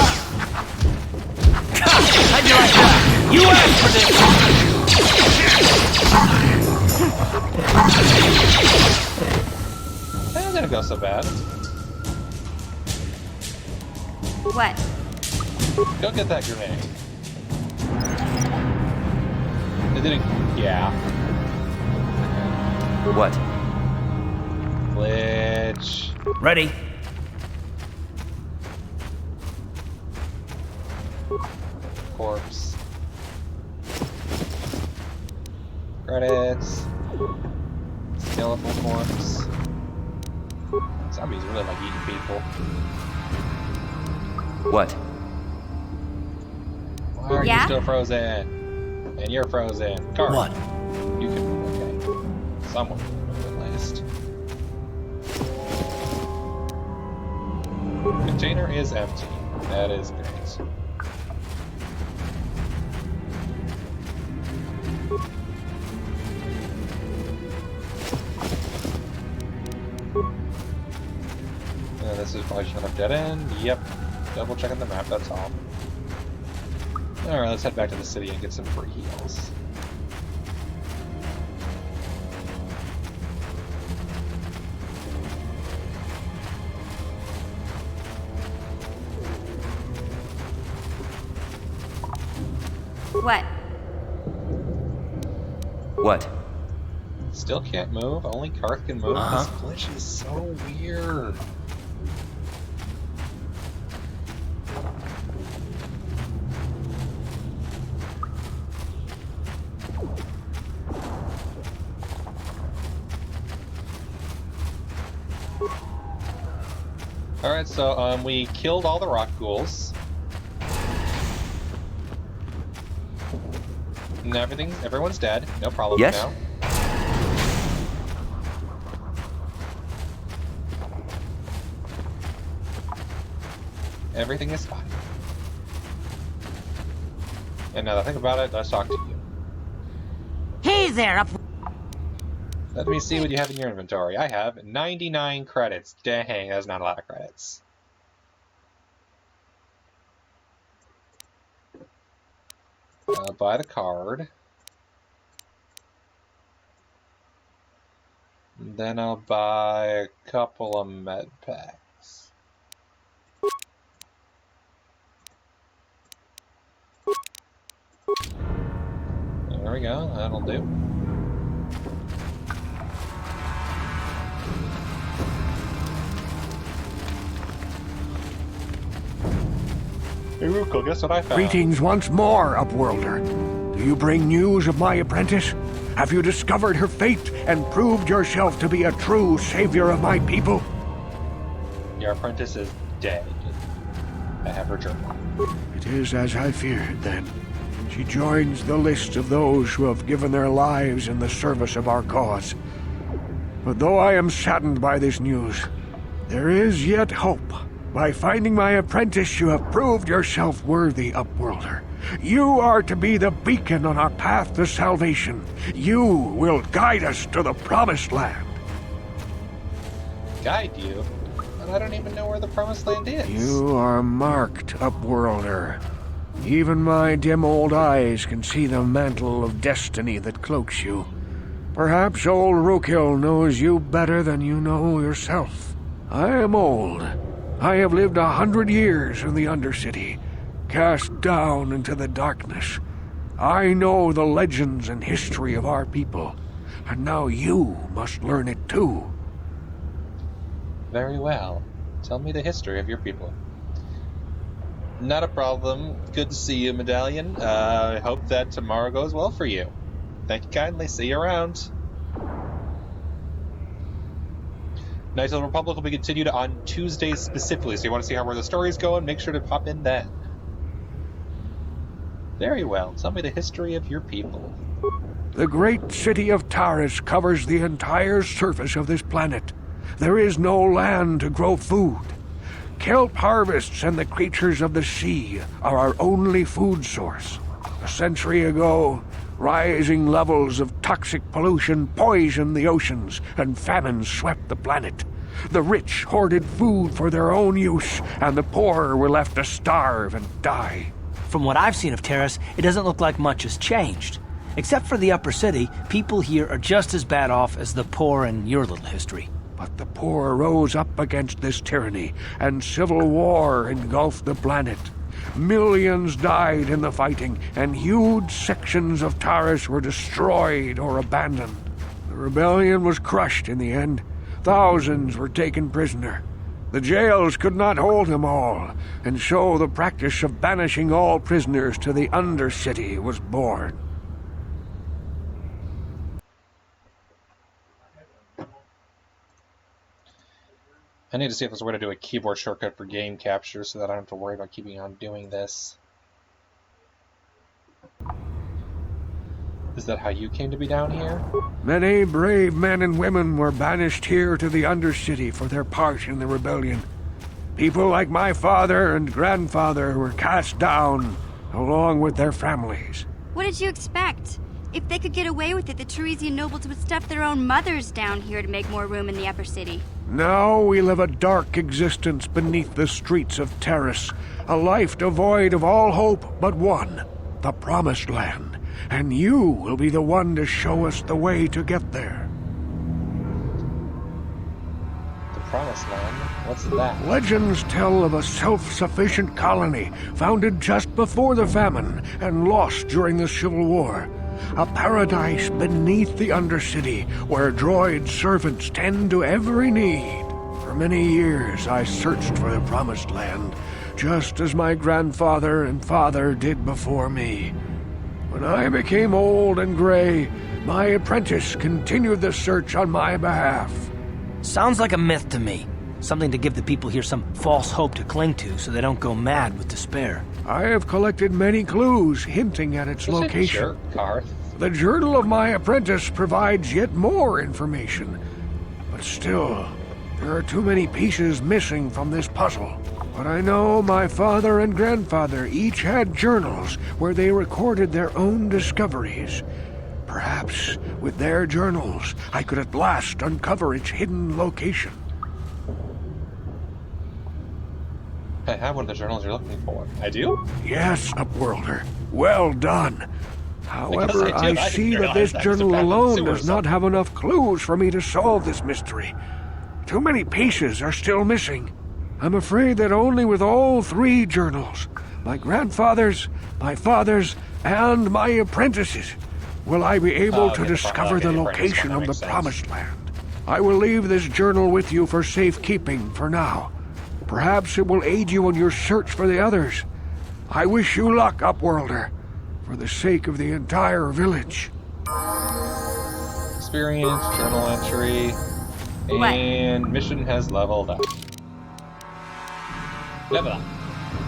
How'd you like that? You asked for this! That didn't go so bad. What? Go get that grenade. It didn't... yeah. What? Glitch. Ready? Corpse. Credits. Skeletal corpse. Zombies really like eating people. What? Why are you still frozen? And you're frozen. Carth. What? You can... okay. Someone can move at least. Container is empty. That is great. This is probably just another dead end. Yep. Double checking the map, that's all. Alright, let's head back to the city and get some free heals. What? What? Still can't move. Only Carth can move. This glitch is so weird. Alright, so we killed all the rock ghouls. And everyone's dead. No problem now. Everything is fine. And now that I think about it, let's talk to you. Hey there, up. Let me see what you have in your inventory. I have 99 credits. Dang, that's not a lot of credits. Buy the card. Then I'll buy a couple of med packs. There we go, that'll do. Hey Ruko, guess what I found? Greetings once more, Upworlder. Do you bring news of my apprentice? Have you discovered her fate and proved yourself to be a true savior of my people? Your apprentice is dead. I have her journal. It is as I feared, then. She joins the list of those who have given their lives in the service of our cause. But though I am saddened by this news, there is yet hope. By finding my apprentice, you have proved yourself worthy, Upworlder. You are to be the beacon on our path to salvation. You will guide us to the Promised Land. Guide you? And I don't even know where the Promised Land is. You are marked, Upworlder. Even my dim old eyes can see the mantle of destiny that cloaks you. Perhaps old Rookhill knows you better than you know yourself. I am old. I have lived 100 years in the Undercity, cast down into the darkness. I know the legends and history of our people, and now you must learn it too. Very well. Tell me the history of your people. Not a problem. Good to see you, Medallion. I hope that tomorrow goes well for you. Thank you kindly. See you around. Knights of the Republic will be continued on Tuesdays specifically, so you want to see where the story's going, make sure to pop in then. Very well. Tell me the history of your people. The great city of Taris covers the entire surface of this planet. There is no land to grow food. Kelp harvests and the creatures of the sea are our only food source. A century ago, rising levels of toxic pollution poisoned the oceans, and famine swept the planet. The rich hoarded food for their own use, and the poor were left to starve and die. From what I've seen of Taris, it doesn't look like much has changed. Except for the upper city, people here are just as bad off as the poor in your little history. But the poor rose up against this tyranny, and civil war engulfed the planet. Millions died in the fighting, and huge sections of Taris were destroyed or abandoned. The rebellion was crushed in the end. Thousands were taken prisoner. The jails could not hold them all, and so the practice of banishing all prisoners to the Undercity was born. I need to see if there's a way to do a keyboard shortcut for game capture so that I don't have to worry about keeping on doing this. Is that how you came to be down here? Many brave men and women were banished here to the Undercity for their part in the rebellion. People like my father and grandfather were cast down, along with their families. What did you expect? If they could get away with it, the Teresian nobles would stuff their own mothers down here to make more room in the upper city. Now we live a dark existence beneath the streets of Taris, a life devoid of all hope but one, the Promised Land. And you will be the one to show us the way to get there. The Promised Land? What's that? Legends tell of a self-sufficient colony founded just before the famine and lost during the Civil War. A paradise beneath the Undercity where droid servants tend to every need. For many years I searched for the Promised Land, just as my grandfather and father did before me. When I became old and gray, my apprentice continued the search on my behalf. Sounds like a myth to me. Something to give the people here some false hope to cling to so they don't go mad with despair. I have collected many clues hinting at its location. Carth. The journal of my apprentice provides yet more information. But still, there are too many pieces missing from this puzzle. But I know my father and grandfather each had journals where they recorded their own discoveries. Perhaps with their journals, I could at last uncover its hidden location. I have one of the journals you're looking for. I do? Yes, Upworlder. Well done. However, I see that this journal alone does not have enough clues for me to solve this mystery. Too many pieces are still missing. I'm afraid that only with all three journals, my grandfather's, my father's, and my apprentice's, will I be able to discover the location of the Promised Land. I will leave this journal with you for safekeeping for now. Perhaps it will aid you in your search for the others. I wish you luck, Upworlder, for the sake of the entire village. Experience, journal entry, and mission has leveled up. Level up.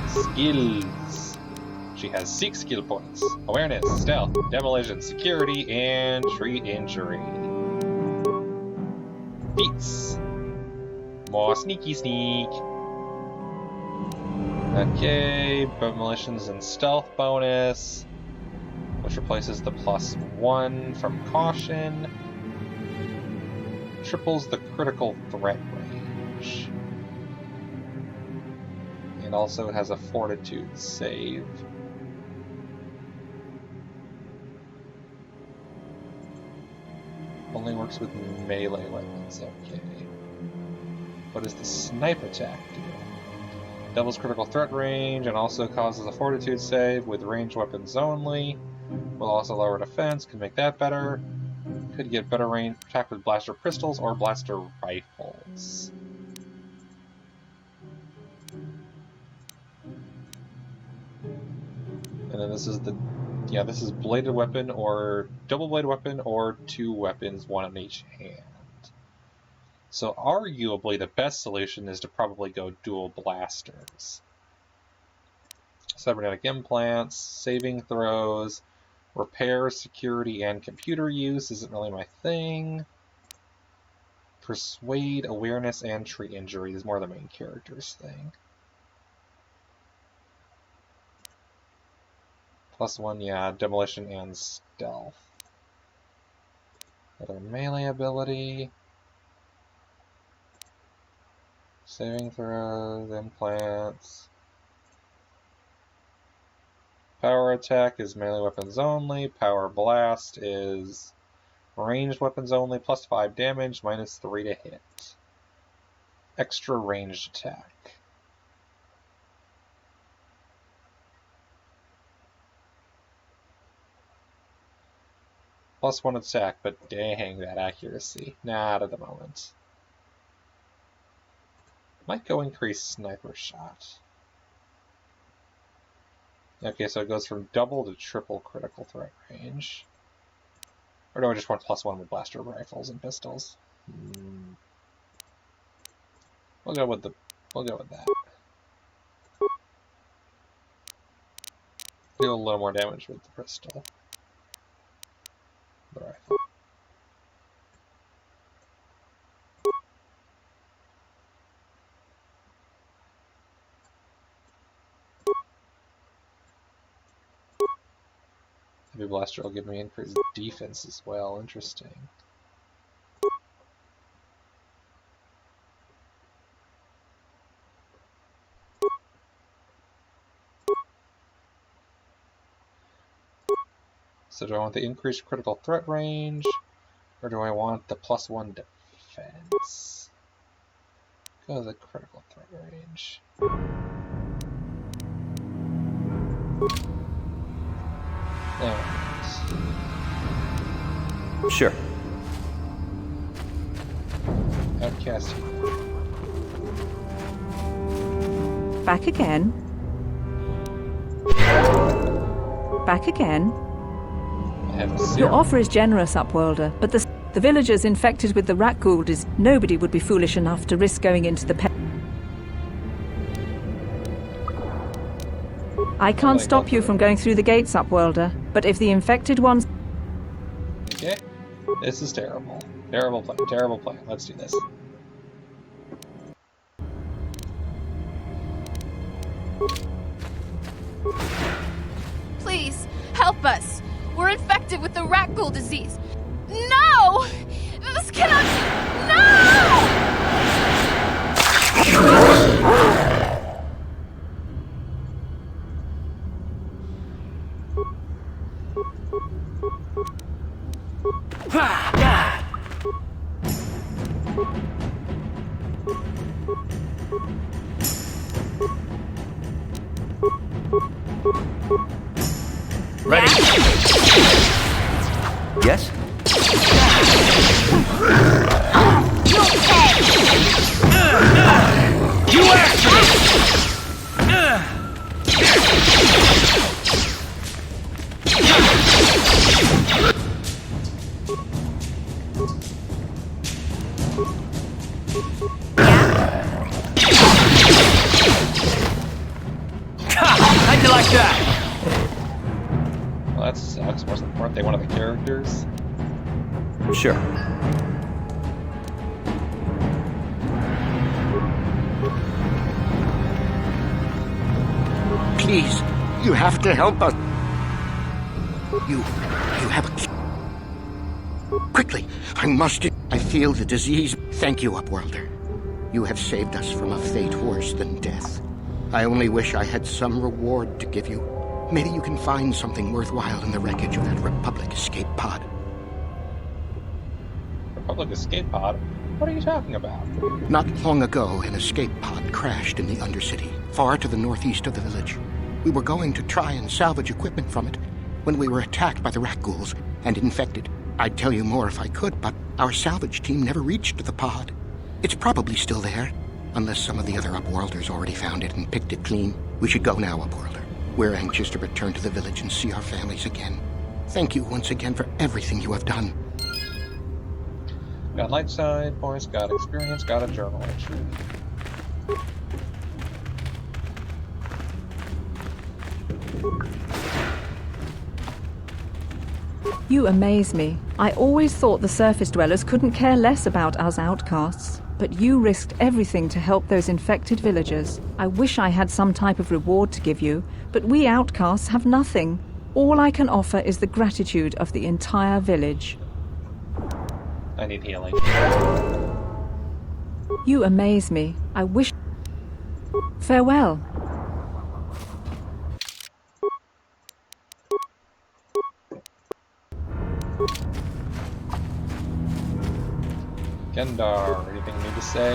Skills. She has 6 skill points. Awareness, stealth, demolition, security, and tree injury. Beats. More sneaky sneak. Okay, demolitions and stealth bonus, which replaces the +1 from caution. Triples the critical threat range. And also it has a fortitude save. Only works with melee weapons, okay. What does the snipe attack do? Doubles critical threat range and also causes a fortitude save with ranged weapons only. Will also lower defense, can make that better. Could get better range attack with blaster pistols or blaster rifles. And then this is this is bladed weapon or double bladed weapon or 2 weapons, 1 on each hand. So arguably the best solution is to probably go dual blasters. Cybernetic implants, saving throws, repair, security, and computer use isn't really my thing. Persuade, awareness, and tree injury is more the main character's thing. +1, yeah, demolition and stealth. Other melee ability. Saving throws, implants. Power attack is melee weapons only. Power blast is ranged weapons only, +5 damage, -3 to hit. Extra ranged attack. +1 attack, but dang, that accuracy. Not at the moment. Might go increase sniper shot. Okay, so it goes from double to triple critical threat range. Or do I just want +1 with blaster rifles and pistols? We'll go with that. Do a little more damage with the pistol. The rifle. Heavy blaster will give me increased defense as well. Interesting. So do I want the increased critical threat range, or do I want the +1 defense? Go with the critical threat range. Sure. Outcast. Back again. Back again. Your offer is generous, Upworlder, but the villagers infected with the rat gould is... Nobody would be foolish enough to risk going into the I can't stop you from going through the gates, Upworlder, but if the infected ones... Okay, this is terrible. Terrible plan, terrible plan. Let's do this. Please, help us. We're infected with the rat ghoul disease. No! This cannot... No! Ready? Yes? You asked How'd you like that? sucks. Weren't they one of the characters? Sure. Please, you have to help us. You have a... Quickly, I must... I feel the disease. Thank you, Upworlder. You have saved us from a fate worse than death. I only wish I had some reward to give you. Maybe you can find something worthwhile in the wreckage of that Republic escape pod. Republic escape pod? What are you talking about? Not long ago, an escape pod crashed in the Undercity, far to the northeast of the village. We were going to try and salvage equipment from it when we were attacked by the rat ghouls and infected. I'd tell you more if I could, but our salvage team never reached the pod. It's probably still there, unless some of the other Upworlders already found it and picked it clean. We should go now, Upworlder. We're anxious to return to the village and see our families again. Thank you once again for everything you have done. Got light side points, got experience, got a journal entry. You amaze me. I always thought the surface dwellers couldn't care less about us outcasts. But you risked everything to help those infected villagers. I wish I had some type of reward to give you, but we outcasts have nothing. All I can offer is the gratitude of the entire village. I need healing. You amaze me. I wish... Farewell. Gendar, anything you need to say?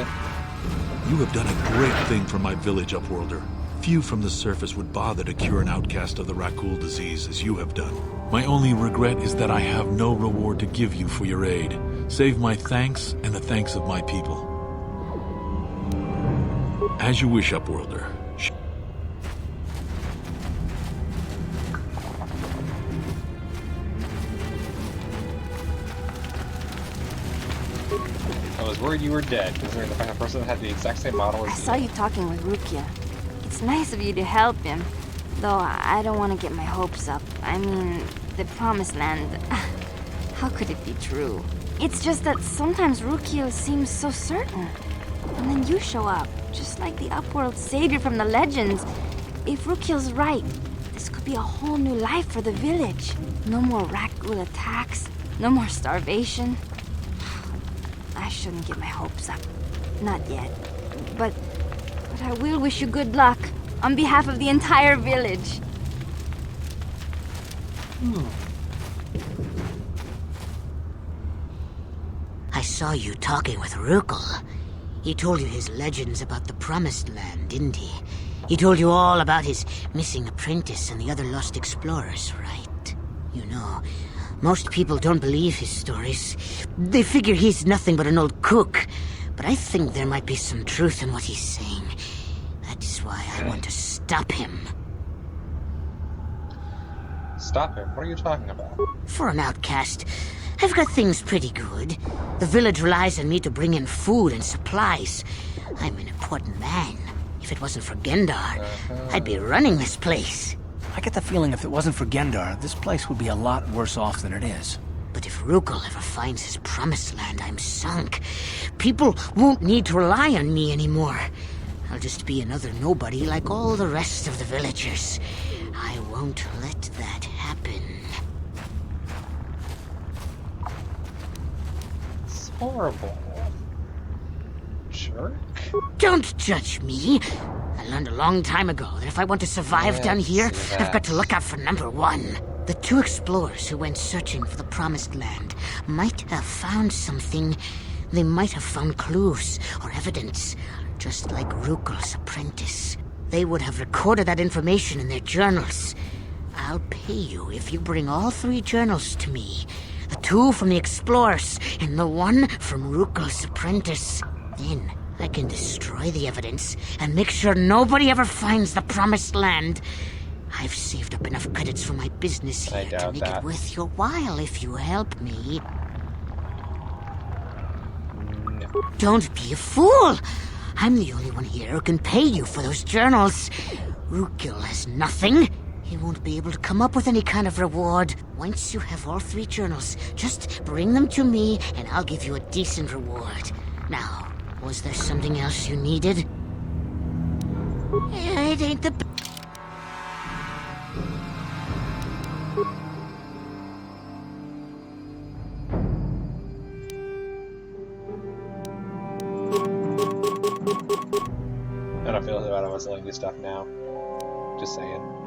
You have done a great thing for my village, Upworlder. Few from the surface would bother to cure an outcast of the Rakul disease as you have done. My only regret is that I have no reward to give you for your aid, save my thanks and the thanks of my people. As you wish, Upworlder. I was worried you were dead, considering the fact that person had the exact same model as I saw you talking with Rukia. It's nice of you to help him, though I don't want to get my hopes up. I mean, the Promised Land, how could it be true? It's just that sometimes Rukia seems so certain. And then you show up, just like the Upworld savior from the legends. If Rukia's right, this could be a whole new life for the village. No more Rakul attacks, no more starvation. I shouldn't get my hopes up. Not yet. But I will wish you good luck on behalf of the entire village. I saw you talking with Rukul. He told you his legends about the Promised Land, didn't he? He told you all about his missing apprentice and the other lost explorers, right? You know, most people don't believe his stories. They figure he's nothing but an old cook. But I think there might be some truth in what he's saying. That's why I want to stop him. Stop him? What are you talking about? For an outcast, I've got things pretty good. The village relies on me to bring in food and supplies. I'm an important man. If it wasn't for Gendar, I'd be running this place. I get the feeling if it wasn't for Gendar, this place would be a lot worse off than it is. But if Rukul ever finds his Promised Land, I'm sunk. People won't need to rely on me anymore. I'll just be another nobody like all the rest of the villagers. I won't let that happen. It's horrible. Jerk. Don't judge me. I learned a long time ago that if I want to survive down here, I've got to look out for number one. The two explorers who went searching for the Promised Land might have found something. They might have found clues or evidence, just like Rukul's apprentice. They would have recorded that information in their journals. I'll pay you if you bring all three journals to me. The two from the explorers and the one from Rukul's apprentice. Then I can destroy the evidence and make sure nobody ever finds the Promised Land. I've saved up enough credits for my business here to make it worth your while if you help me. No. Don't be a fool! I'm the only one here who can pay you for those journals. Rukul has nothing. He won't be able to come up with any kind of reward. Once you have all 3 journals, just bring them to me and I'll give you a decent reward. Now, was there something else you needed? It ain't the... I don't feel bad about selling this stuff now. Just saying.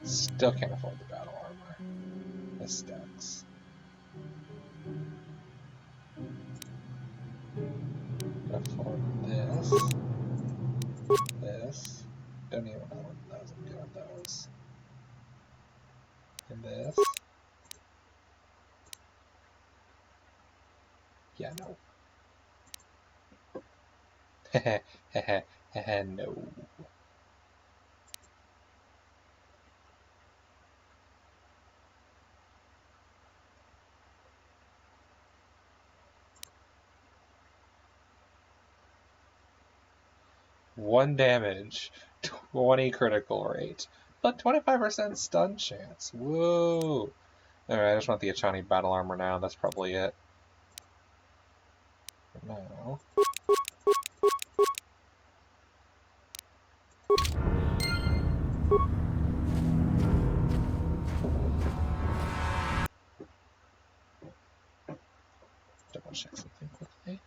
Still can't afford the battle armor. This stacks. Can afford this. This. Don't even know what those. I'm good at those. And this. Yeah, no. No. One damage, 20 critical rate, but 25% stun chance. Whoa! Alright, I just want the Achani battle armor now. That's probably it. For now. Double check something quickly.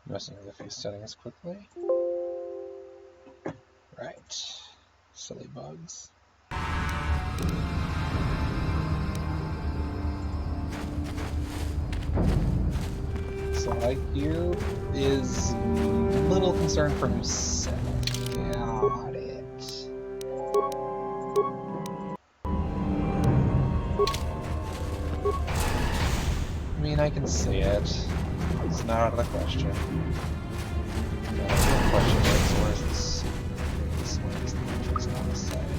Messing with a few settings quickly. Right. Silly bugs. So IQ is a little concerned for himself. Got it. I mean, I can see it. It's not out of the question. The question is, where's the sewer? This one is the entrance on this side.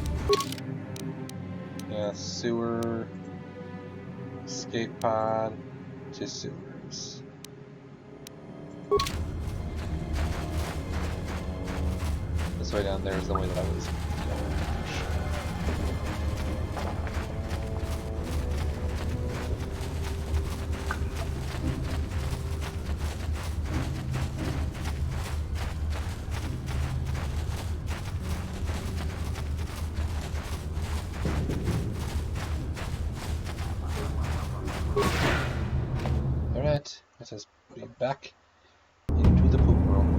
Yeah, sewer, escape pod to sewers. This way down there is the way that I was going. Alright, this is putting back into the poop room.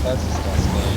That's disgusting.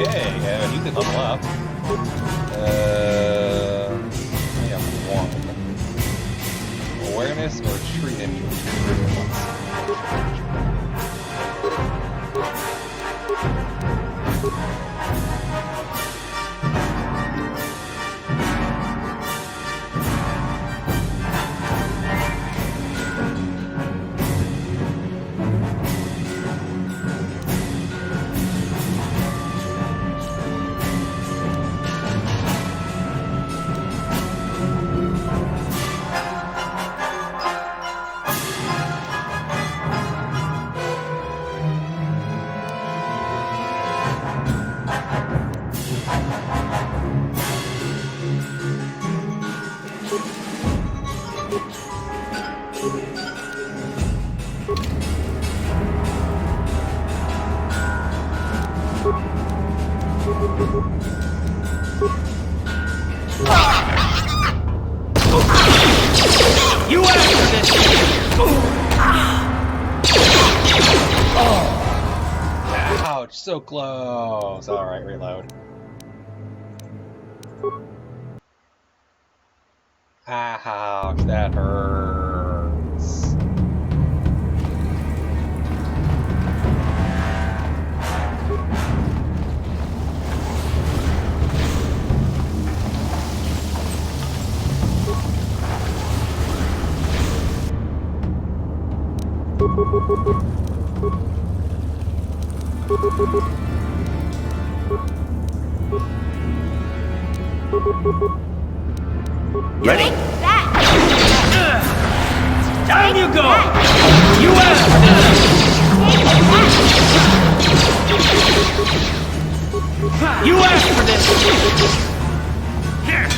Okay, you can level up. I got one. Awareness or treat any once. You asked for this! Ouch, so close. Alright, reload. Ouch, that hurts. Ready? Down you go! You asked! You asked for this! Here!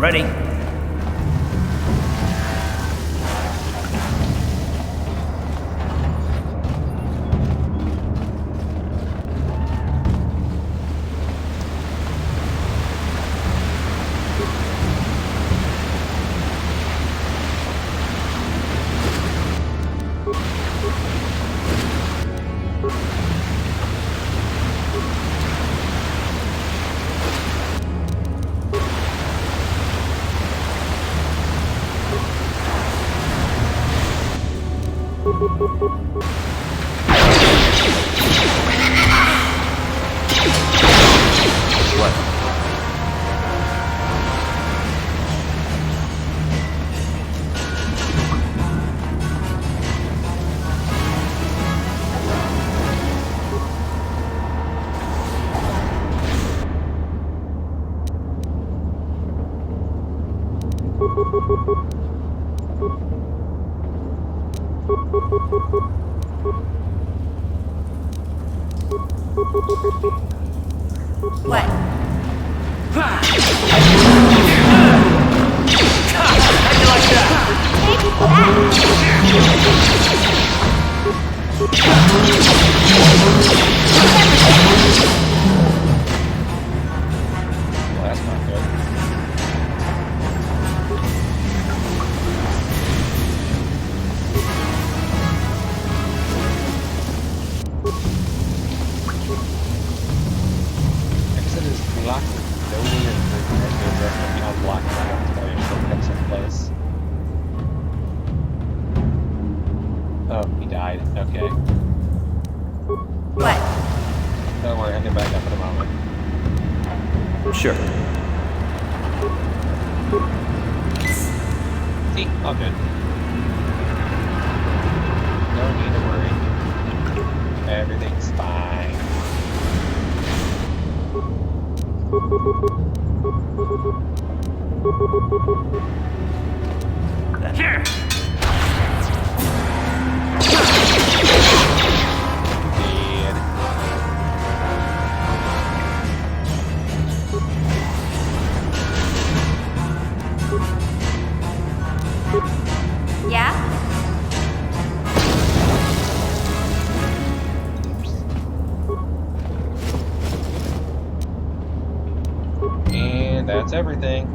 Ready? What? How'd you like Well, that's not good. Exit is blocked with no way of address will be unlocked until your shortcuts in place. Oh, he died. Okay. What? Don't worry, I'll get back up in a moment. Sure. See, all good. No need to worry. Everything's fine. Here! Dead. Yeah? That's everything.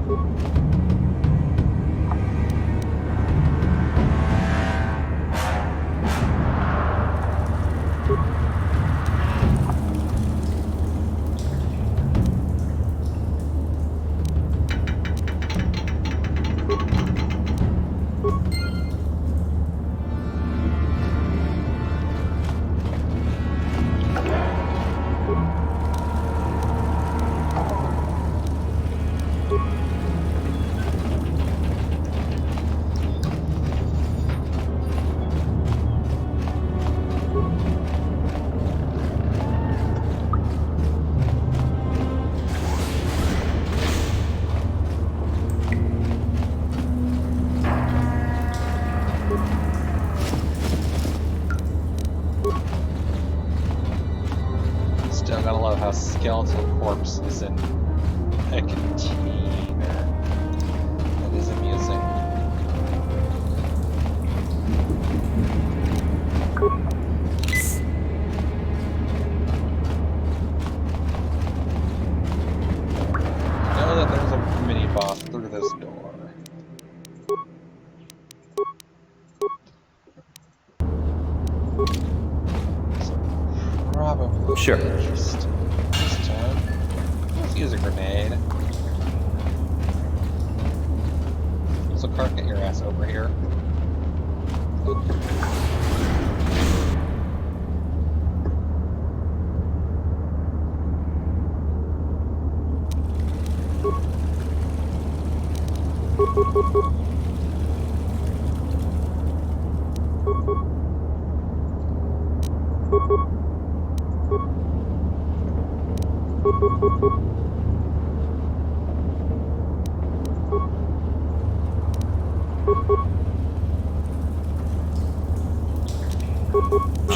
Still gotta love how skeletal corpse is in a container. That is amusing. Know that there's a mini boss through this door. Probably. Sure. Just this time. Let's use a grenade. So Carth, get your ass over here.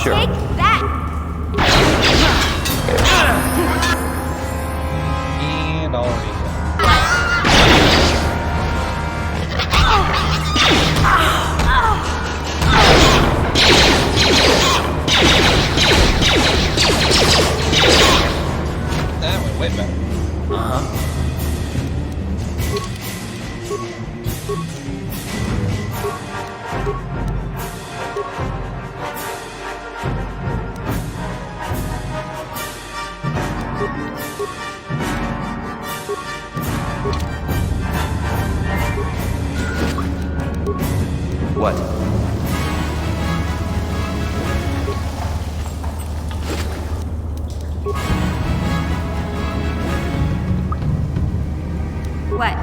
Sure. Take that! And I'll read that went way better. What? What?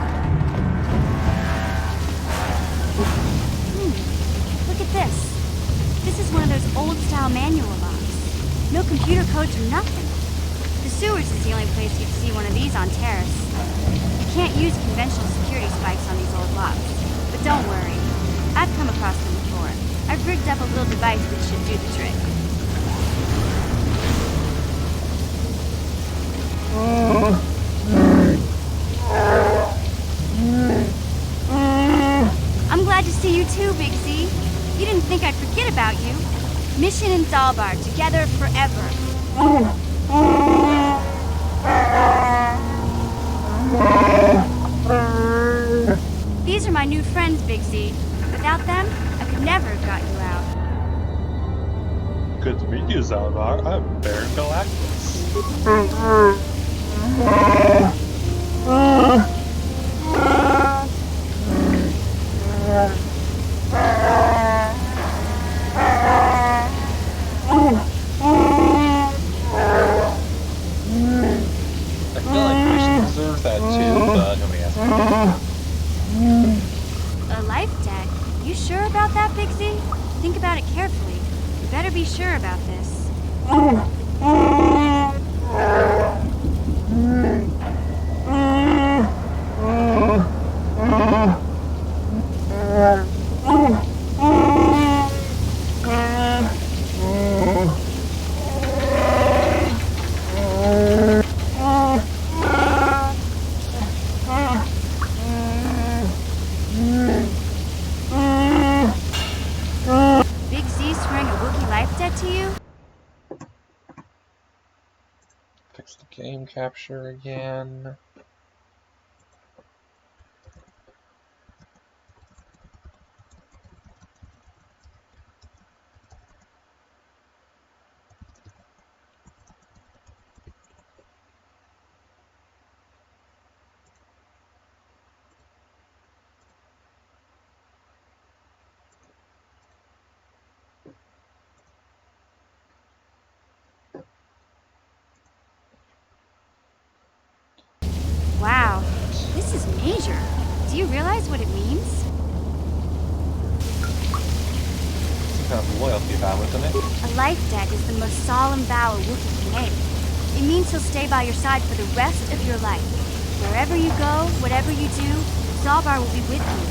Look at this. This is one of those old-style manual locks. No computer codes or nothing. The sewers is the only place you'd see one of these on Taris. You can't use conventional security spikes on these old locks. But don't worry. I've come across them before. I've rigged up a little device that should do the trick. I'm glad to see you too, Big Z. You didn't think I'd forget about you. Mission and Dalbar, together forever. These are my new friends, Big Z. Without them, I could never have got you out. Good to meet you, Zalvar. I'm Baron Galactus. I feel like we should deserve that too, but nobody asked me. A life deck? You sure about that, Big Z? Think about it carefully. You better be sure about this. Big Z swearing a Wookiee life debt to you? Fix the game capture again. Do you realize what it means? Some kind of loyalty vow, isn't it? A life debt is the most solemn vow a Wookiee can make. It means he'll stay by your side for the rest of your life. Wherever you go, whatever you do, Zalbar will be with you.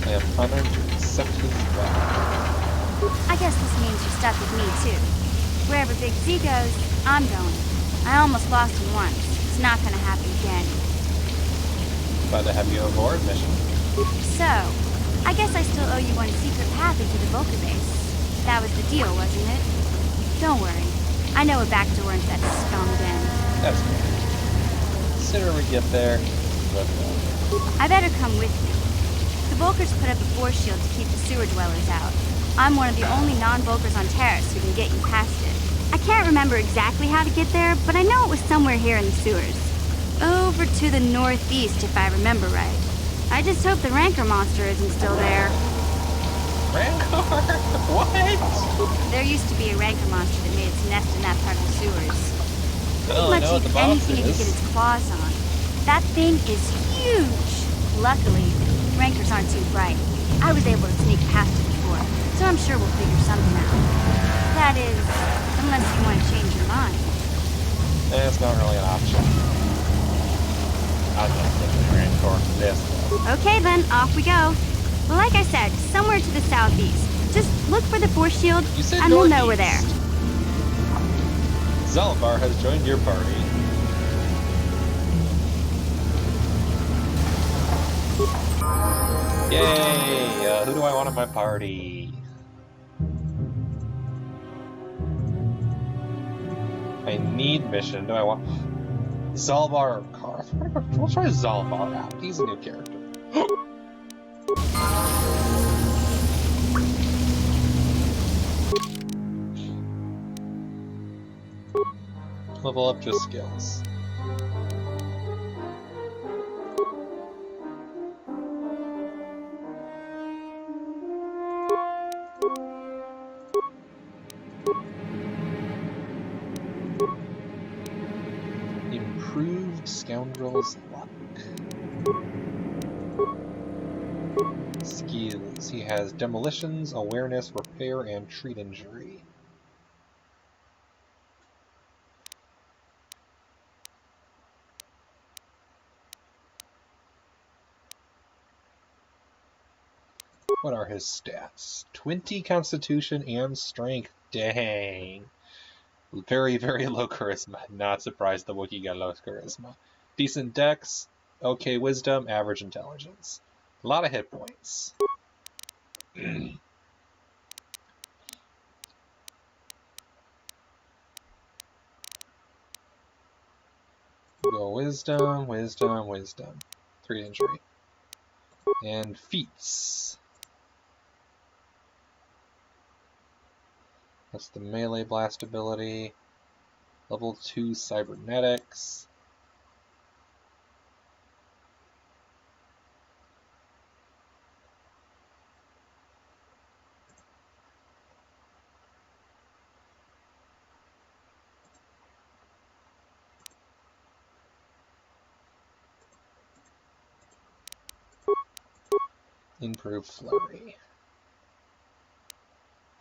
I am honored to accept his vow. I guess this means you're stuck with me, too. Wherever Big Z goes, I'm going. I almost lost him once. It's not gonna happen again. Glad to have you aboard, mission. So, I guess I still owe you one secret path into the Vulcan base. That was the deal, wasn't it? Don't worry. I know a back door into that scum den. That's good. Consider we get there. I better come with you. The Vulkars put up a force shield to keep the sewer dwellers out. I'm one of the only non-Vulkars on Taris who can get you past it. I can't remember exactly how to get there, but I know it was somewhere here in the sewers. Over to the northeast, if I remember right. I just hope the Rancor monster isn't still there. Rancor? What? There used to be a Rancor monster that made its nest in that part of the sewers. Well, I know what the boss anything it could get is. its claws on. That thing is huge! Luckily, Rancors aren't too bright. I was able to sneak past it before, so I'm sure we'll figure something out. That is, unless you want to change your mind. That's not really an option. I'll just take the Rancor for this. Okay then, off we go. Well, like I said, somewhere to the southeast. Just look for the force shield, and we'll know we're there. Zalbar has joined your party. Yay! Who do I want on my party? I need mission. Do I want Zalbar or Carth? We'll try Zalbar out. He's a new character. Level up just skills. Improved Scoundrel's Luck. Skills. He has Demolitions, Awareness, Repair, and Treat Injury. What are his stats? 20 Constitution and Strength. Dang. Very, very low Charisma. Not surprised the Wookiee got low Charisma. Decent Dex, okay Wisdom, average Intelligence. A lot of hit points. Go Wisdom, Wisdom, Wisdom. 3 injury. And feats. That's the melee blast ability. Level 2 cybernetics. Improved flurry.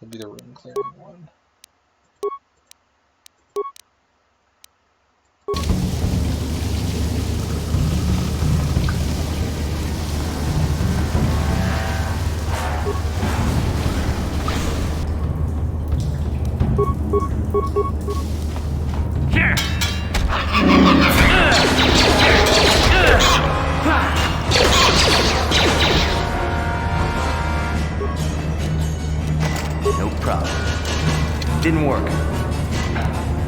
That'd be the room clearing one. No problem. Didn't work.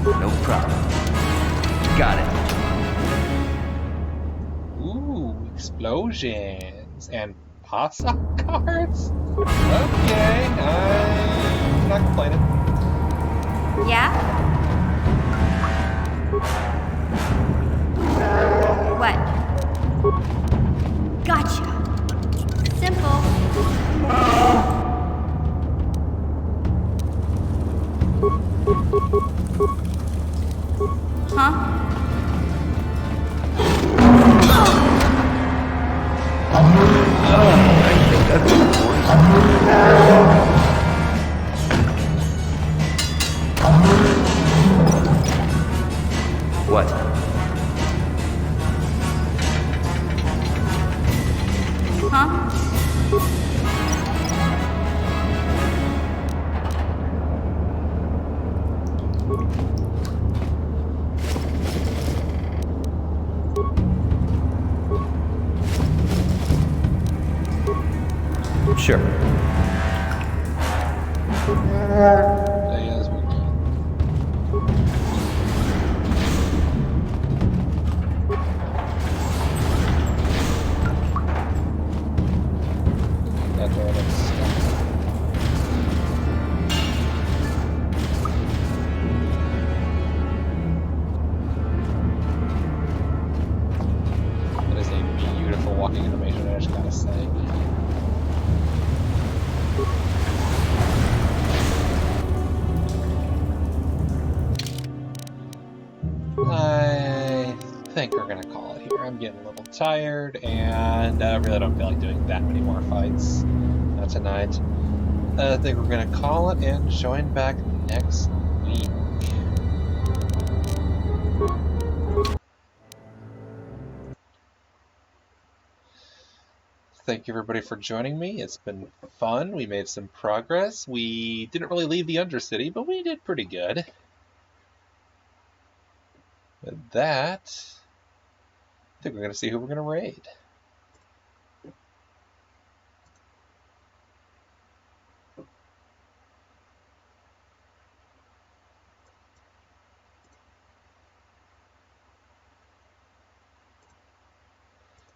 No problem. Got it. Ooh, explosions and pop-up cards? Okay, I'm not complaining. Yeah? What? Gotcha. Simple. Sure. Yes, we can. That door looks stuck. That is a beautiful walking animation, I just gotta say. I think we're gonna call it here. I'm getting a little tired, and I really don't feel like doing that many more fights tonight. I think we're gonna call it and join back next week. Thank you everybody for joining me. It's been fun. We made some progress. We didn't really leave the Undercity, but we did pretty good. With that, I think we're going to see who we're going to raid.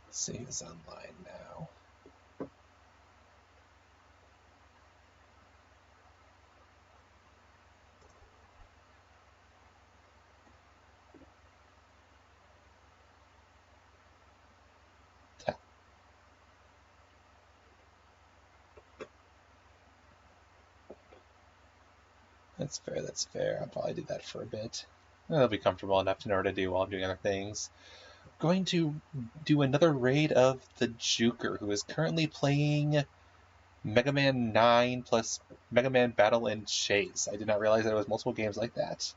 Let's see who's online now. That's fair, that's fair. I'll probably do that for a bit. I'll be comfortable enough to know what to do while I'm doing other things. Going to do another raid of the Juker, who is currently playing Mega Man 9 plus Mega Man Battle and Chase. I did not realize there was multiple games like that.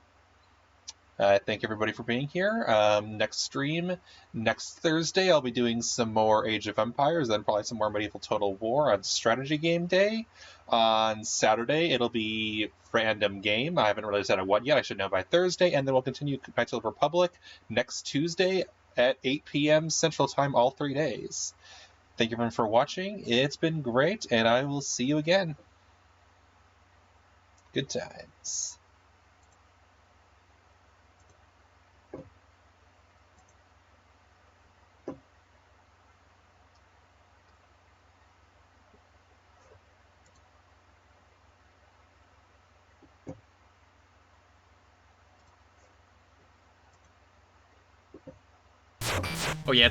Thank everybody for being here. Next stream, next Thursday, I'll be doing some more Age of Empires, then probably some more Medieval Total War on Strategy Game Day. On Saturday, it'll be Random Game. I haven't really decided what yet. I should know by Thursday. And then we'll continue Knights of the Republic next Tuesday at 8 p.m. Central Time all 3 days. Thank you everyone for watching. It's been great, and I will see you again. Good times. Oh yeah.